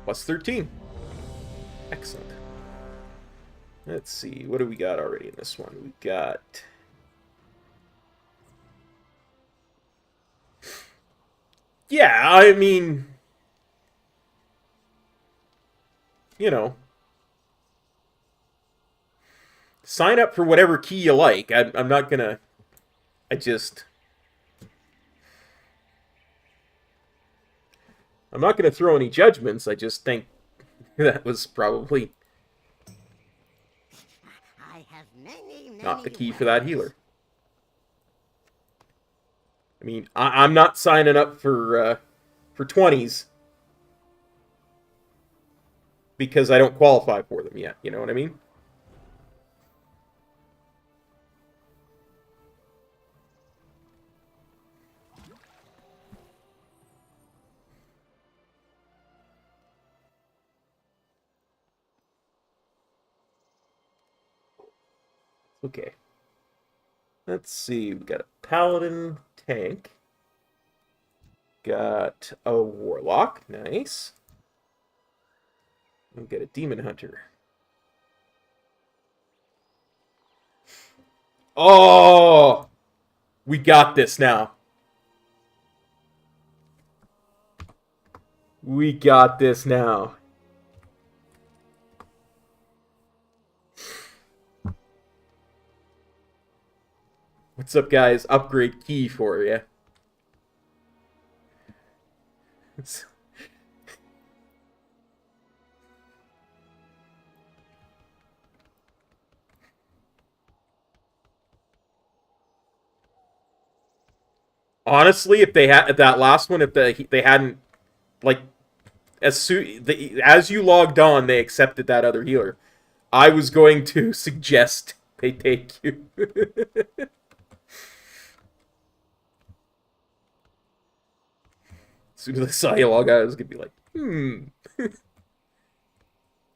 A: Plus 13. Excellent. Let's see, what do we got already in this one? We got... Yeah, I mean... You know... Sign up for whatever key you like. I'm not gonna... I'm not gonna throw any judgments, I just think that was probably
D: I have many
A: not the key for that healer. I mean, I'm not signing up for 20s because I don't qualify for them yet, you know what I mean? Okay. Let's see. We got a paladin tank. Got a warlock. Nice. We got a demon hunter. Oh! We got this now. We got this now. What's up, guys? Upgrade key for you. Honestly, if they had that last one, if they hadn't, like, as you logged on, they accepted that other healer. I was going to suggest they take you. As soon as I saw you log out, I was gonna be like,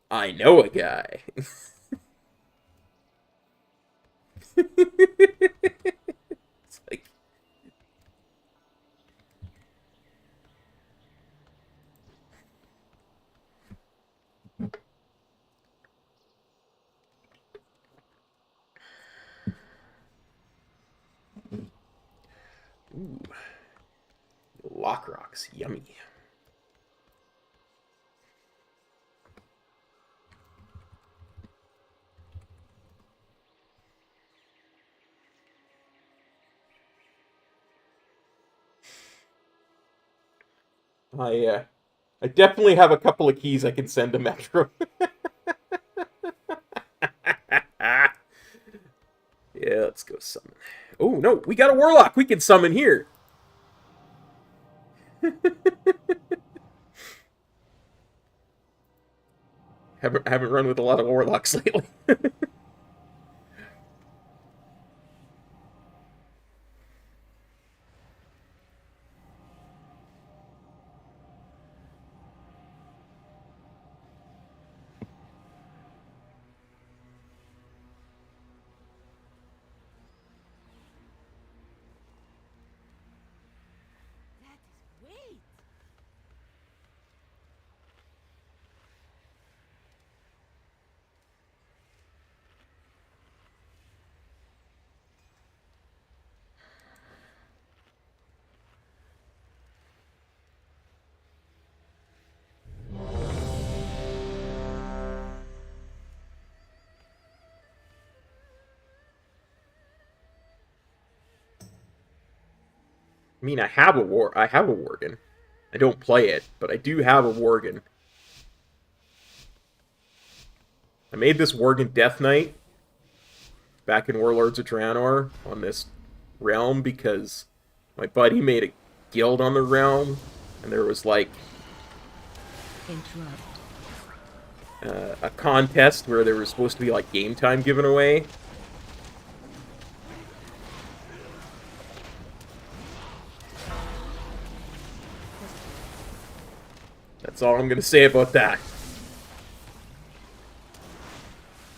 A: I know a guy. It's like, ooh. Lock rocks, yummy. I definitely have a couple of keys I can send to Metro. Yeah, let's go summon. Oh no, we got a warlock. We can summon here. Haven't run with a lot of warlocks lately. I mean, I have a Worgen. I don't play it, but I do have a Worgen. I made this Worgen Death Knight back in Warlords of Draenor on this realm because my buddy made a guild on the realm, and there was like a contest where there was supposed to be like game time given away. That's all I'm going to say about that.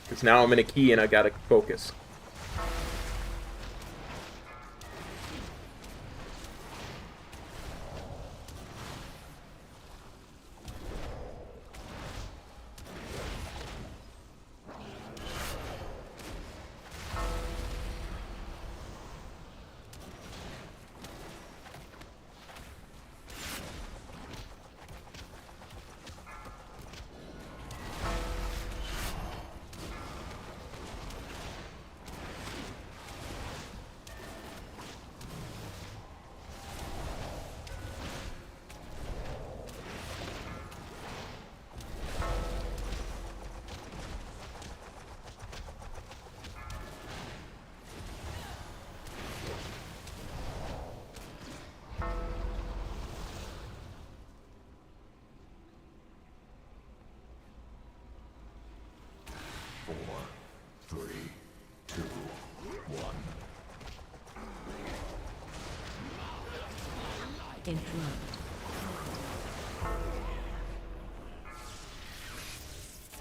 A: Because now I'm in a key and I got to focus.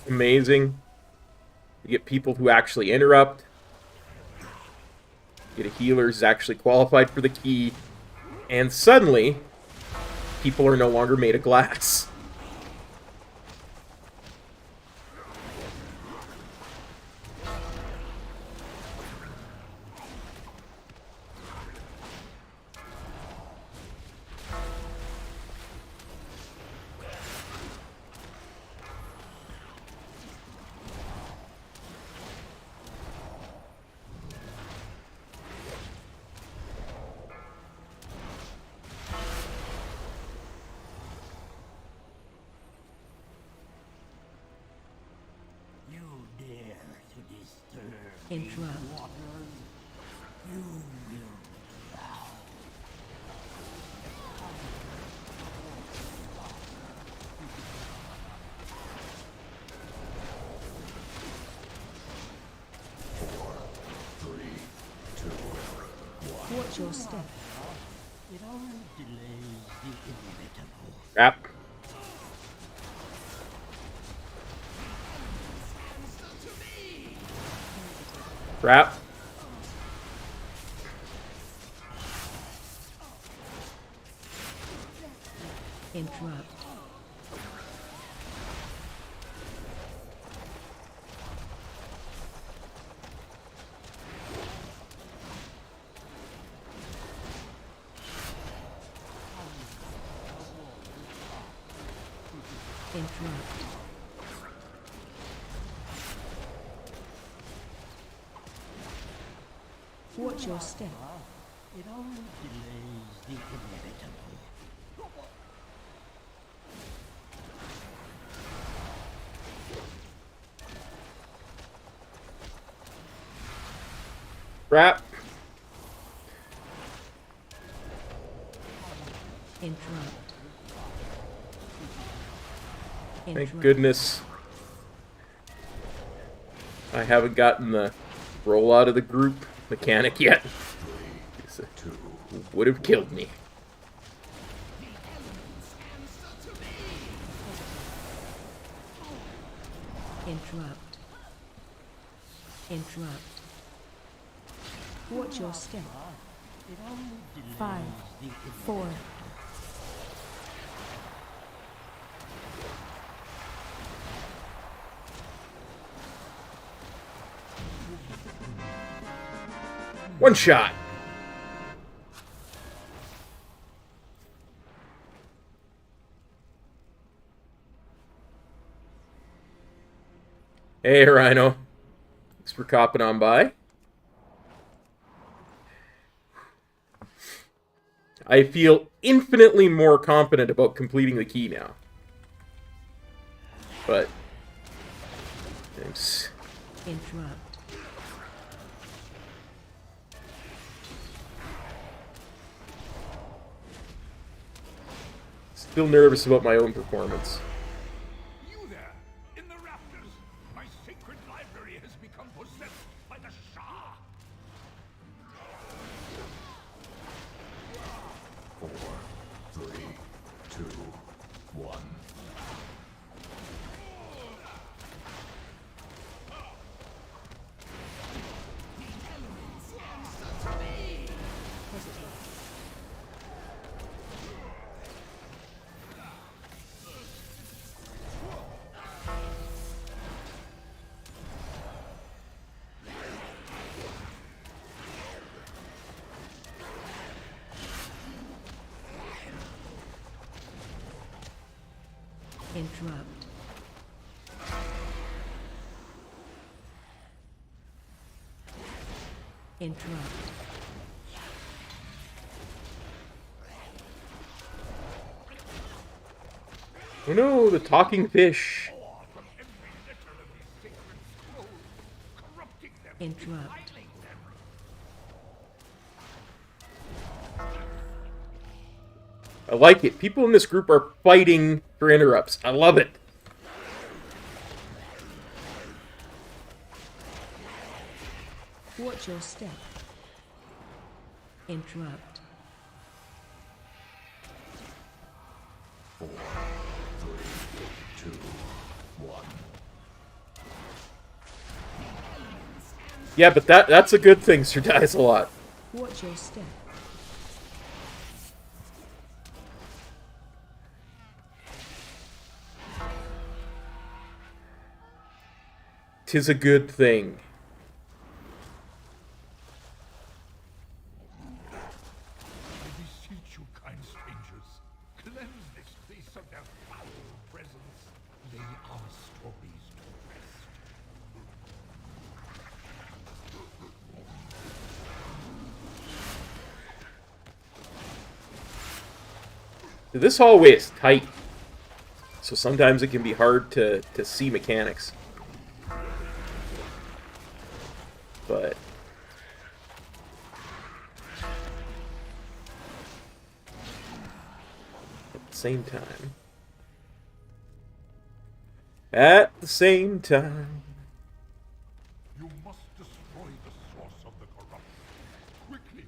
A: Amazing. You get people who actually interrupt. Get a healer who's actually qualified for the key. And suddenly, people are no longer made of glass.
F: Interrupt.
E: Watch your step.
A: Crap. Crap.
F: Interrupt. Interrupt.
E: Watch your step.
G: It only delays the inevitable.
A: Crap.
F: Interrupt.
A: Thank goodness I haven't gotten the roll out of the group mechanic yet. Would have killed me.
F: Interrupt. Interrupt.
E: Watch your step. 5, 4,
A: One shot. Hey, Rhino. Thanks for copping on by. I feel infinitely more confident about completing the key now. But thanks.
F: Interrupt.
A: Still nervous about my own performance.
B: You there, in the rafters! My sacred library has become possessed by the Shah!
I: 4, 3, 2, 1.
F: Interrupt. Interrupt.
A: Oh no, the talking fish.
F: Interrupt.
A: I like it. People in this group are fighting for interrupts. I love it.
E: watch your step.
F: Interrupt.
I: 4, 3, 2, 1.
A: Yeah, but that's a good thing, Sir Dies a lot.
E: Watch your step.
A: "'Tis a good thing."
B: I beseech you, kind strangers, cleanse this place of their foul presence. Lay our stories to rest.
A: This hallway is tight, so sometimes it can be hard to see mechanics. But at the same time,
B: You must destroy the source of the corruption. Quickly,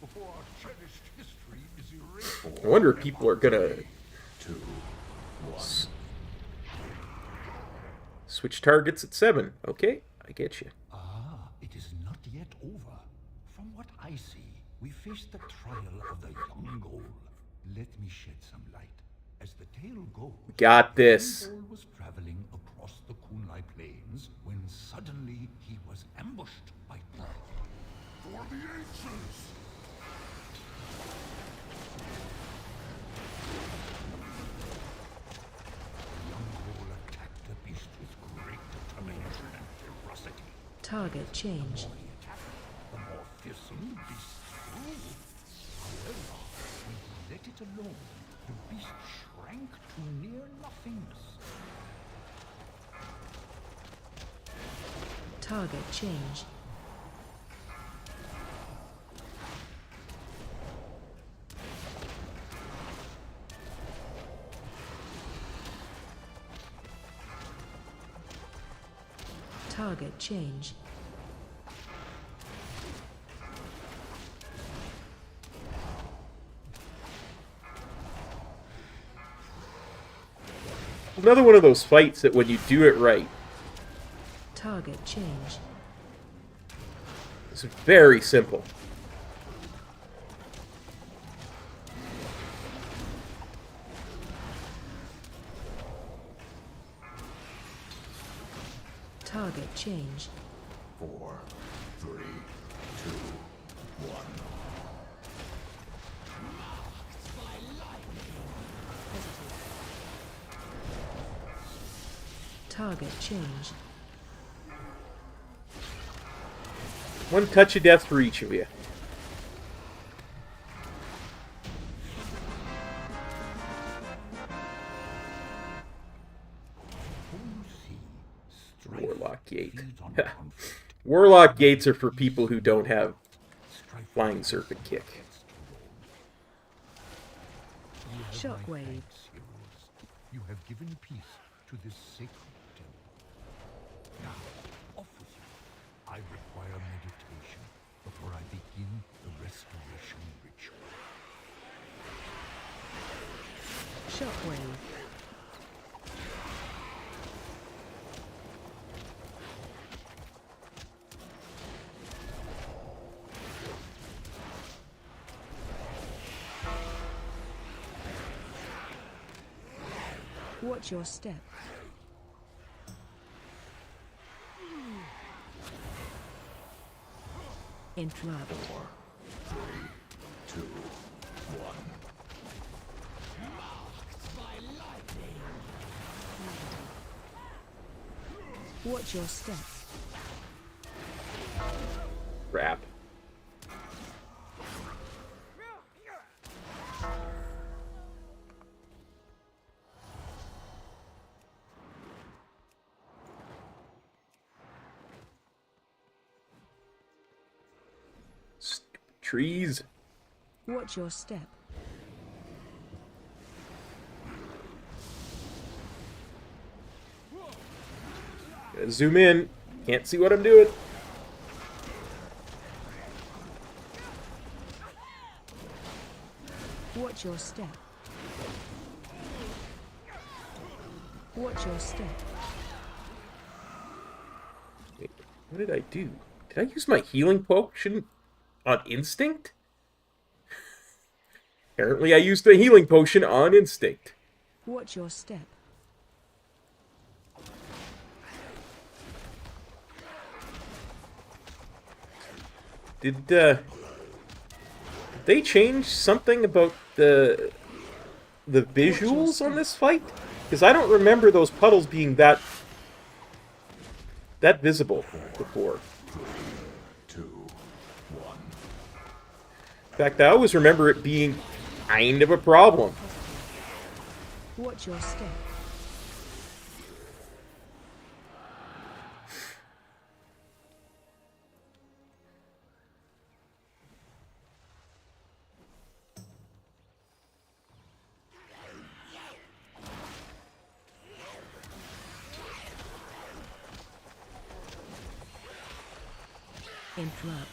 B: before our cherished history is erased.
A: I wonder if people are gonna
I: 2, 1.
A: switch targets at 7. Okay, I get you.
G: Ah, it is not yet over. From what I see, we face the trial of the young Goal. Let me shed some light. As the tale goes,
A: Got this.
G: the young Goal was traveling across the Kunlai Plains when suddenly he was ambushed by
B: For the ancients!
G: The young Goal attacked the beast with great determination and ferocity.
E: Target change.
G: The more he attacked, the more fearsome the beast grew. However, when he let it alone, the beast shrank to near nothingness.
E: Target change. Target change.
A: Another one of those fights that when you do it right,
E: Target change.
A: it's very simple.
E: Target change.
I: 4, 3, 2, 1.
E: Target change.
A: One touch of death for each of you. Warlock Gate. Warlock Gates are for people who don't have Flying Serpent Kick.
E: Shockwave.
G: You have given peace to this sacred temple. Now, off with you. I require meditation before I begin the restoration ritual.
E: Shockwave. Watch your step. Interrupt.
I: 4, 3, 2, 1.
E: Watch your step.
A: Crap. Stupid trees.
E: Watch your step.
A: Gotta zoom in. Can't see what I'm doing.
E: Watch your step. Watch your step.
A: Wait, what did I do? Did I use my healing potion On instinct? Apparently I used a healing potion on instinct.
E: Watch your step.
A: Did they change something about the visuals on this fight? Because I don't remember those puddles being that visible before.
I: 2, 1.
A: In fact, I always remember it being kind of a problem.
E: Watch your step.
F: Interrupt.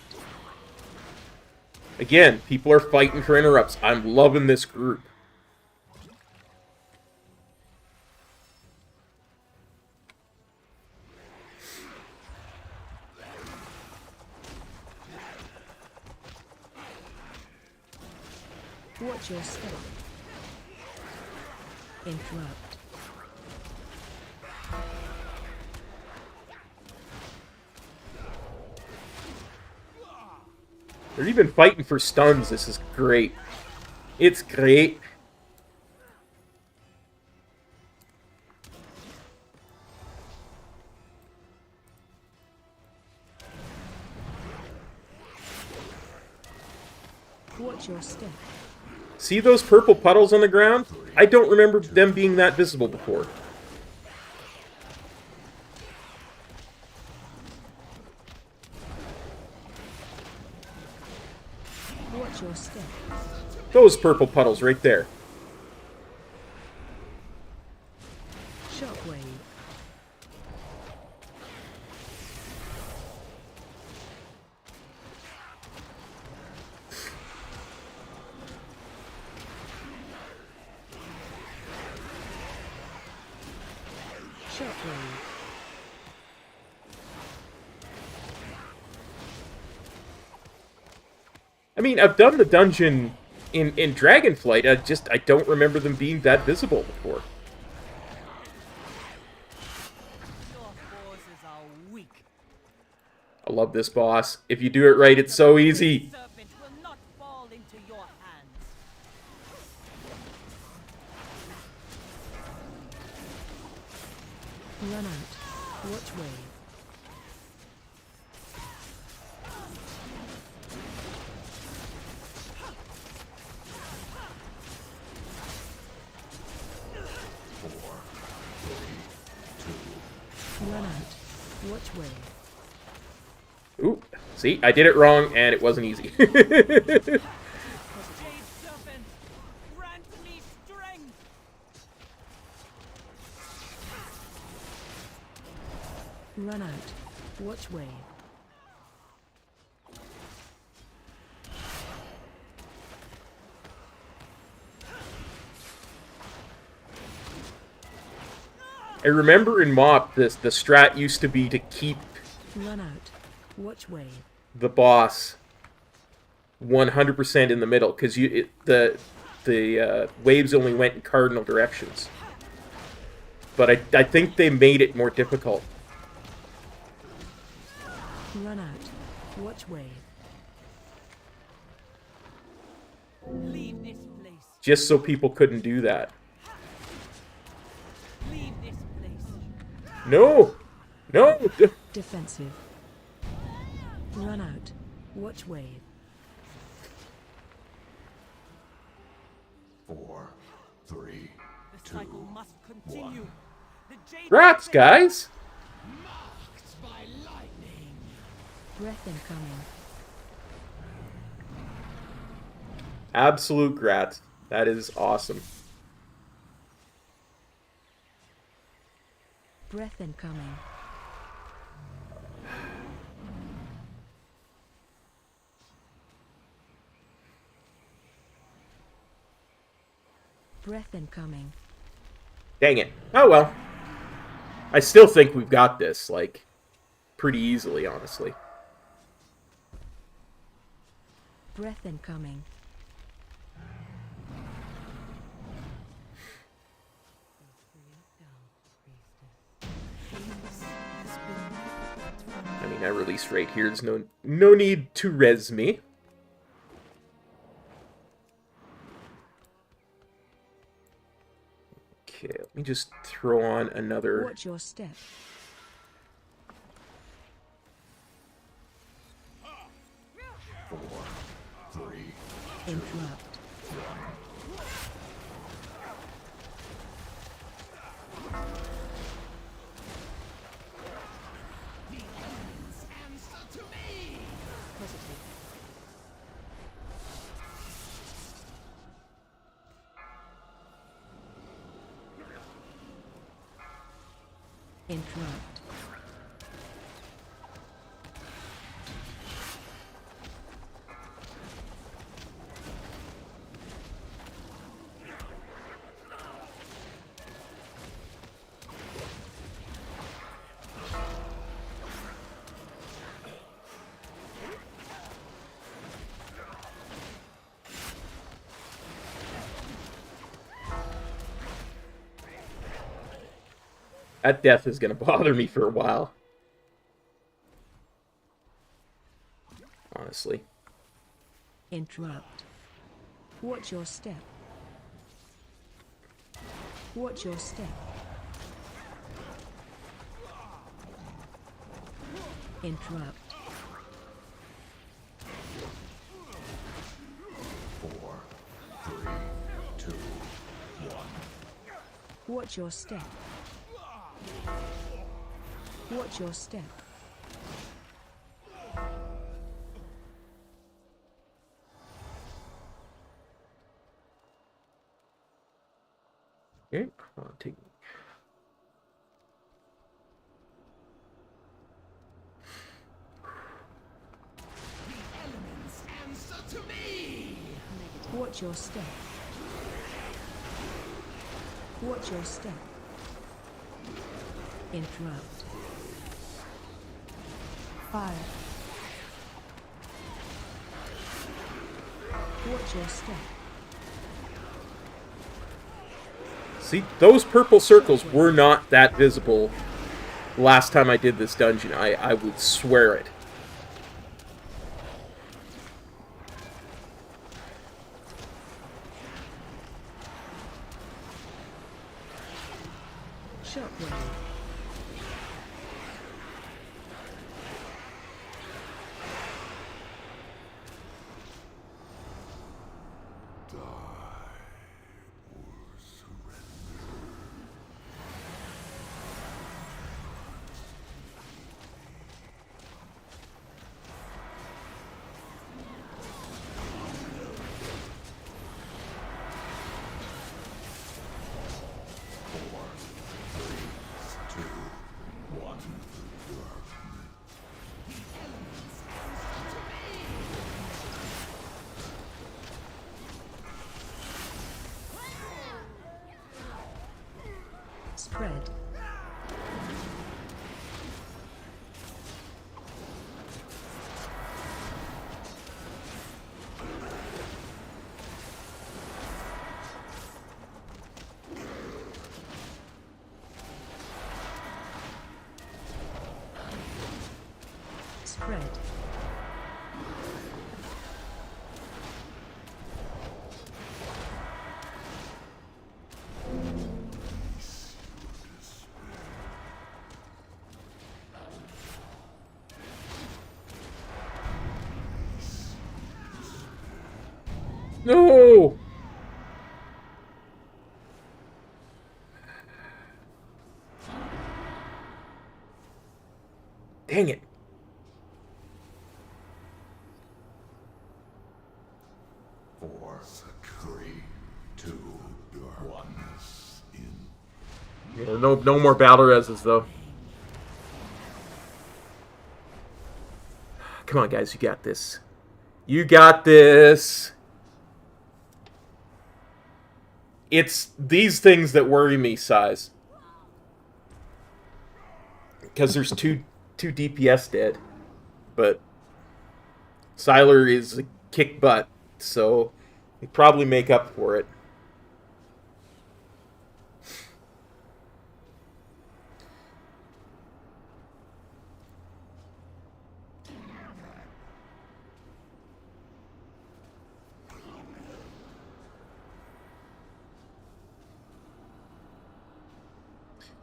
A: Again, people are fighting for interrupts. I'm loving this group.
E: Watch your step.
F: Interrupt.
A: They're even fighting for stuns. This is great. It's great.
E: Watch your step.
A: See those purple puddles on the ground? I don't remember them being that visible before.
E: Watch your step.
A: Those purple puddles right there.
E: Shockwave. Shockwave.
A: I mean, I've done the dungeon in DragonFlight. I don't remember them being that visible before.
H: Your forces are weak.
A: I love this boss. If you do it right, it's so easy.
H: Serpent will not fall into your hands.
E: Run out. Watch wave. Run out. Watch wave.
A: Ooh, see, I did it wrong, and it wasn't easy.
H: Jade Serpent, grant me strength.
E: Run out. Watch wave.
A: I remember in MoP, the strat used to be to keep
E: Run out. Watch wave.
A: the boss 100% in the middle, because the waves only went in cardinal directions. But I think they made it more difficult.
E: Run out. Watch wave.
H: Leave this place.
A: Just so people couldn't do that.
H: Leave this place.
A: No! No!
E: Defensive. Run out. Watch wave.
I: 4, 3,
H: The
I: 2.
H: cycle must continue. The Jade
A: Rats,
H: Serpent-
A: guys!
E: Breath incoming.
A: Absolute grats. That is awesome.
E: Breath incoming. Breath incoming.
A: Dang it. Oh well. I still think we've got this, like, pretty easily, honestly.
E: Breath incoming.
A: I mean, I released right here. There's no need to res me. Okay, let me just throw on another...
E: Watch your step.
I: Four, three,
E: Interrupt. Positive. Interrupt.
A: That death is going to bother me for a while. Honestly.
E: Interrupt. Watch your step. Watch your step. Interrupt.
I: four, three, two, one.
E: Watch your step. Watch your step.
A: Okay, I'll take...
E: Watch your step. Watch your step. Interrupt. 5. Watch your step.
A: See, those purple circles were not that visible last time I did this dungeon. I would swear it.
E: Shockwave. Spread. Spread.
A: No! Dang it.
I: Four, three, two, one.
A: Yeah, no more battle reses, though. Come on, guys, you got this. You got this. It's these things that worry me, Size. Because there's two DPS dead. But Sylar is kick butt, so they probably make up for it.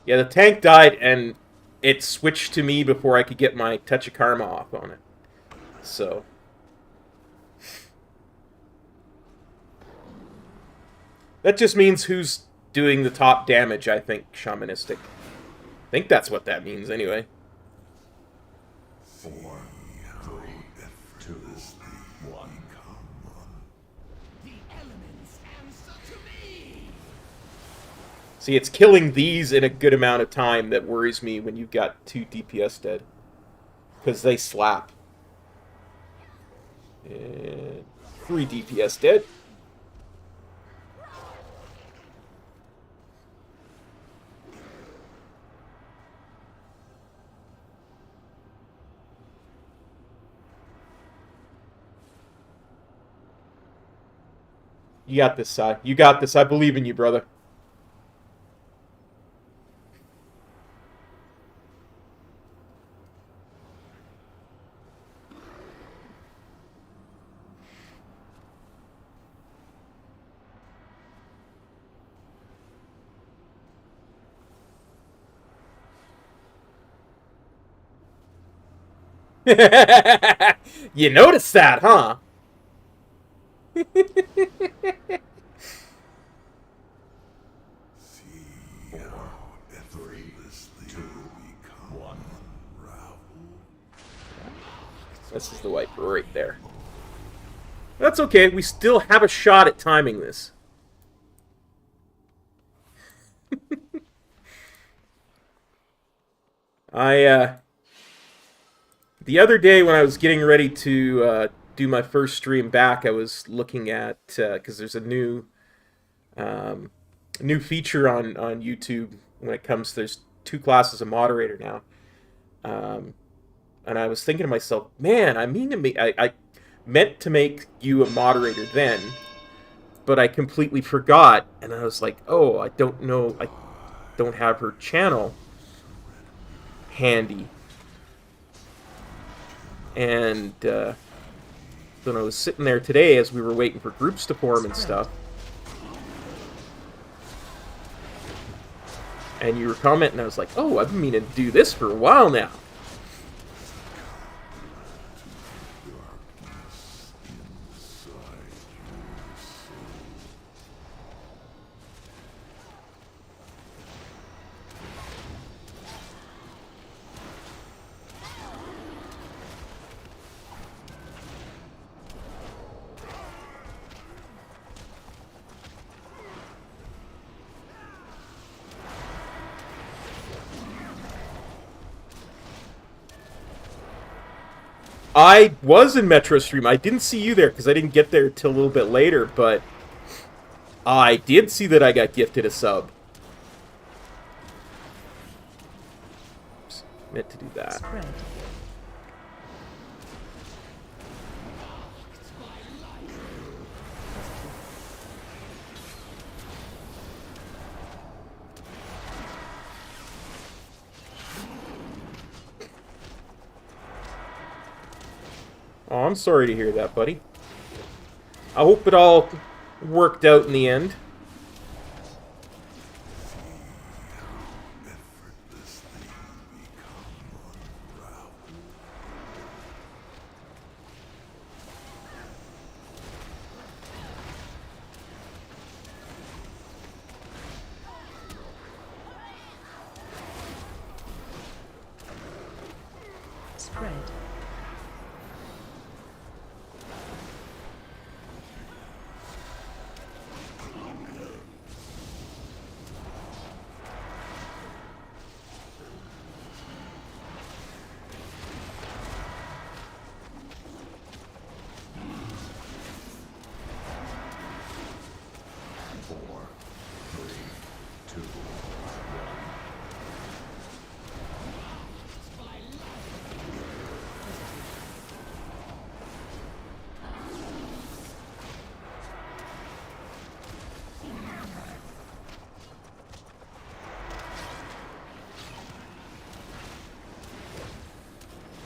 A: Yeah, the tank died, and it switched to me before I could get my Touch of Karma off on it. So... that just means who's doing the top damage, I think, Shamanistic. I think that's what that means, anyway.
I: 4, 3, 2, 1.
H: The elements answer to me!
A: See, it's killing these in a good amount of time that worries me when you've got 2 DPS dead. Because they slap. And 3 DPS dead. You got this, Sai. You got this. I believe in you, brother. You noticed that, huh? This is the wiper right there. That's okay. We still have a shot at timing this. The other day when I was getting ready to do my first stream back, I was looking at, because there's a new feature on YouTube when it comes, there's 2 classes of moderator now. And I was thinking to myself, man, I meant to make you a moderator then, but I completely forgot, and I was like, oh, I don't know, I don't have her channel handy. And then I was sitting there today as we were waiting for groups to form and stuff, and you were commenting, and I was like, oh, I've been meaning to do this for a while now. I was in Metro Stream. I didn't see you there because I didn't get there till a little bit later, but I did see that I got gifted a sub. Oops, meant to do that.
E: Spread.
A: Oh, I'm sorry to hear that, buddy. I hope it all worked out in the end.
E: Spread.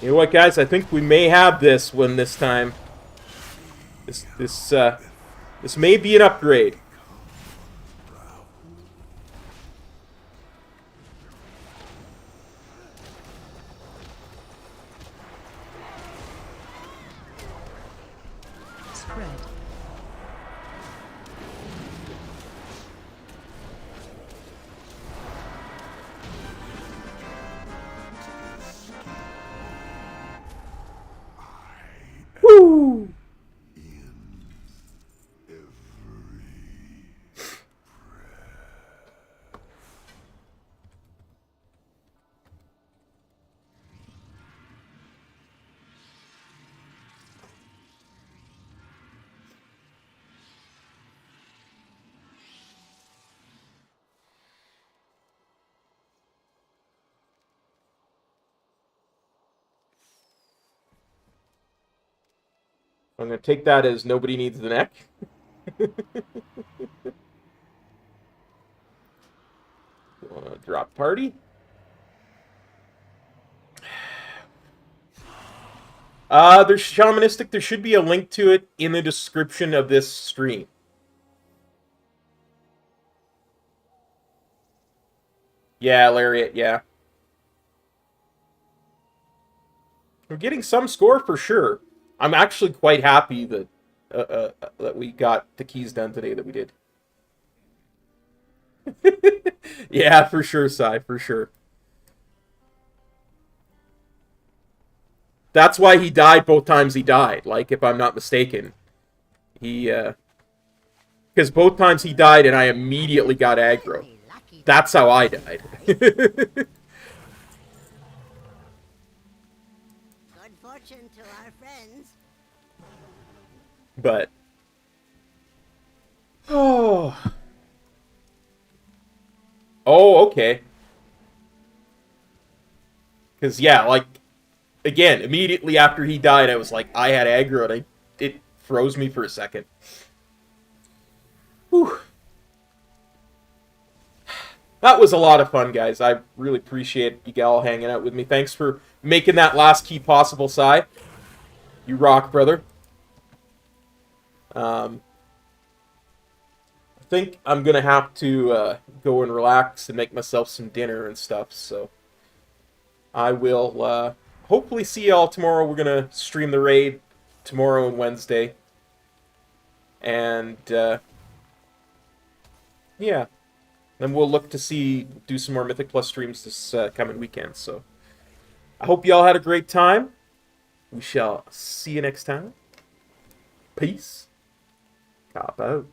A: You know what, guys? I think we may have this one this time. This may be an upgrade.
E: Spread.
A: Woo! I'm going to take that as nobody needs the neck. Drop party. There's Shamanistic. There should be a link to it in the description of this stream. Yeah, Lariat, yeah. We're getting some score for sure. I'm actually quite happy that that we got the keys done today that we did. Yeah, for sure, Sai, for sure. That's why he died both times he died, like, if I'm not mistaken. He, because both times he died and I immediately got aggro. That's how I died.
D: Good fortune to our friends.
A: But... Oh... Oh, okay. Because, yeah, like, again, immediately after he died, I was like, I had aggro, and it froze me for a second. Whew. That was a lot of fun, guys. I really appreciate you all hanging out with me. Thanks for making that last key possible, Sai. You rock, brother. I think I'm going to have to go and relax and make myself some dinner and stuff, so I will hopefully see y'all tomorrow. We're going to stream the raid tomorrow and Wednesday. And, yeah. Then we'll look to do some more Mythic Plus streams this coming weekend, so I hope y'all had a great time. We shall see you next time. Peace. Cop out.